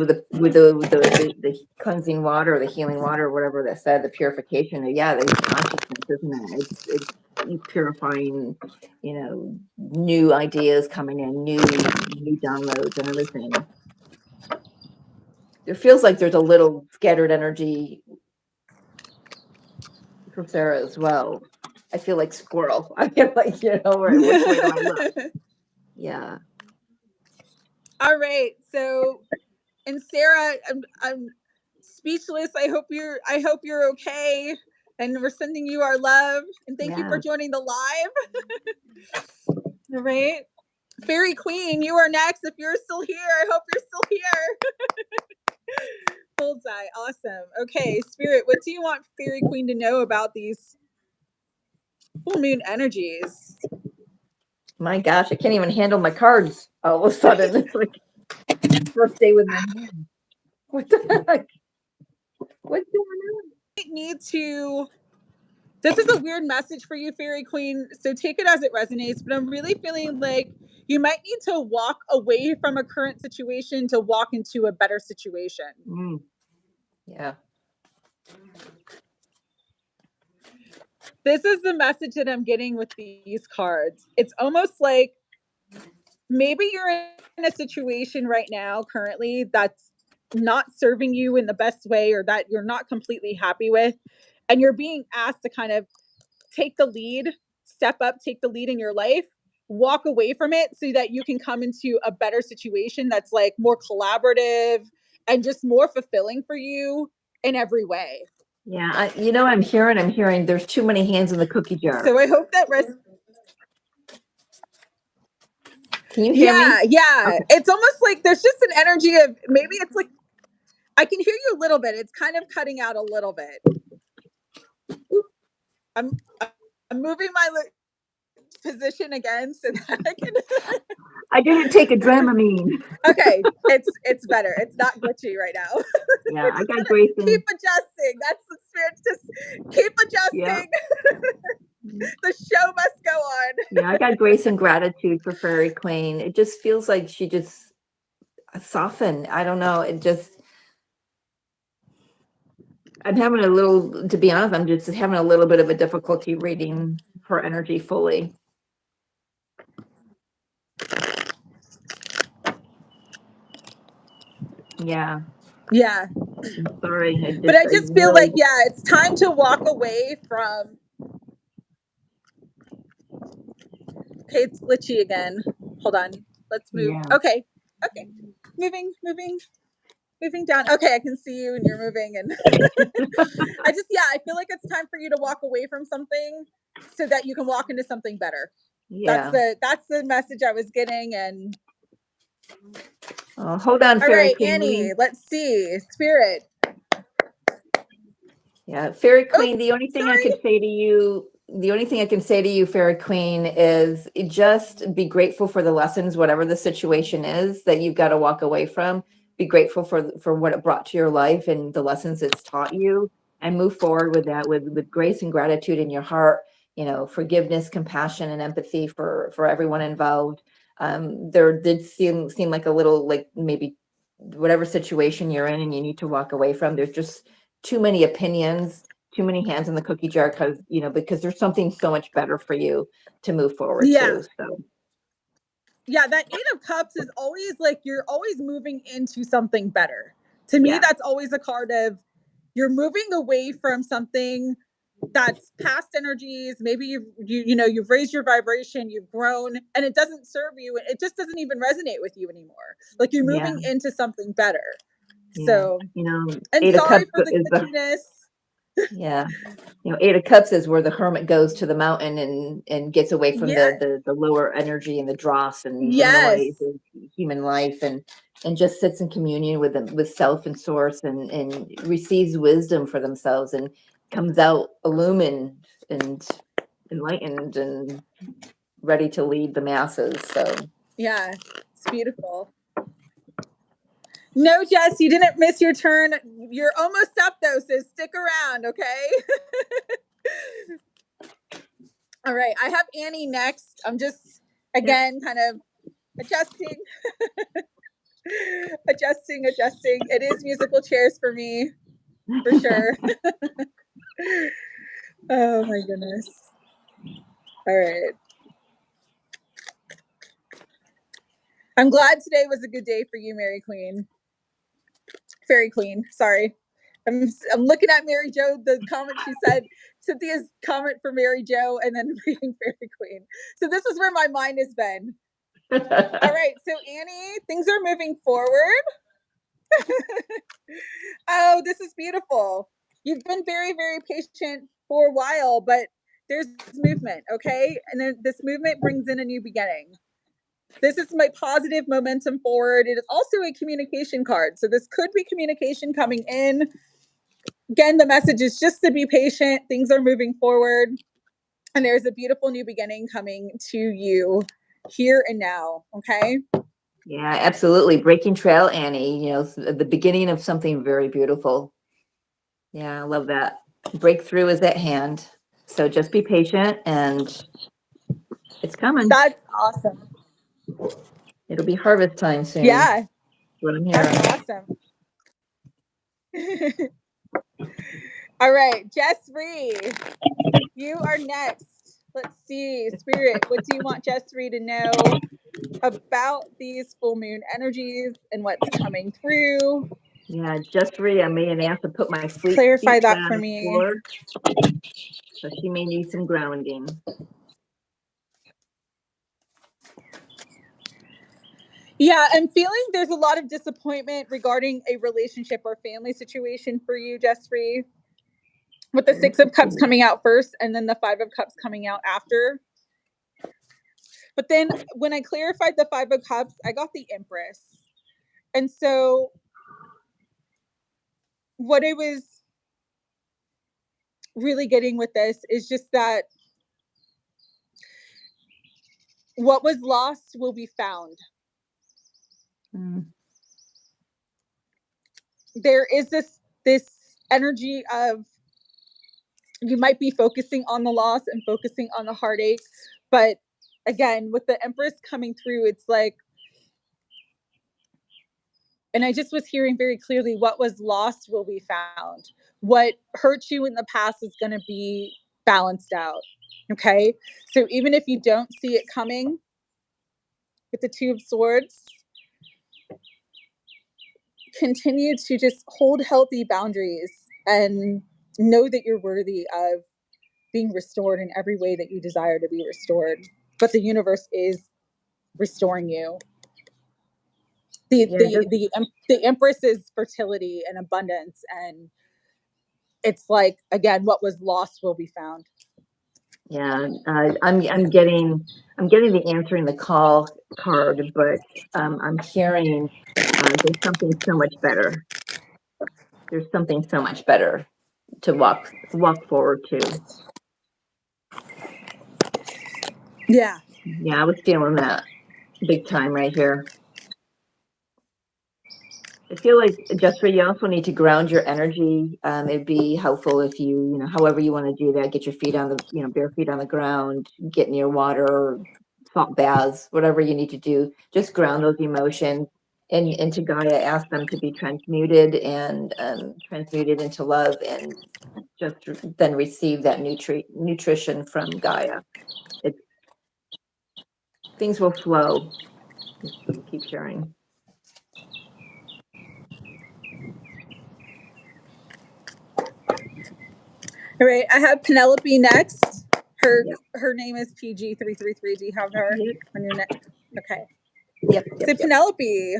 S2: the cleansing water, the healing water, whatever that said, the purification. Yeah, it's consciousness, isn't it? It's purifying, new ideas coming in, new downloads and everything. It feels like there's a little scattered energy for Sarah as well. I feel like squirrel. I feel like, which way do I look? Yeah.
S1: All right. So, and Sarah, I'm speechless. I hope you're okay. And we're sending you our love. And thank you for
S2: Yeah.
S1: joining the live. All right. Fairy Queen, you are next. If you're still here, I hope you're still here. Bullseye. Awesome. Okay, Spirit, what do you want Fairy Queen to know about these full moon energies?
S2: My gosh, I can't even handle my cards all of a sudden. It's like first day with my hand. What the heck? What's going on?
S1: Need to This is a weird message for you, Fairy Queen, so take it as it resonates, but I'm really feeling like you might need to walk away from a current situation to walk into a better situation.
S2: Yeah.
S1: This is the message that I'm getting with these cards. It's almost like maybe you're in a situation right now currently that's not serving you in the best way or that you're not completely happy with, and you're being asked to kind of take the lead, step up, take the lead in your life, walk away from it so that you can come into a better situation that's like more collaborative and just more fulfilling for you in every way.
S2: Yeah. I'm hearing there's too many hands in the cookie jar.
S1: So I hope that
S2: Can you hear me?
S1: Yeah.
S2: Okay.
S1: It's almost like there's just an energy of, maybe it's like, I can hear you a little bit. It's kind of cutting out a little bit. I'm moving my position again so that I can.
S2: I didn't take a Dramamine.
S1: Okay, it's better. It's not glitchy right now.
S2: Yeah, I got grace
S1: Keep
S2: and
S1: adjusting. That's the spirit. Just keep
S2: yeah.
S1: adjusting. The show must go on.
S2: Yeah, I got grace and gratitude for Fairy Queen. It just feels like she just softened. I don't know. It just, I'm having a little, to be honest, I'm just having a little bit of a difficulty reading her energy fully. Yeah.
S1: Yeah.
S2: I'm sorry.
S1: But I just feel like, yeah, it's time to walk away from. Okay, it's glitchy again. Hold on. Let's move.
S2: Yeah.
S1: Okay. Okay. Moving down. Okay, I can see you and you're moving. And I feel like it's time for you to walk away from something so that you can walk into something better.
S2: Yeah.
S1: That's the message I was getting. And
S2: hold on,
S1: all
S2: Fairy
S1: right,
S2: Queen.
S1: Annie, let's see. Spirit.
S2: Yeah, Fairy Queen, the only thing I
S1: sorry.
S2: could say to you, Fairy Queen, is just be grateful for the lessons, whatever the situation is that you've got to walk away from. Be grateful for what it brought to your life and the lessons it's taught you, and move forward with that with grace and gratitude in your heart. You know, forgiveness, compassion, and empathy for everyone involved. There did seem like a little, like, maybe whatever situation you're in and you need to walk away from. There's just too many opinions, too many hands in the cookie jar, because there's something so much better for you to move forward
S1: Yeah.
S2: to. So
S1: Yeah, that 8 of Cups is always like you're always moving into something better. To me,
S2: yeah,
S1: that's always a card of you're moving away from something that's past energies. Maybe you've raised your vibration, you've grown, and it doesn't serve you. It just doesn't even resonate with you anymore. Like you're
S2: yeah,
S1: moving into something better.
S2: yeah.
S1: So, and
S2: 8 of
S1: sorry
S2: Cups
S1: for the
S2: is the
S1: glitchiness.
S2: yeah. 8 of Cups is where the hermit goes to the mountain and gets away from
S1: Yeah.
S2: the lower energy and the dross and the
S1: Yes.
S2: noise of human life, and just sits in communion with self and source, and receives wisdom for themselves, and comes out illumined and enlightened and ready to lead the masses. So
S1: Yeah. It's beautiful. No, Jess, you didn't miss your turn. You're almost up though, so stick around, okay? All right, I have Annie next. I'm just, again, kind of adjusting. adjusting. It is musical chairs for me, for sure. Oh my goodness. All right. I'm glad today was a good day for you, Fairy Queen. Sorry. I'm looking at Mary Jo, the comment she said, Cynthia's comment for Mary Jo, and then reading Fairy Queen. So this is where my mind has been. All right. So Annie, things are moving forward. Oh, this is beautiful. You've been very, very patient for a while, but there's movement, okay? And then this movement brings in a new beginning. This is my positive momentum forward. It is also a communication card. So this could be communication coming in. Again, the message is just to be patient. Things are moving forward. And there's a beautiful new beginning coming to you here and now, okay?
S2: Yeah, absolutely. Breaking trail, Annie, the beginning of something very beautiful. Yeah, I love that. Breakthrough is at hand. So just be patient, and it's coming.
S1: That's awesome.
S2: It'll be harvest time soon.
S1: Yeah.
S2: What I'm hearing.
S1: That's awesome. All right, Jess Ree, you are next. Let's see, Spirit, what do you want Jess Ree to know about these full moon energies and what's coming through?
S2: Yeah, Just Ree, I may have to put my feet
S1: Clarify that
S2: down
S1: for
S2: on the
S1: me.
S2: floor, so she may need some grounding.
S1: Yeah, I'm feeling there's a lot of disappointment regarding a relationship or family situation for you, Jess Ree, with the 6 of Cups coming out first and then the 5 of Cups coming out after. But then when I clarified the 5 of Cups, I got the Empress. And so what I was really getting with this is just that what was lost will be found. There is this energy of, you might be focusing on the loss and focusing on the heartache, but again, with the Empress coming through, it's like, and I just was hearing very clearly, what was lost will be found. What hurt you in the past is going to be balanced out. Okay. So even if you don't see it coming with the Two of Swords, continue to just hold healthy boundaries and know that you're worthy of being restored in every way that you desire to be restored. But the universe is restoring you. The Empress is fertility and abundance, and it's like, again, what was lost will be found.
S2: Yeah, I'm getting the answer in the call card, but I'm hearing there's something so much better. There's something so much better to walk forward to.
S1: Yeah.
S2: Yeah, I was feeling that big time right here. I feel like, Jessica, you also need to ground your energy. It'd be helpful if you know, however you want to do that, get your feet on the, bare feet on the ground, get near water, salt baths, whatever you need to do. Just ground those emotions and into Gaia. Ask them to be transmuted and transmuted into love, and just then receive that nutrition from Gaia. Things will flow. Keep sharing.
S1: All right, I have Penelope next. Her name is PG333. Do you have her on your neck? Okay.
S2: Yep.
S1: So Penelope,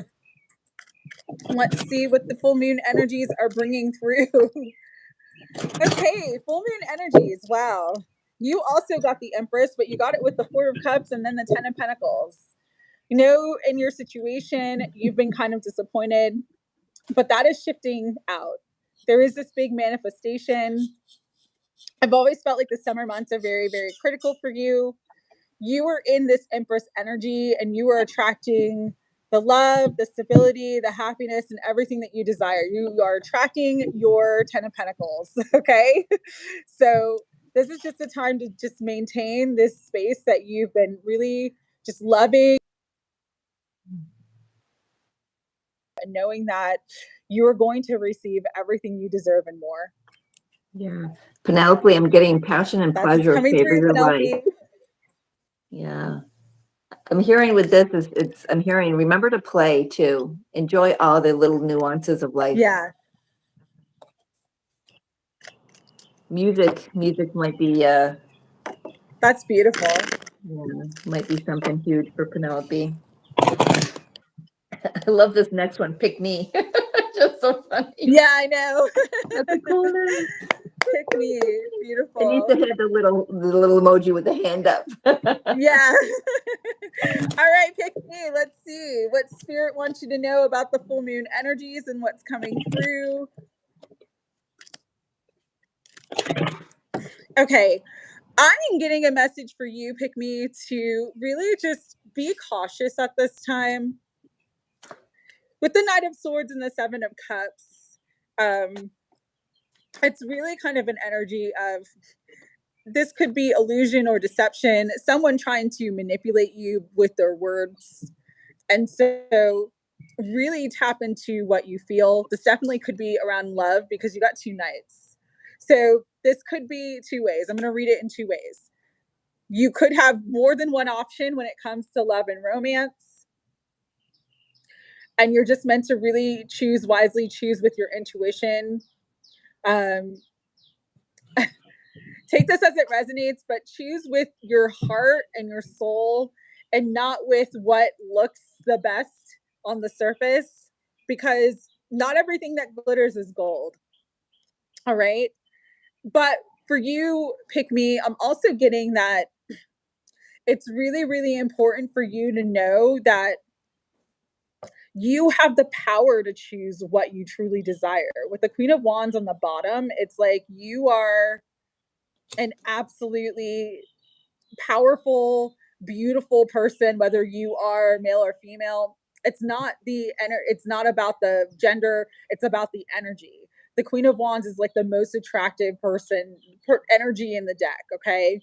S1: let's see what the full moon energies are bringing through. Okay, full moon energies. Wow. You also got the Empress, but you got it with the Four of Cups and then the Ten of Pentacles. You know, in your situation, you've been kind of disappointed, but that is shifting out. There is this big manifestation. I've always felt like the summer months are very, very critical for you. You are in this Empress energy and you are attracting the love, the stability, the happiness, and everything that you desire. You are attracting your Ten of Pentacles. Okay. So this is just a time to just maintain this space that you've been really just loving, and knowing that you are going to receive everything you deserve and more.
S2: Yeah. Penelope, I'm getting passion and pleasure favor your life. Yeah. I'm hearing with this I'm hearing, remember to play too. Enjoy all the little nuances of life.
S1: Yeah.
S2: Music might be
S1: that's beautiful.
S2: Yeah, might be something huge for Penelope. I love this next one. Pick me. Just so funny.
S1: Yeah, I know.
S2: That's a cool name.
S1: Pick me. Beautiful.
S2: It needs to have the little emoji with the hand up.
S1: Yeah. All right, pick me. Let's see what Spirit wants you to know about the full moon energies and what's coming through. Okay. I'm getting a message for you, Pick Me, to really just be cautious at this time. With the Knight of Swords and the Seven of Cups, it's really kind of an energy of, this could be illusion or deception, someone trying to manipulate you with their words. And so really tap into what you feel. This definitely could be around love because you got two knights. So this could be two ways. I'm going to read it in two ways. You could have more than one option when it comes to love and romance. And you're just meant to really choose wisely, choose with your intuition. Take this as it resonates, but choose with your heart and your soul and not with what looks the best on the surface, because not everything that glitters is gold. All right. But for you, Pick Me, I'm also getting that it's really, really important for you to know that you have the power to choose what you truly desire. With the Queen of Wands on the bottom, it's like you are an absolutely powerful, beautiful person, whether you are male or female. It's not about the gender, it's about the energy. The Queen of Wands is like the most attractive energy in the deck, okay?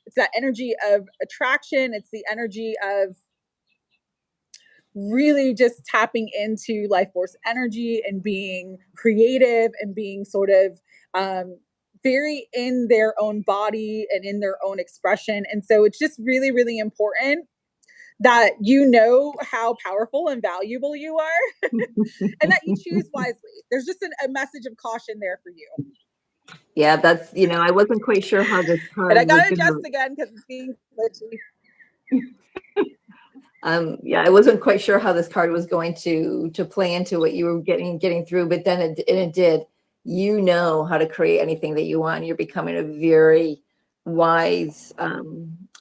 S1: It's that energy of attraction, it's the energy of really just tapping into life force energy and being creative and being sort of very in their own body and in their own expression. And so it's just really, really important that you know how powerful and valuable you are and that you choose wisely. There's just a message of caution there for you.
S2: Yeah, that's, I wasn't quite sure how this
S1: And I
S2: card was
S1: got to
S2: gonna.
S1: adjust again because it's being glitchy.
S2: Yeah, I wasn't quite sure how this card was going to play into what you were getting through, but then it did. You know how to create anything that you want. You're becoming a very wise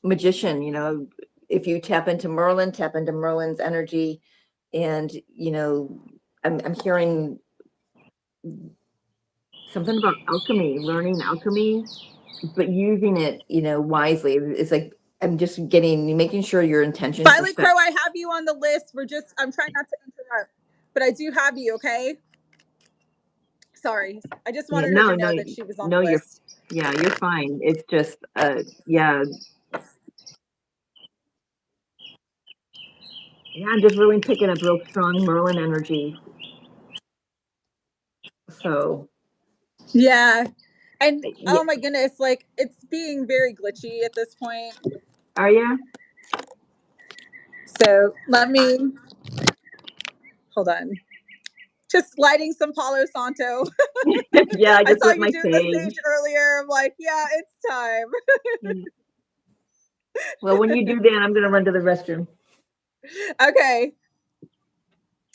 S2: magician. If you tap into Merlin's energy, and I'm hearing something about alchemy, learning alchemy, but using it, wisely. It's like I'm just making sure your intentions are
S1: Violet
S2: set.
S1: Crow, I have you on the list. I'm trying not to interrupt, but I do have you, okay? Sorry. I just wanted her to know that she was on the list.
S2: You're fine. It's just, yeah. Yeah, I'm just really picking up real strong Merlin energy. So.
S1: Yeah. And oh my goodness, like it's being very glitchy at this point.
S2: Are you?
S1: So let me hold on. Just lighting some Palo Santo.
S2: Yeah, I just
S1: saw
S2: lit
S1: you
S2: my
S1: doing the
S2: sage
S1: sage earlier. I'm like, yeah, it's time.
S2: Well, when you do that, I'm going to run to the restroom.
S1: Okay.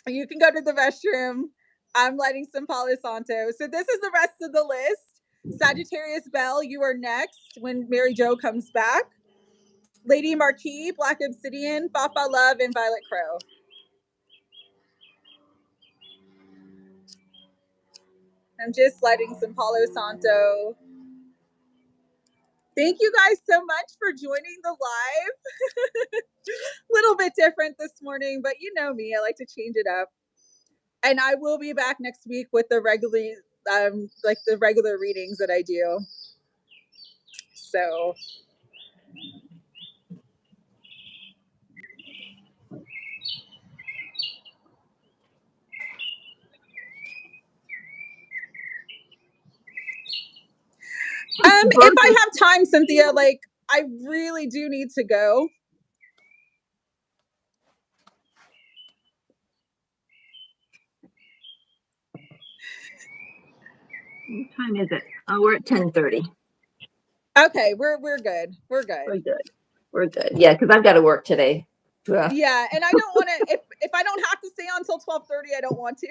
S1: You can go to the restroom. I'm lighting some Palo Santo. So this is the rest of the list. Sagittarius Bell, you are next when Mary Jo comes back. Lady Marquis, Black Obsidian, Fafa Love, and Violet Crow. I'm just lighting some Palo Santo. Thank you guys so much for joining the live. Little bit different this morning, but you know me, I like to change it up. And I will be back next week with the regular readings that I do. So if I have time, Cynthia, like I really do need to go.
S2: What time is it? Oh, we're at 10:30.
S1: Okay, we're good. We're good.
S2: We're good. Yeah, because I've got to work today.
S1: Yeah, and I don't want to. If I don't have to stay on until 12:30, I don't want to.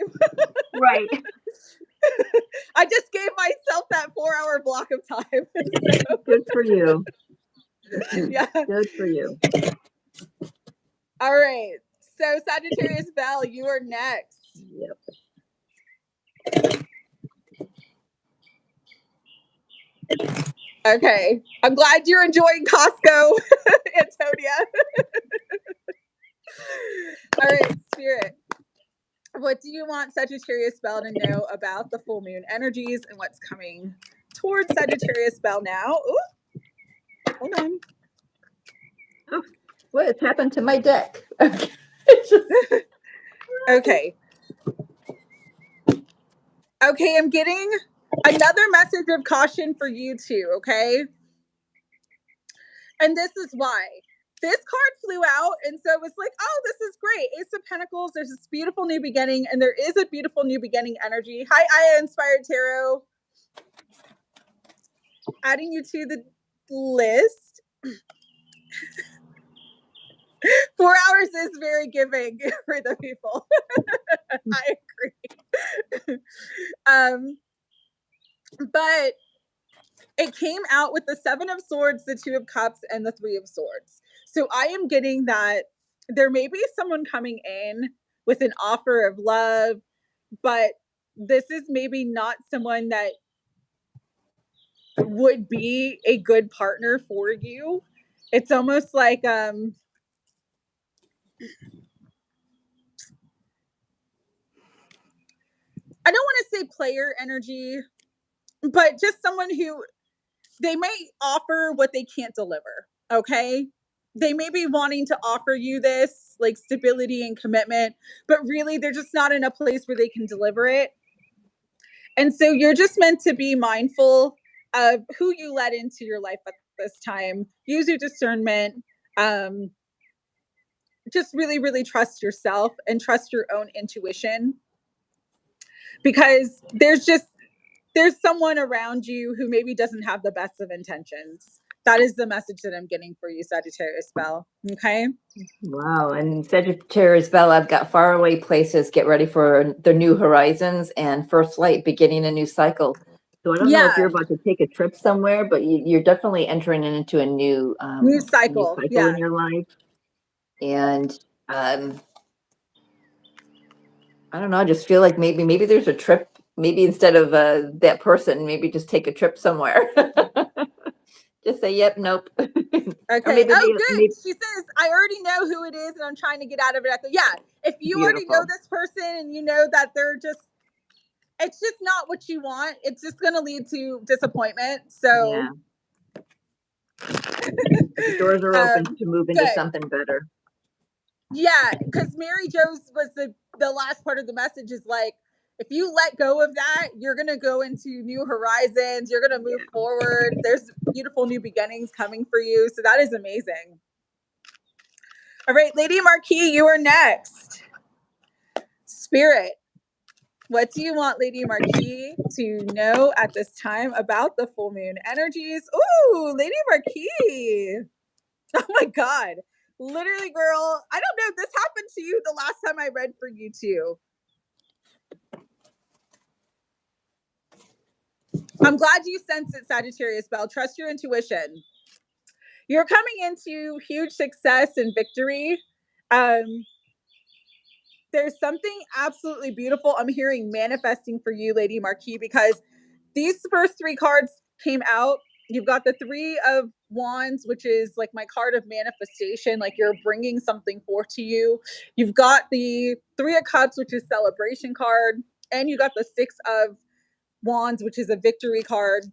S2: Right.
S1: I just gave myself that 4-hour block of time.
S2: So. Good for you.
S1: Yeah.
S2: Good for you.
S1: All right. So Sagittarius Bell, you are next.
S2: Yep.
S1: Okay. I'm glad you're enjoying Costco, Antonia. All right, Spirit. What do you want Sagittarius Bell to know about the full moon energies and what's coming towards Sagittarius Bell now? Ooh. Hold on.
S2: Oh, what happened to my deck?
S1: Okay. Okay, I'm getting another message of caution for you too, okay? And this is why. This card flew out, and so it was like, oh, this is great. Ace of Pentacles, there's this beautiful new beginning, and there is a beautiful new beginning energy. Hi, Aya Inspired Tarot. Adding you to the list. 4 hours is very giving for the people. I agree. But it came out with the 7 of Swords, the 2 of Cups, and the 3 of Swords. So I am getting that there may be someone coming in with an offer of love, but this is maybe not someone that would be a good partner for you. It's almost like I don't want to say player energy, but just someone who they may offer what they can't deliver. Okay. They may be wanting to offer you this like stability and commitment, but really they're just not in a place where they can deliver it. And so you're just meant to be mindful of who you let into your life at this time. Use your discernment. Just really, really trust yourself and trust your own intuition, because there's someone around you who maybe doesn't have the best of intentions. That is the message that I'm getting for you, Sagittarius Bell. Okay.
S2: Wow. And Sagittarius Bell, I've got faraway places, get ready for the new horizons, and first light, beginning a new cycle. So I don't know if you're about to take a trip somewhere, but you're definitely entering into a new
S1: cycle.
S2: In your life. And I don't know, I just feel like maybe there's a trip. Maybe instead of that person, maybe just take a trip somewhere. Just say, yep, nope.
S1: Okay. Good. She says, I already know who it is and I'm trying to get out of it. Yeah. If you already know this person and you know that it's just not what you want, it's just going to lead to disappointment. So
S2: the doors are open to move into something better.
S1: Yeah. Because Mary Jo's was the last part of the message is like, if you let go of that, you're going to go into new horizons. You're going to move forward. There's beautiful new beginnings coming for you. So that is amazing. All right, Lady Marquis, you are next. Spirit, what do you want Lady Marquis to know at this time about the full moon energies? Ooh, Lady Marquis. Oh my God. Literally, girl, I don't know. This happened to you the last time I read for you too. I'm glad you sense it, Sagittarius Bell. Trust your intuition. You're coming into huge success and victory. There's something absolutely beautiful I'm hearing manifesting for you, Lady Marquis, because these first three cards came out. You've got the Three of Wands, which is like my card of manifestation, like you're bringing something forth to you. You've got the Three of Cups, which is celebration card, and you got the Six of Wands, which is a victory card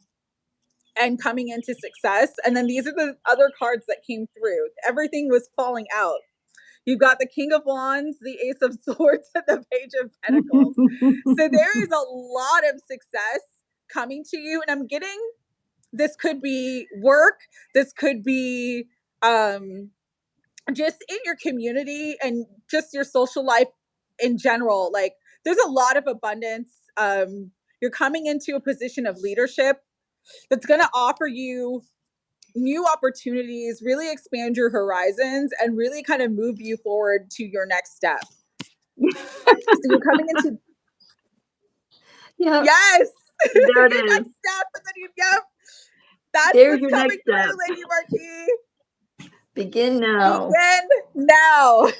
S1: and coming into success. And then these are the other cards that came through. Everything was falling out. You've got the King of Wands, the Ace of Swords, and the Page of Pentacles. So there is a lot of success coming to you. And I'm getting, this could be work. This could be just in your community and just your social life in general. Like there's a lot of abundance. You're coming into a position of leadership that's going to offer you new opportunities, really expand your horizons, and really kind of move you forward to your next step. So you're coming into yes,
S2: there it
S1: your
S2: is.
S1: next step, and then that's
S2: there's
S1: what's coming through, Lady Marquis.
S2: Begin now.
S1: Begin now.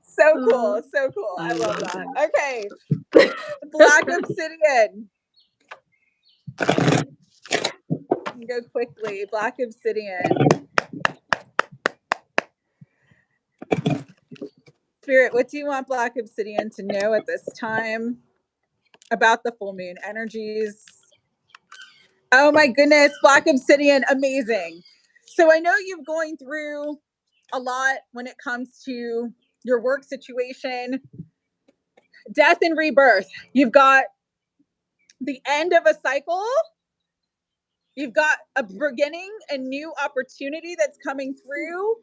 S1: So cool, so cool. I love that. Okay, Black Obsidian. Go quickly. Black Obsidian. Spirit, what do you want Black Obsidian to know at this time about the full moon energies? Oh my goodness, Black Obsidian, amazing. So I know you're going through a lot when it comes to your work situation, death and rebirth. You've got the end of a cycle. You've got a beginning, a new opportunity that's coming through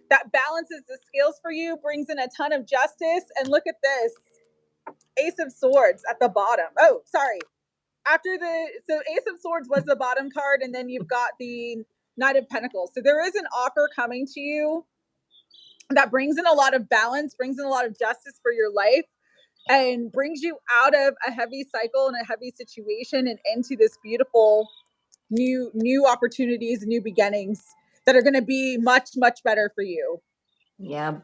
S1: that balances the scales for you, brings in a ton of justice. And look at this, Ace of Swords at the bottom. Oh, sorry. So Ace of Swords was the bottom card, and then you've got the Knight of Pentacles. So there is an offer coming to you that brings in a lot of balance, brings in a lot of justice for your life, and brings you out of a heavy cycle and a heavy situation and into this beautiful new opportunities, new beginnings that are going to be much, much better for you.
S2: Yeah.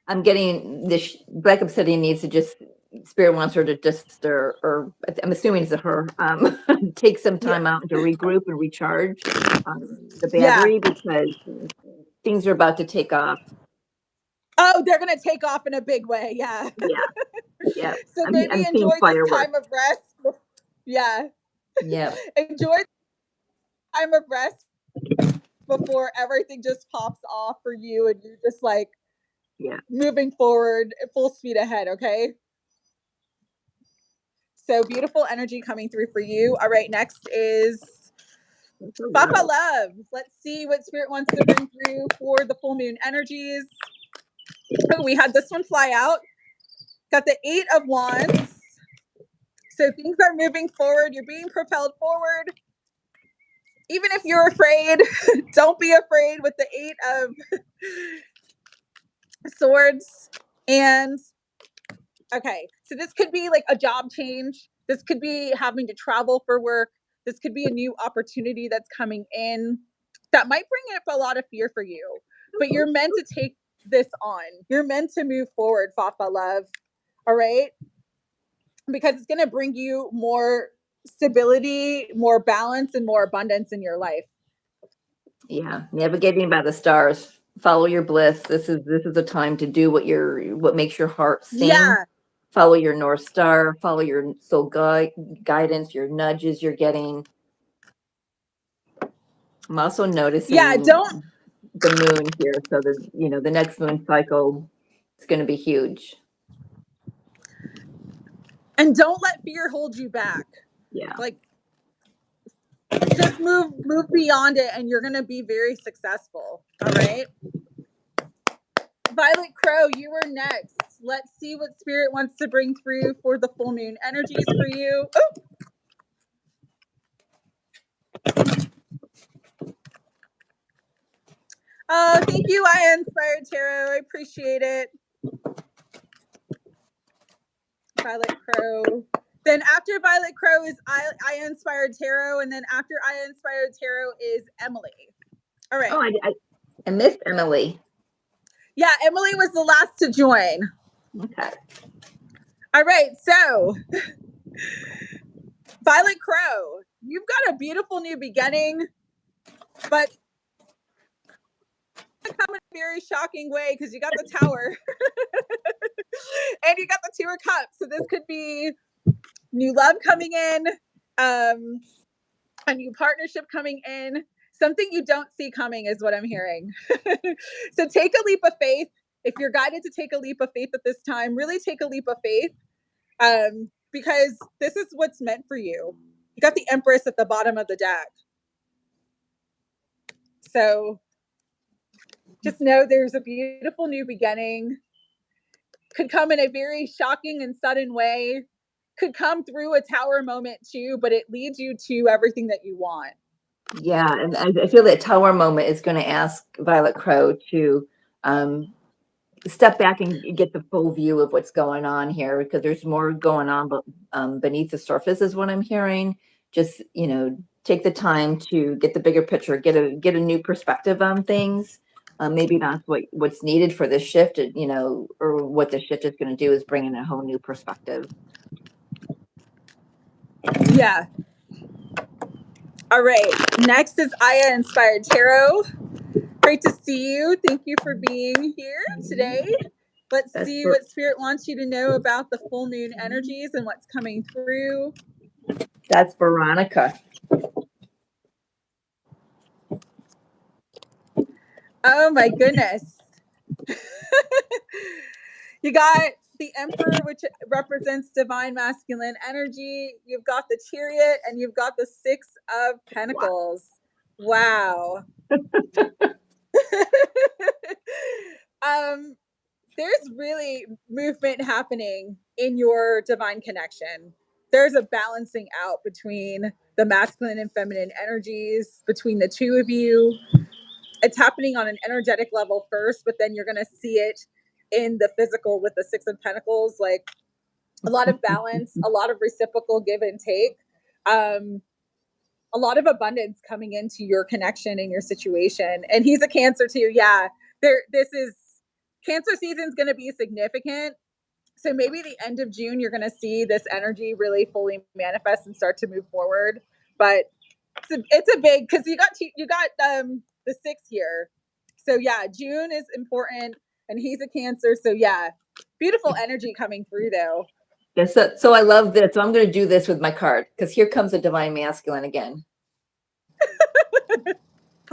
S2: I'm getting this Black Obsidian needs to just Spirit wants her to just, or I'm assuming it's a her, take some time out to regroup and recharge the
S1: Yeah.
S2: battery because things are about to take off.
S1: Oh, they're going to take off in a big way. Yeah.
S2: Yeah.
S1: So
S2: I'm
S1: maybe
S2: seeing
S1: enjoy this
S2: fireworks.
S1: time of rest. Yeah.
S2: Yeah.
S1: Enjoy time of rest before everything just pops off for you and you're just like moving forward full speed ahead. Okay. So beautiful energy coming through for you. All right. Next is Papa Love. Let's see what Spirit wants to bring through for the full moon energies. Oh, we had this one fly out. Got the 8 of Wands. So things are moving forward. You're being propelled forward. Even if you're afraid, don't be afraid with the 8 of Swords. And okay, so this could be like a job change. This could be having to travel for work. This could be a new opportunity that's coming in that might bring up a lot of fear for you. But you're meant to take this on. You're meant to move forward, Fafa Love. All right? Because it's going to bring you more stability, more balance, and more abundance in your life.
S2: Yeah, navigating by the stars. Follow your bliss. This is the time to do what makes your heart sing.
S1: Yeah.
S2: Follow your North Star. Follow your soul guidance, your nudges you're getting. I'm also noticing the moon here. So the next moon cycle is going to be huge.
S1: And don't let fear hold you back.
S2: Yeah.
S1: Like just move beyond it and you're going to be very successful. All right. Violet Crow, you were next. Let's see what Spirit wants to bring through for the full moon energies for you. Oh, thank you, I Inspired Tarot. I appreciate it. Violet Crow. Then after Violet Crow is I Inspired Tarot, and then after I Inspired Tarot is Emily. All right.
S2: Oh, I missed Emily.
S1: Yeah, Emily was the last to join.
S2: Okay.
S1: All right, so Violet Crow, you've got a beautiful new beginning, but it's come in a very shocking way because you got the Tower and you got the 2 of Cups. So this could be new love coming in, a new partnership coming in, something you don't see coming is what I'm hearing. So take a leap of faith. If you're guided to take a leap of faith at this time, really take a leap of faith, because this is what's meant for you. You got the Empress at the bottom of the deck. So just know there's a beautiful new beginning. Could come in a very shocking and sudden way. Could come through a Tower moment too, but it leads you to everything that you want.
S2: Yeah, and I feel that Tower moment is going to ask Violet Crow to step back and get the full view of what's going on here, because there's more going on, but beneath the surface is what I'm hearing. Just take the time to get the bigger picture, get a new perspective on things. Maybe that's what's needed for this shift, or what the shift is going to do is bring in a whole new perspective.
S1: Yeah. All right. Next is Aya Inspired Tarot. Great to see you. Thank you for being here today. Let's see what Spirit wants you to know about the full moon energies and what's coming through.
S2: That's Veronica.
S1: Oh my goodness. You got the Emperor, which represents divine masculine energy. You've got the Chariot, and you've got the 6 of Pentacles. Wow. There's really movement happening in your divine connection. There's a balancing out between the masculine and feminine energies, between the 2 of you. It's happening on an energetic level first, but then you're going to see it in the physical with the 6 of Pentacles, like a lot of balance, a lot of reciprocal give and take, a lot of abundance coming into your connection and your situation. And he's a Cancer too. Yeah, this is Cancer season's going to be significant. So maybe the end of June, you're going to see this energy really fully manifest and start to move forward. But it's a big, because you got the 6 here. So yeah, June is important, and he's a Cancer. So yeah, beautiful energy coming through though.
S2: Yeah, so I love this. So I'm going to do this with my card, because here comes the divine masculine again.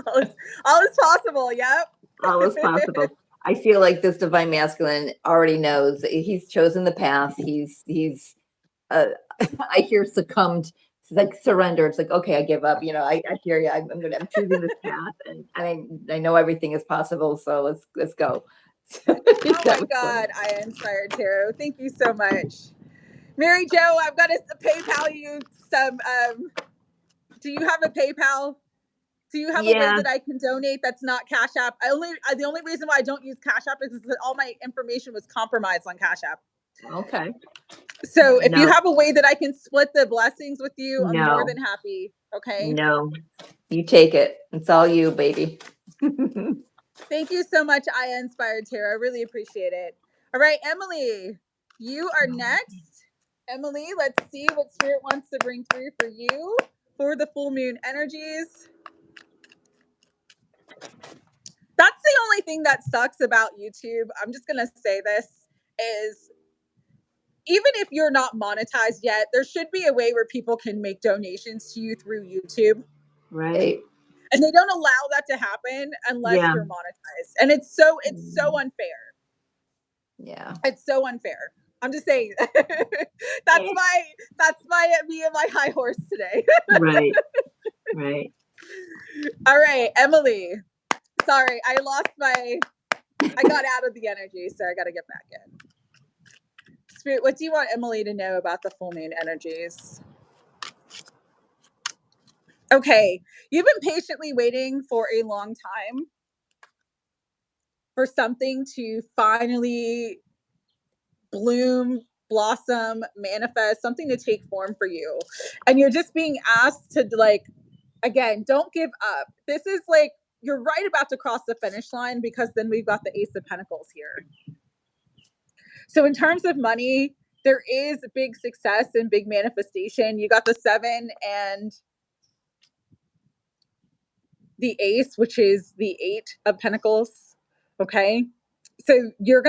S1: All is possible. Yep.
S2: All is possible. I feel like this divine masculine already knows that he's chosen the path. He's I hear succumbed. It's like surrender. It's like, okay, I give up. I hear you. I'm choosing this path, and I know everything is possible. So let's go.
S1: Oh my God, I inspired tarot. Thank you so much, Mary Jo. I've got to PayPal you some. Do you have a PayPal? Do you have a way that I can donate that's not Cash App? The only reason why I don't use Cash App is that all my information was compromised on Cash App.
S2: Okay.
S1: So if you have a way that I can split the blessings with you, I'm more than happy. Okay.
S2: No, you take it. It's all you, baby.
S1: Thank you so much, Aya Inspired Tarot. I really appreciate it. All right, Emily, you are next. Emily, let's see what Spirit wants to bring through for you for the full moon energies. That's the only thing that sucks about YouTube. I'm just going to say this is, even if you're not monetized yet, there should be a way where people can make donations to you through YouTube.
S2: Right.
S1: And they don't allow that to happen unless you're monetized. And it's so unfair.
S2: Yeah.
S1: It's so unfair. I'm just saying. That's me and my high horse today.
S2: Right. Right.
S1: All right, Emily. Sorry, I got out of the energy, so I got to get back in. Spirit, what do you want Emily to know about the full moon energies? Okay, you've been patiently waiting for a long time for something to finally bloom, blossom, manifest, something to take form for you. And you're just being asked to, like, again, don't give up. This is like, you're right about to cross the finish line, because then we've got the Ace of Pentacles here. So in terms of money, there is big success and big manifestation. You got the 7 and the Ace, which is the 8 of Pentacles. Okay. So your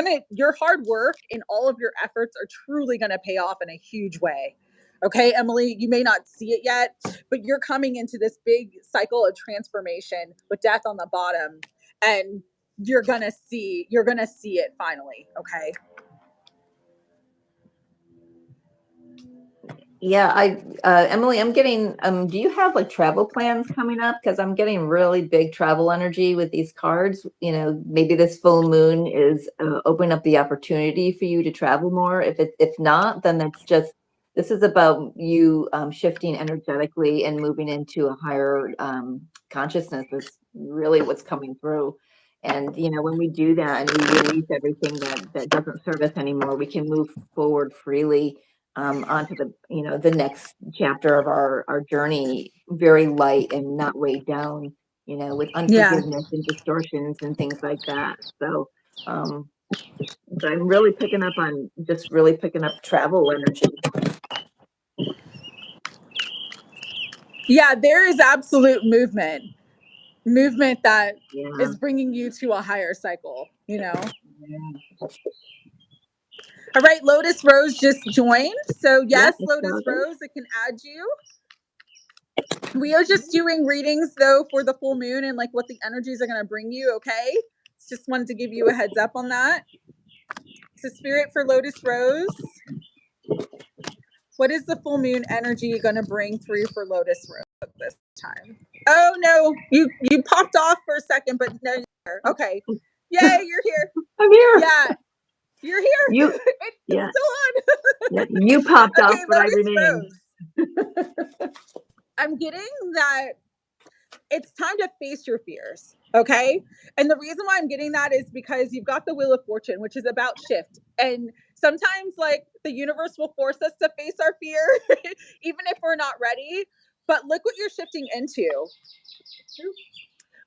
S1: hard work and all of your efforts are truly going to pay off in a huge way. Okay, Emily, you may not see it yet, but you're coming into this big cycle of transformation with Death on the bottom, and you're going to see it finally. Okay.
S2: Yeah, Emily, I'm getting, do you have like travel plans coming up? Because I'm getting really big travel energy with these cards. Maybe this full moon is opening up the opportunity for you to travel more. If not, then this is about you shifting energetically and moving into a higher consciousness. Is really what's coming through. And, when we do that and we release everything that doesn't serve us anymore, we can move forward freely onto the next chapter of our journey, very light and not weighed down, with unforgiveness and distortions and things like that. So I'm really picking up travel energy.
S1: Yeah, there is absolute movement that is bringing you to a higher cycle, All right, Lotus Rose just joined. So yes, Lotus Rose, it can add you. We are just doing readings though for the full moon and like what the energies are going to bring you. Okay. Just wanted to give you a heads up on that. So Spirit, for Lotus Rose, what is the full moon energy going to bring through for Lotus Rose this time? Oh no, you popped off for a second, but no, you're here. Okay. Yay, you're here.
S2: I'm here.
S1: Yeah. You're here. It's
S2: still on. You popped off, but I remained.
S1: I'm getting that it's time to face your fears. Okay. And the reason why I'm getting that is because you've got the Wheel of Fortune, which is about shift. And sometimes like the universe will force us to face our fear, even if we're not ready. But look what you're shifting into.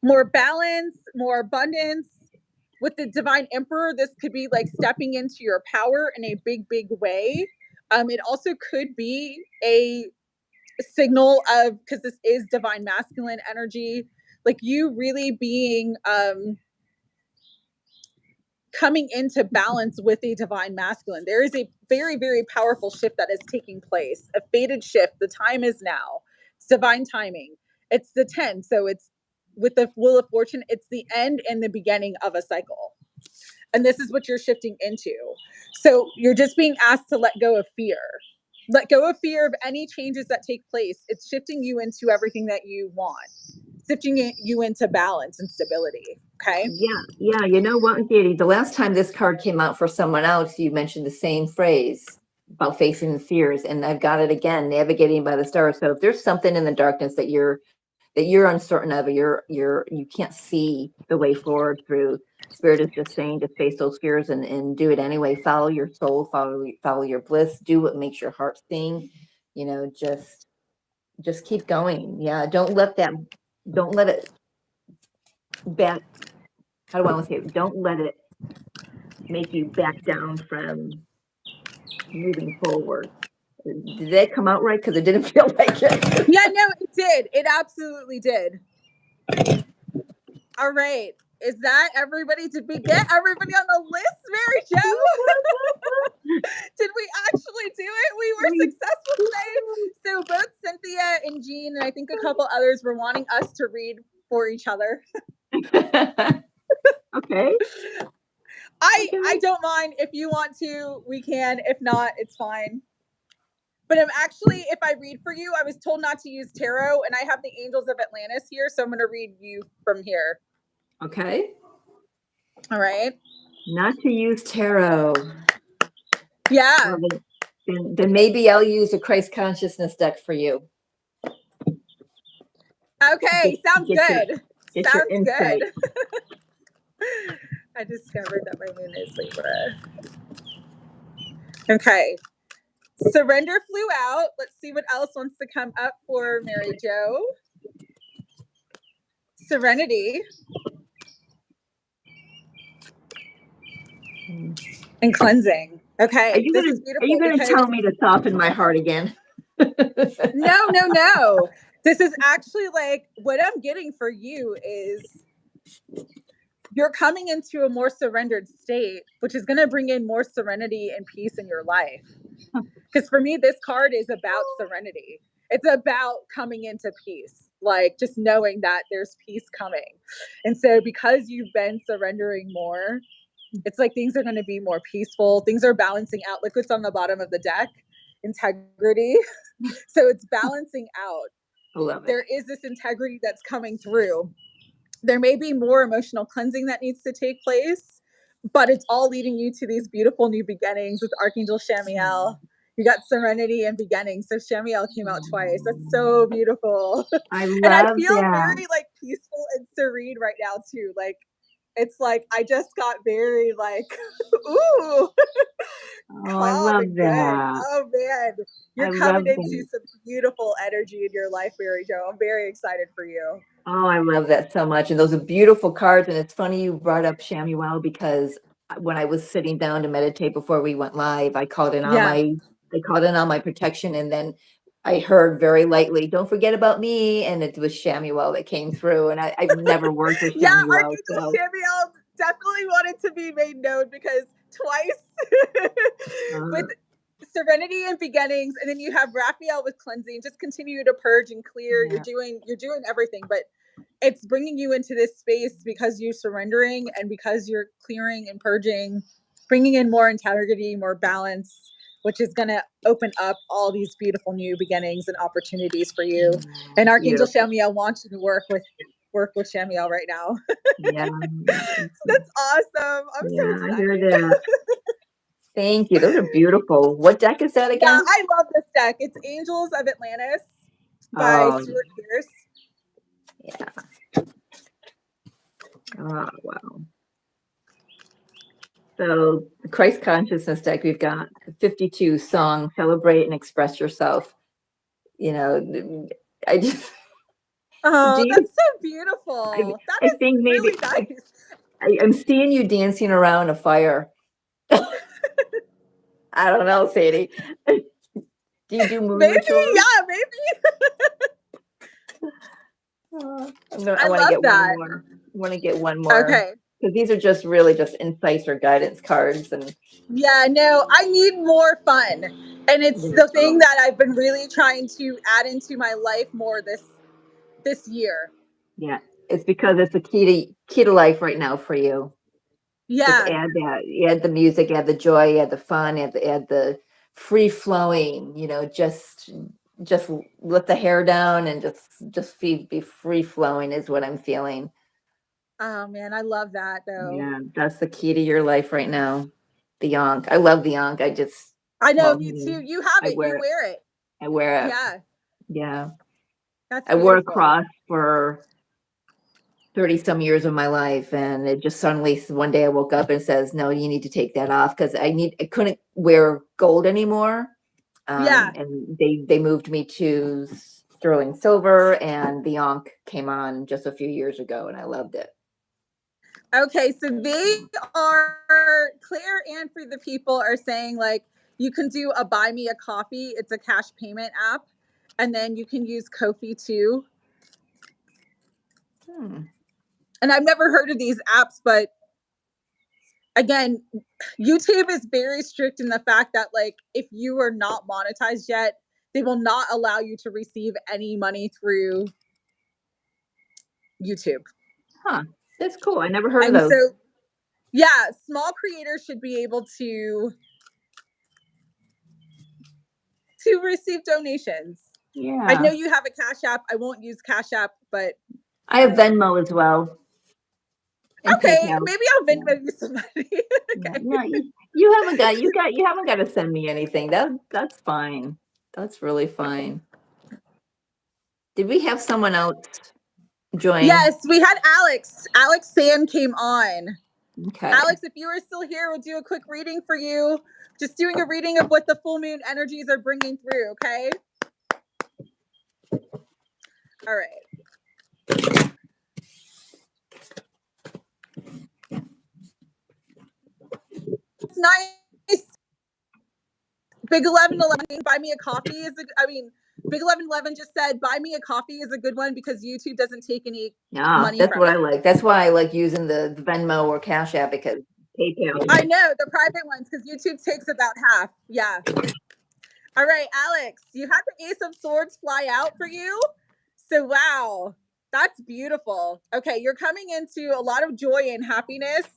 S1: More balance, more abundance, with the Divine Emperor, this could be like stepping into your power in a big, big way. It also could be a signal of, because this is divine masculine energy, like you really being coming into balance with a divine masculine. There is a very, very powerful shift that is taking place, a fated shift. The time is now. It's divine timing. It's the 10. So it's with the Wheel of Fortune, it's the end and the beginning of a cycle. And this is what you're shifting into. So you're just being asked to let go of fear. Let go of fear of any changes that take place. It's shifting you into everything that you want, shifting you into balance and stability. Okay.
S2: Yeah. You know what, Katie? The last time this card came out for someone else, you mentioned the same phrase about facing the fears, and I've got it again, navigating by the stars. So if there's something in the darkness that you're uncertain of, or you can't see the way forward through, Spirit is just saying to face those fears and do it anyway. Follow your soul, follow your bliss, do what makes your heart sing. You know, just keep going. Yeah, don't let it back. How do I want to say it? Don't let it make you back down from moving forward. Did that come out right? Because it didn't feel like it.
S1: Yeah, no, it did. It absolutely did. All right. Is that everybody? Did we get everybody on the list, Mary Jo? Did we actually do it? We were successful today. So both Cynthia and Jean, and I think a couple others, were wanting us to read for each other.
S2: Okay.
S1: I don't mind. If you want to, we can. If not, it's fine. But I'm actually, if I read for you, I was told not to use tarot, and I have the Angels of Atlantis here, so I'm going to read you from here.
S2: Okay.
S1: All right.
S2: Not to use tarot.
S1: Yeah.
S2: Well, then maybe I'll use a Christ consciousness deck for you.
S1: Okay, sounds good.
S2: Get your insight.
S1: Good. I discovered that my moon is Libra. Okay. Surrender flew out. Let's see what else wants to come up for Mary Jo. Serenity. And cleansing. Okay.
S2: Are you going to tell me to soften my heart again?
S1: No. This is actually like what I'm getting for you is you're coming into a more surrendered state, which is going to bring in more serenity and peace in your life. Because for me, this card is about serenity. It's about coming into peace, like just knowing that there's peace coming. And so because you've been surrendering more, it's like things are going to be more peaceful. Things are balancing out. Look what's on the bottom of the deck. Integrity. So it's balancing out.
S2: I love it.
S1: There is this integrity that's coming through. There may be more emotional cleansing that needs to take place, but it's all leading you to these beautiful new beginnings with Archangel Chamuel. You got serenity and beginning. So Chamuel came out twice. That's so beautiful.
S2: I love
S1: and I feel
S2: that.
S1: very like peaceful and serene right now too. Like it's like I just got very like, ooh.
S2: Oh, I love that.
S1: Oh man, you're coming into some beautiful energy in your life, Mary Jo. I'm very excited for you.
S2: Oh, I love that so much. And those are beautiful cards. And it's funny you brought up Chamuel, because when I was sitting down to meditate before we went live, I called in on my protection, and then I heard very lightly, "Don't forget about me," and it was Chamuel that came through. And I've never worked with Chamuel.
S1: Yeah, Archangel Chamuel definitely wanted to be made known because twice with serenity and beginnings, and then you have Raphael with cleansing. Just continue to purge and clear. Yeah. You're doing everything, but it's bringing you into this space because you're surrendering and because you're clearing and purging, bringing in more integrity, more balance, which is going to open up all these beautiful new beginnings and opportunities for you. And Archangel Chamuel wants you to work with Chamuel right now.
S2: Yeah.
S1: That's awesome. I'm so excited.
S2: I heard that. Thank you. Those are beautiful. What deck is that again?
S1: Yeah, I love this deck. It's Angels of Atlantis by Stuart Pierce.
S2: Yeah. Oh, wow. So the Christ Consciousness deck, we've got 52 song, Celebrate and Express Yourself. You know, I just...
S1: Oh, that's so beautiful. I think maybe really nice.
S2: I'm seeing you dancing around a fire. I don't know, Sadie. Do you do moon
S1: Maybe,
S2: rituals?
S1: yeah, maybe.
S2: I
S1: I
S2: want to
S1: love
S2: get one
S1: that.
S2: more. I want to get one more
S1: Okay.
S2: because these are just really just insights or guidance cards, and
S1: Yeah, no, I need more fun. And it's
S2: yeah,
S1: the thing that I've been really trying to add into my life more this year.
S2: yeah, it's because it's the key to life right now for you. Just
S1: Yeah.
S2: add that, add the music, add the joy, add the fun, add the free flowing. Just let the hair down and just be free flowing is what I'm feeling.
S1: Oh man, I love that though.
S2: Yeah, that's the key to your life right now. The Yonk. I love the Yonk. I just
S1: I know,
S2: love
S1: me too.
S2: him.
S1: You have
S2: I
S1: it.
S2: wear
S1: You
S2: it.
S1: wear it.
S2: I wear it.
S1: Yeah,
S2: Yeah.
S1: that's
S2: I wore a
S1: beautiful.
S2: cross for 30 some years of my life, and it just suddenly one day I woke up and says, no, you need to take that off because I couldn't wear gold anymore.
S1: Yeah.
S2: And they moved me to sterling silver, and the Yonk came on just a few years ago, and I loved it.
S1: Okay, so they are Claire and For the People are saying like you can do a buy me a coffee. It's a cash payment app, and then you can use Kofi too. And I've never heard of these apps, but again, YouTube is very strict in the fact that like if you are not monetized yet, they will not allow you to receive any money through YouTube.
S2: Huh. That's cool. I never heard of
S1: And
S2: those.
S1: so yeah, small creators should be able to receive donations. I know
S2: Yeah.
S1: you have a Cash App. I won't use Cash App, but
S2: I have Venmo as well and
S1: okay,
S2: PayPal.
S1: maybe I'll
S2: Yeah.
S1: Venmo you some money.
S2: Yeah.
S1: Okay.
S2: No, you haven't got to send me anything. That's fine. That's really fine. Did we have someone else join?
S1: Yes, we had Alex. Alex Sand came on.
S2: Okay.
S1: Alex, if you are still here, we'll do a quick reading for you. Just doing a reading of what the full moon energies are bringing through, okay? All right. It's nice. Big 1111, buy me a coffee is Big 1111 just said buy me a coffee is a good one because YouTube doesn't take any
S2: Yeah,
S1: money
S2: that's
S1: from
S2: what
S1: it.
S2: I like. That's why I like using the Venmo or Cash App because PayPal.
S1: I know the private ones because YouTube takes about half. Yeah. All right, Alex, you had the Ace of Swords fly out for you. So, wow, that's beautiful. Okay, you're coming into a lot of joy and happiness.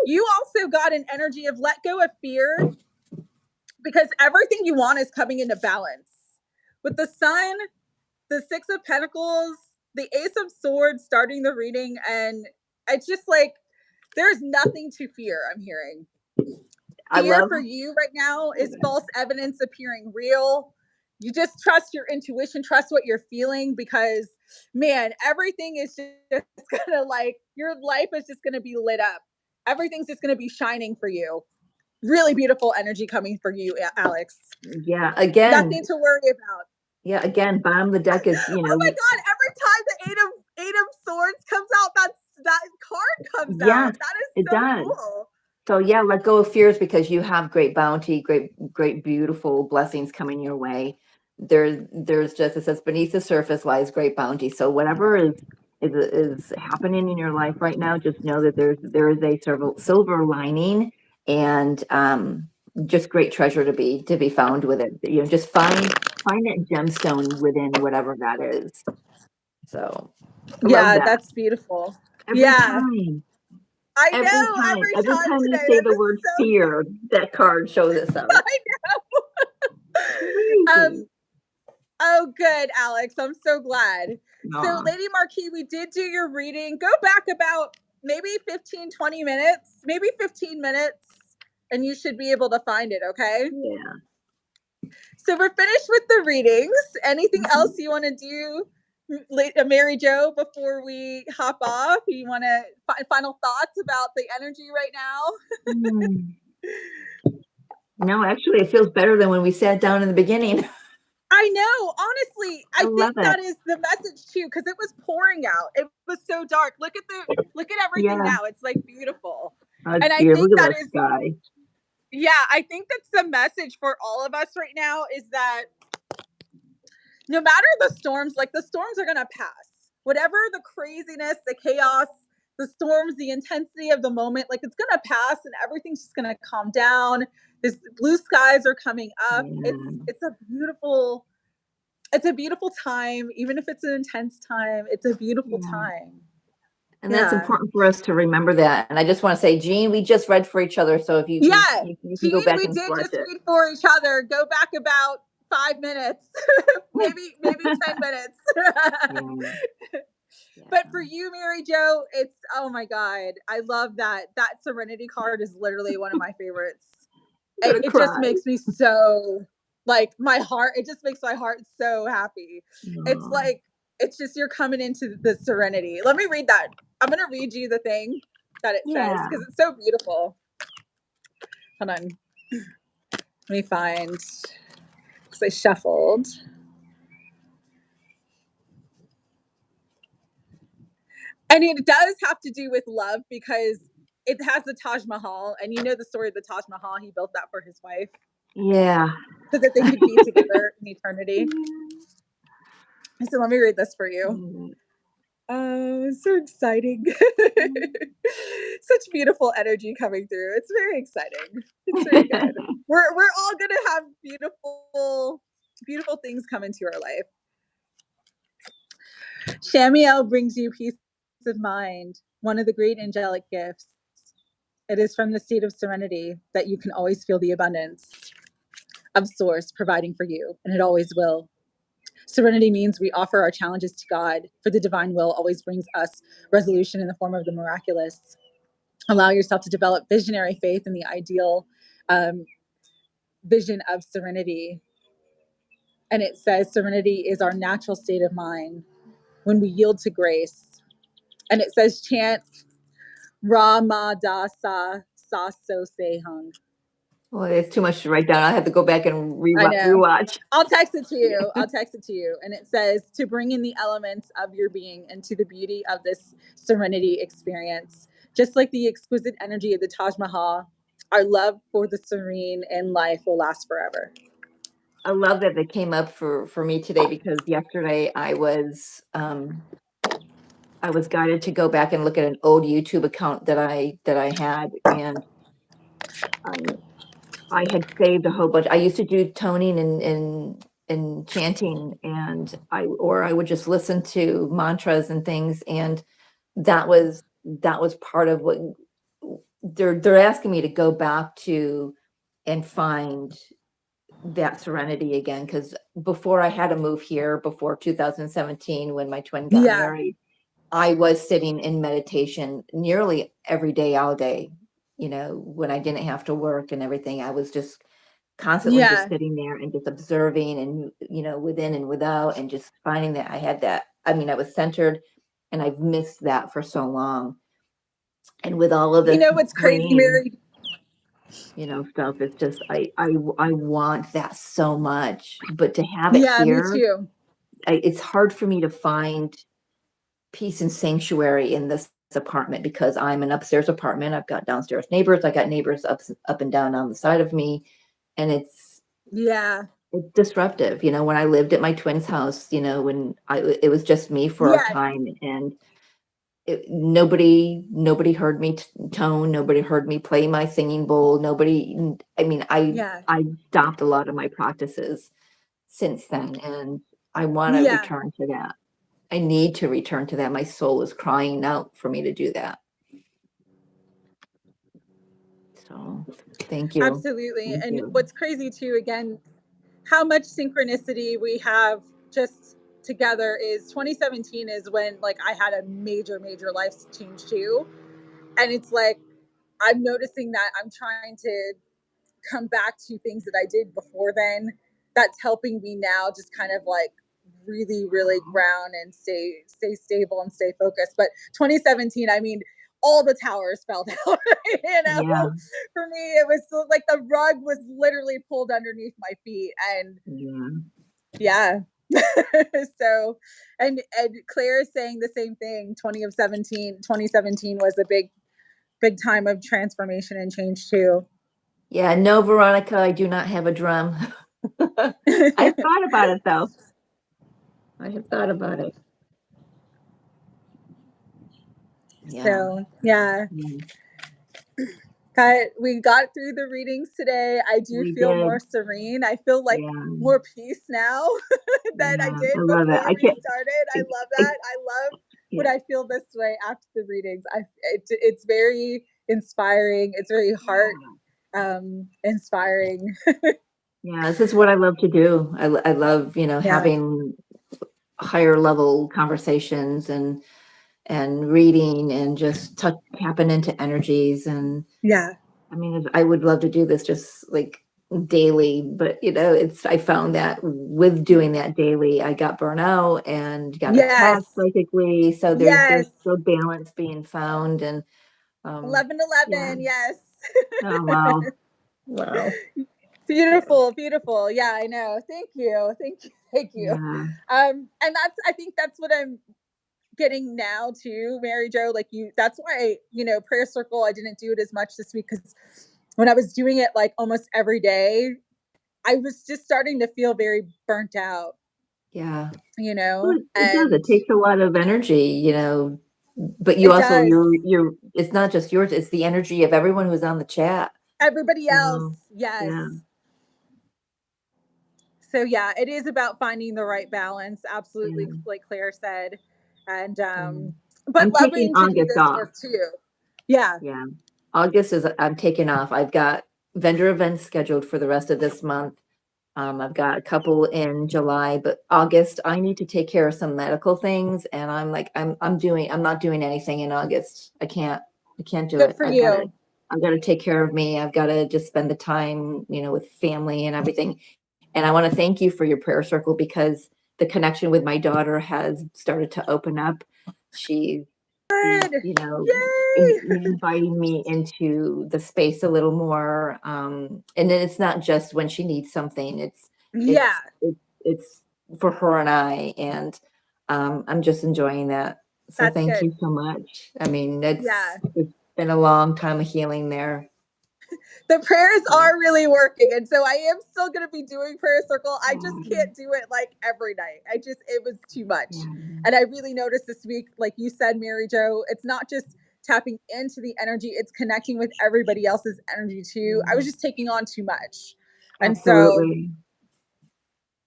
S1: You also got an energy of let go of fear because everything you want is coming into balance. With the Sun, the Six of Pentacles, the Ace of Swords starting the reading, and it's just like there's nothing to fear, I'm hearing. Fear for you right now is false evidence appearing real. You just trust your intuition, trust what you're feeling because man, everything is just gonna like your life is just gonna be lit up. Everything's just gonna be shining for you. Really beautiful energy coming for you, Alex.
S2: Yeah, again.
S1: Nothing to worry about.
S2: Yeah, again, bottom of the deck is,
S1: Oh my god, every time the eight of swords comes out, that card comes out. That is so cool.
S2: So yeah, let go of fears because you have great bounty, great, beautiful blessings coming your way. There's just, it says beneath the surface lies great bounty. So whatever is happening in your life right now, just know that there is a silver lining and just great treasure to be found with it. You know, just find that gemstone within whatever that is. So
S1: yeah, that's beautiful.
S2: Every time.
S1: I know.
S2: Every time you
S1: today.
S2: say
S1: That
S2: the
S1: is
S2: word
S1: so
S2: fear, that card shows itself.
S1: I know. Oh, good, Alex. I'm so glad.
S2: Aw.
S1: So, Lady Marquis, we did do your reading. Go back about maybe 15, 20 minutes, maybe 15 minutes, and you should be able to find it, okay?
S2: Yeah.
S1: So, we're finished with the readings. Anything else you want to do, Mary Jo, before we hop off? You want to final thoughts about the energy right now?
S2: No, actually, it feels better than when we sat down in the beginning.
S1: I know. Honestly, I
S2: love
S1: think
S2: it.
S1: that is the message too, because it was pouring out. It was so dark. Look at everything
S2: Yeah.
S1: now. It's like beautiful.
S2: That's
S1: And I
S2: beautiful.
S1: think
S2: Look at
S1: that
S2: that
S1: is,
S2: sky.
S1: yeah, I think that's the message for all of us right now is that no matter the storms, like the storms are gonna pass. Whatever the craziness, the chaos, the storms, the intensity of the moment, like it's gonna pass and everything's just gonna calm down. This blue skies are coming up.
S2: Yeah.
S1: It's a beautiful time, even if it's an intense time. It's a beautiful
S2: Yeah.
S1: time.
S2: And that's
S1: Yeah.
S2: important for us to remember that. And I just want to say, Jean, we just read for each other. So if
S1: Yeah.
S2: you can go
S1: Gene,
S2: back
S1: we
S2: and
S1: did
S2: watch
S1: just
S2: it.
S1: read for each other. Go back about 5 minutes, maybe 10 minutes.
S2: Yeah.
S1: But
S2: Yeah.
S1: for you, Mary Jo, it's oh my God. I love that. That Serenity card is literally one of my favorites.
S2: I'm gonna
S1: It just
S2: cry.
S1: makes me so like my heart, it just makes my heart so happy. It's
S2: Aw.
S1: like it's just you're coming into the serenity. Let me read that. I'm gonna read you the thing that it says
S2: Yeah.
S1: because it's so beautiful. Hold on. Let me find because I shuffled. And it does have to do with love because it has the Taj Mahal, and you know the story of the Taj Mahal. He built that for his wife
S2: Yeah.
S1: so that they could be together in eternity. So let me read this for you.
S2: Mm.
S1: Oh, so exciting. Such beautiful energy coming through. It's very exciting. It's very good. We're all gonna have beautiful things come into our life. Shamiel brings you peace of mind, one of the great angelic gifts. It is from the state of serenity that you can always feel the abundance of source providing for you, and it always will. Serenity means we offer our challenges to God, for the divine will always brings us resolution in the form of the miraculous. Allow yourself to develop visionary faith in the ideal vision of serenity. And it says serenity is our natural state of mind when we yield to grace. And it says chant Ramadasa Saso Sehung.
S2: Well, it's too much to write down. I have to go back and
S1: I know.
S2: rewatch.
S1: I'll text it to you. I'll text it to you. And it says to bring in the elements of your being into the beauty of this serenity experience. Just like the exquisite energy of the Taj Mahal, our love for the serene in life will last forever.
S2: I love that it came up for me today because yesterday I was guided to go back and look at an old YouTube account that I had, and um, I had saved a whole bunch. I used to do toning and chanting, and I would just listen to mantras and things, and that was part of what they're asking me to go back to and find that serenity again. Because before I had to move here, before 2017, when my twin got
S1: Yeah.
S2: married, I was sitting in meditation nearly every day, all day. You know, when I didn't have to work and everything, I was just constantly just
S1: Yeah.
S2: sitting there and just observing and, you know, within and without, and just finding that I had that. I mean, I was centered, and I've missed that for so long. And with all of
S1: You
S2: this
S1: know what's crazy,
S2: brain,
S1: Mary?
S2: you know, stuff, it's just I want that so much, but to have it
S1: Yeah, me
S2: here,
S1: too.
S2: it's hard for me to find peace and sanctuary in this apartment because I'm an upstairs apartment. I've got downstairs neighbors. I got neighbors up and down on the side of me, and
S1: Yeah.
S2: it's disruptive. You know, when I lived at my twin's house, you know, when it was just me for a
S1: Yes.
S2: time, and nobody heard me tone. Nobody heard me play my singing bowl. Nobody. I mean,
S1: Yeah.
S2: I stopped a lot of my practices since then, and I want to
S1: Yeah.
S2: return to that. I need to return to that. My soul is crying out for me to do that. So, thank you.
S1: Absolutely.
S2: Thank
S1: And
S2: you.
S1: what's crazy too, again, how much synchronicity we have just together is 2017 is when like I had a major life change too. And it's like I'm noticing that I'm trying to come back to things that I did before then. That's helping me now just kind of like really ground and stay stable and stay focused. But 2017, I mean, all the towers fell down.
S2: Yeah.
S1: For me, it was like the rug was literally pulled underneath my feet, and
S2: Yeah.
S1: Yeah. So, and Claire is saying the same thing. 2017 was a big time of transformation and change too.
S2: Yeah, no, Veronica, I do not have a drum. I've thought about it though. I have thought about it. Yeah.
S1: So yeah, we got through the readings today. I do
S2: We
S1: feel
S2: did.
S1: more serene. I feel like
S2: Yeah.
S1: more peace now than I
S2: Yeah,
S1: did
S2: I love it.
S1: before
S2: I
S1: we
S2: can't.
S1: started. I love that. I love when
S2: Yeah.
S1: I feel this way after the readings. It's very inspiring. It's very heart inspiring.
S2: Yeah, this is what I love to do. I love,
S1: Yeah.
S2: having higher level conversations and reading and just tapping into energies. And
S1: Yeah.
S2: I mean, I would love to do this just like daily, but I found that with doing that daily, I got burnout and got
S1: Yes.
S2: attacked psychically. So there's
S1: Yes.
S2: still balance being found. And
S1: 11/11. Yes.
S2: oh wow. Wow.
S1: Beautiful, beautiful. Yeah, I know. Thank you. Thank you. Thank you.
S2: Yeah.
S1: And I think that's what I'm getting now too, Mary Jo. Like that's why, prayer circle, I didn't do it as much this week because when I was doing it like almost every day, I was just starting to feel very burnt out.
S2: Yeah.
S1: Well,
S2: It does. It takes a lot of energy, but you
S1: it
S2: also,
S1: does.
S2: it's not just yours, it's the energy of everyone who's on the chat.
S1: Everybody else. Yes.
S2: Yeah.
S1: So yeah, it is about finding the right balance. Absolutely,
S2: Yeah.
S1: like Claire said. And
S2: I'm
S1: but
S2: taking
S1: loving to do
S2: August
S1: this
S2: off.
S1: work too. Yeah.
S2: Yeah. I'm taking off. I've got vendor events scheduled for the rest of this month. I've got a couple in July, but August, I need to take care of some medical things. And I'm like, I'm not doing anything in August. I can't do
S1: Good
S2: it.
S1: for you.
S2: I've got to take care of me. I've got to just spend the time, with family and everything. And I want to thank you for your prayer circle because the connection with my daughter has started to open up. She's,
S1: Good. Yay.
S2: inviting me into the space a little more. And then it's not just when she needs something.
S1: Yeah.
S2: It's for her and I, and I'm just enjoying that. So
S1: That's
S2: thank
S1: good.
S2: you so much. I mean, it's been a long time of healing there.
S1: The prayers are really working. And so I am still going to be doing prayer circle. I just can't do it like every night. It was too much. And I really noticed this week, like you said, Mary Jo, it's not just tapping into the energy, it's connecting with everybody else's energy too. I was just taking on too much. And
S2: Absolutely.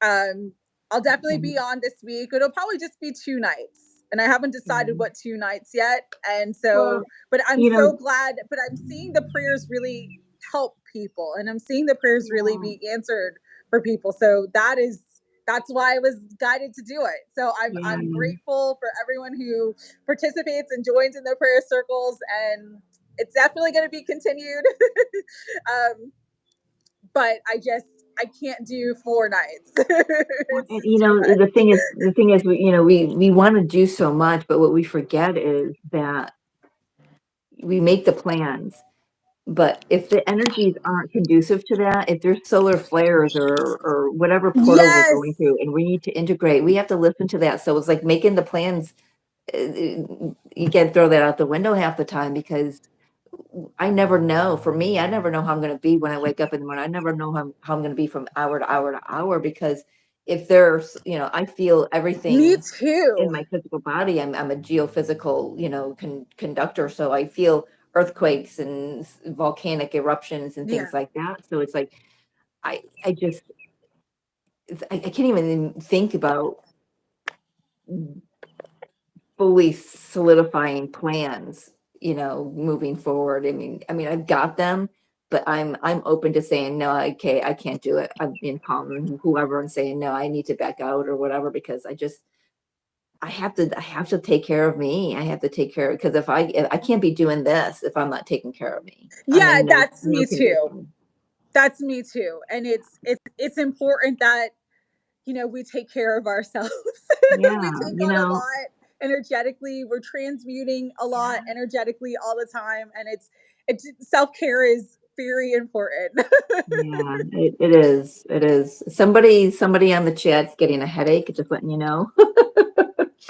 S1: so I'll definitely be on this week. It'll probably just be 2 nights. And I haven't decided what 2 nights yet. And so, but I'm so glad, but I'm seeing the prayers really help people and I'm seeing the prayers really be answered for people. So that's why I was guided to do it. So I'm grateful for everyone who participates and joins in the prayer circles, and it's definitely going to be continued. But I can't do 4 nights.
S2: The thing is, we want to do so much, but what we forget is that we make the plans. But if the energies aren't conducive to that, if there's solar flares or whatever portal we're going through and we need to integrate, we have to listen to that. So it's like making the plans, you can't throw that out the window half the time because I never know. For me, I never know how I'm going to be when I wake up in the morning. I never know how I'm going to be from hour to hour to hour because if there's, I feel everything
S1: Me too.
S2: in my physical body. I'm a geophysical, conductor. So I feel earthquakes and volcanic eruptions and things like that. So it's like, I can't even think about fully solidifying plans, moving forward. I mean, I've got them, but I'm open to saying, no, okay, I can't do it. I'm being calm whoever and saying, no, I need to back out or whatever, because I have to take care of me. I have to take care of, because if I can't be doing this if I'm not taking care of me.
S1: Yeah, that's me too. That's me too. And it's important that we take care of ourselves. We take on a lot energetically. We're transmuting a lot energetically all the time, and it's self-care is very important.
S2: Yeah, it is. It is. Somebody on the chat's getting a headache, just letting you know.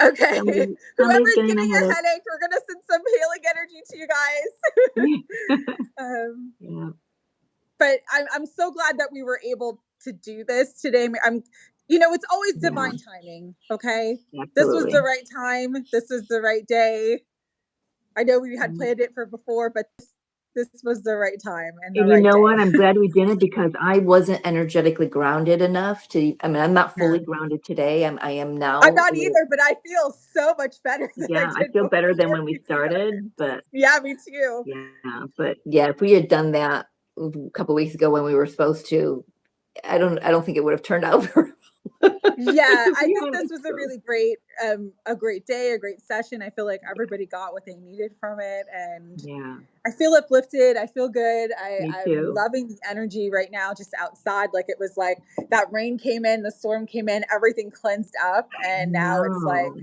S1: Okay.
S2: Somebody's
S1: Whoever's
S2: getting
S1: getting
S2: a
S1: a
S2: headache.
S1: headache, we're gonna send some healing energy to you guys.
S2: Yeah,
S1: But I'm so glad that we were able to do this today. It's always
S2: yeah,
S1: divine timing. Okay. This was the
S2: absolutely.
S1: right time. This was the right day. I know we had
S2: Mm.
S1: planned it for before, but this was the right time and the
S2: And you
S1: right
S2: know
S1: day.
S2: what? I'm glad we did it because I wasn't energetically grounded enough to. I mean, I'm not
S1: Yeah.
S2: fully grounded today. I am
S1: I'm
S2: now.
S1: not either, but I feel so much better than I
S2: Yeah, I
S1: did
S2: feel better than
S1: before
S2: when we
S1: we started.
S2: started, but
S1: Yeah, me too.
S2: yeah, if we had done that a couple weeks ago when we were supposed to, I don't think it would have turned out very well.
S1: Yeah,
S2: To
S1: I
S2: be
S1: think this
S2: honest,
S1: was
S2: so,
S1: a great day, a great session. I feel like everybody got what they needed from it, and
S2: yeah,
S1: I feel uplifted. I feel good.
S2: me
S1: I'm
S2: too.
S1: loving the energy right now, just outside. Like it was like that rain came in, the storm came in, everything cleansed up, and now it's like,
S2: No,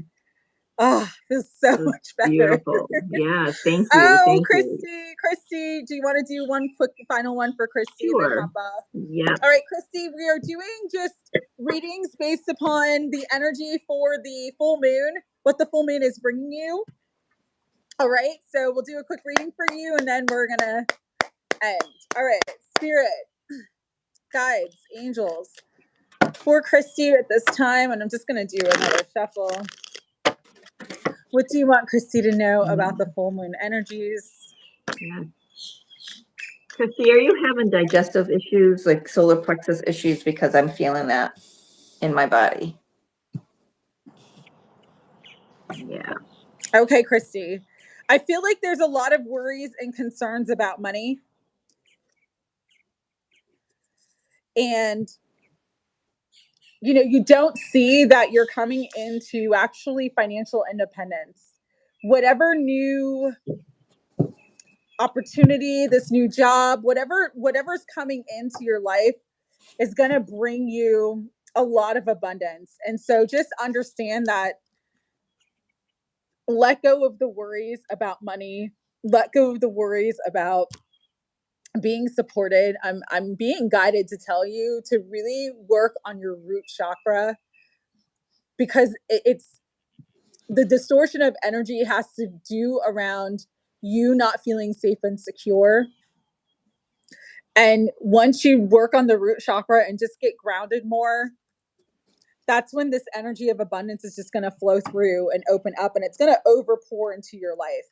S1: oh, feels so
S2: it was
S1: much better.
S2: beautiful. Yeah, thank you,
S1: Oh,
S2: thank you.
S1: Christy, do you want to do one quick final one for Christy, then
S2: Sure.
S1: hop off?
S2: Yeah,
S1: All right, Christy, we are doing just readings based upon the energy for the full moon, what the full moon is bringing you. All right, so we'll do a quick reading for you, and then we're gonna end. All right, spirit, guides, angels, for Christy at this time, and I'm just gonna do another shuffle. What do you want Christy to know about the full moon energies?
S2: yeah. Christy, are you having digestive issues, like solar plexus issues? Because I'm feeling that in my body. Yeah.
S1: Okay, Christy. I feel like there's a lot of worries and concerns about money. And you don't see that you're coming into actually financial independence. Whatever new opportunity, this new job, whatever's coming into your life is going to bring you a lot of abundance. And so just understand that, let go of the worries about money, let go of the worries about being supported. I'm being guided to tell you to really work on your root chakra, because it's the distortion of energy has to do around you not feeling safe and secure. And once you work on the root chakra and just get grounded more, that's when this energy of abundance is just going to flow through and open up, and it's going to overpour into your life.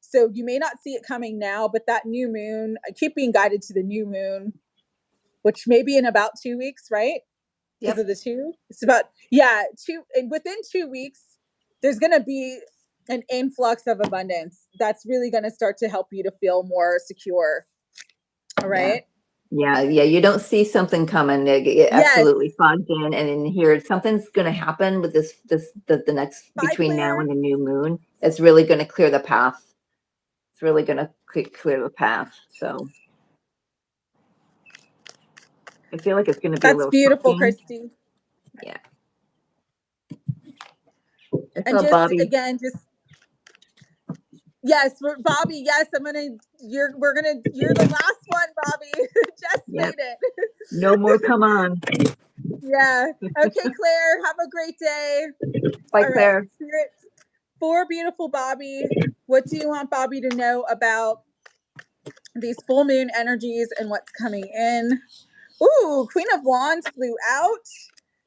S1: So you may not see it coming now, but that new moon, I keep being guided to the new moon, which may be in about 2 weeks, right? Because
S2: Yep.
S1: of the two. It's about, yeah, and within 2 weeks, there's going to be an influx of abundance that's really going to start to help you to feel more secure. All right.
S2: Yeah, you don't see something coming. They get
S1: Yes.
S2: absolutely fogged in, and in here something's going to happen with the next
S1: Bye,
S2: between now
S1: Claire.
S2: and the new moon. It's really going to clear the path. It's really going to clear the path. So I feel like it's going to be a
S1: That's
S2: little
S1: beautiful,
S2: shocking.
S1: Christy.
S2: Yeah. I
S1: And
S2: saw
S1: just
S2: Bobby.
S1: again, just yes, Bobby. Yes, you're the last one, Bobby. Just
S2: Yep.
S1: made it.
S2: No more. Come on.
S1: Yeah. Okay, Claire. Have a great day.
S2: Bye,
S1: All right,
S2: Claire.
S1: Spirit. For beautiful Bobby, what do you want Bobby to know about these full moon energies and what's coming in? Ooh, Queen of Wands flew out.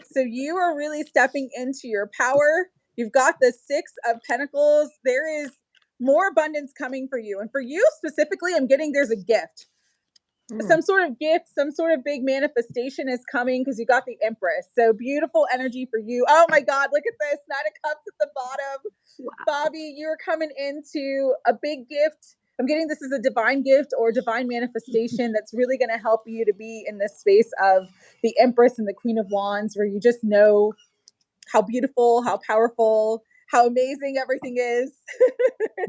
S1: So you are really stepping into your power. You've got the Six of Pentacles. There is more abundance coming for you. And for you specifically, I'm getting there's a gift. Some sort of gift, some sort of big manifestation is coming because you got the Empress. So beautiful energy for you. Oh my God, look at this. Nine of Cups at the bottom.
S2: Wow.
S1: Bobby, you're coming into a big gift. I'm getting this as a divine gift or divine manifestation that's really going to help you to be in this space of the Empress and the Queen of Wands, where you just know how beautiful, how powerful, how amazing everything is.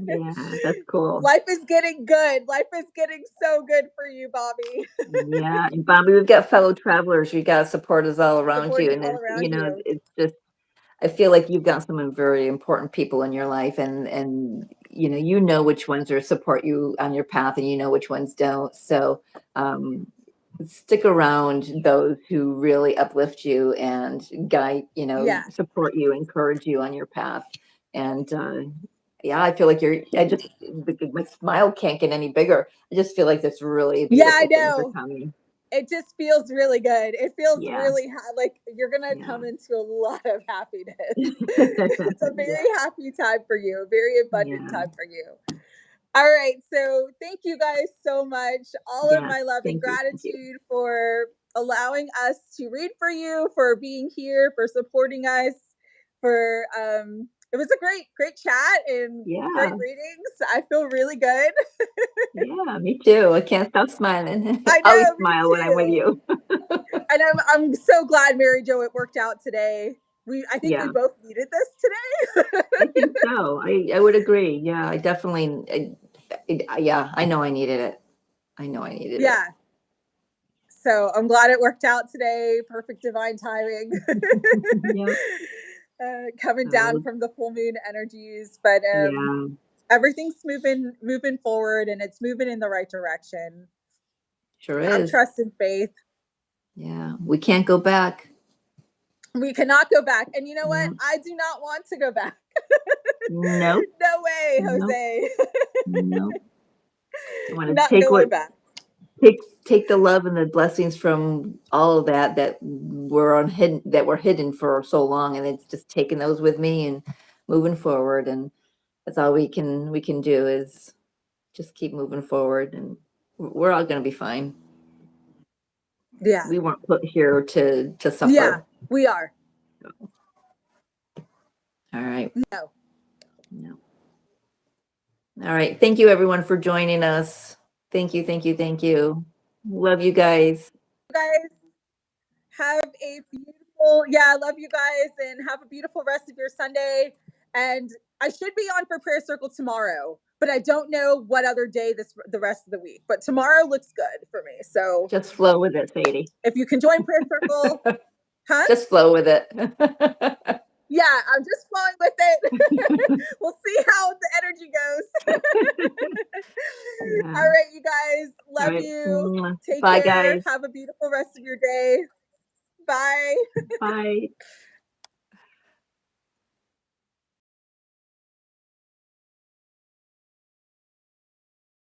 S2: Yeah, that's cool.
S1: Life is getting good. Life is getting so good for you, Bobby.
S2: Yeah, and Bobby, we've got fellow travelers. You got supporters all around
S1: Support
S2: you,
S1: is
S2: and
S1: all
S2: it's,
S1: around you.
S2: it's just I feel like you've got some very important people in your life, and you know which ones are support you on your path, and you know which ones don't. So stick around those who really uplift you and guide,
S1: Yeah.
S2: support you, encourage you on your path. And yeah, I feel like my smile can't get any bigger. I just feel like this really
S1: Yeah, I
S2: beautiful things are
S1: know.
S2: coming.
S1: It just feels really good. It feels
S2: Yeah.
S1: really like you're gonna
S2: Yeah.
S1: come into a lot of happiness. It's a very happy time for you, a very abundant
S2: Yeah.
S1: time for you. All right, so thank you guys so much. All of
S2: Yeah.
S1: my love and
S2: Thank you.
S1: gratitude for allowing us to read for you, for being here, for supporting us, for it was a great chat and great
S2: Yeah.
S1: readings. I feel really good.
S2: Yeah, me too. I can't stop smiling.
S1: I
S2: I always
S1: know, me
S2: smile when I'm with
S1: too.
S2: you.
S1: And I'm so glad, Mary Jo, it worked out today. I think we
S2: Yeah,
S1: both needed this today.
S2: I think so. I would agree. Yeah, I definitely, yeah, I know I needed it. I know I needed it.
S1: Yeah. So I'm glad it worked out today. Perfect divine timing.
S2: Yep.
S1: Coming down from the full moon energies, but
S2: Yeah,
S1: everything's moving forward, and it's moving in the right direction.
S2: sure
S1: Have
S2: is.
S1: trust and faith.
S2: Yeah, we can't go back.
S1: We cannot go back. And you know what?
S2: No,
S1: I do not want to go back.
S2: nope,
S1: No way,
S2: nope,
S1: Jose.
S2: nope. I want to
S1: Not going back.
S2: take the love and the blessings from all of that were hidden for so long, and it's just taking those with me and moving forward. And that's all we can do is just keep moving forward, and we're all going to be fine.
S1: Yeah.
S2: We weren't put here to suffer.
S1: Yeah, we are.
S2: All right.
S1: No.
S2: No. All right. Thank you everyone for joining us. Thank you, thank you, thank you. Love you guys.
S1: You guys have a beautiful, I love you guys, and have a beautiful rest of your Sunday. And I should be on for prayer circle tomorrow, but I don't know what other day the rest of the week. But tomorrow looks good for me. So
S2: Just flow with it, Sadie.
S1: if you can join prayer circle, huh?
S2: Just flow with it.
S1: Yeah, I'm just flowing with it. We'll see how the energy goes.
S2: Yeah.
S1: All right, you guys.
S2: All
S1: Love
S2: right.
S1: you. Take
S2: Bye,
S1: care.
S2: guys.
S1: Have a beautiful rest of your day. Bye.
S2: Bye.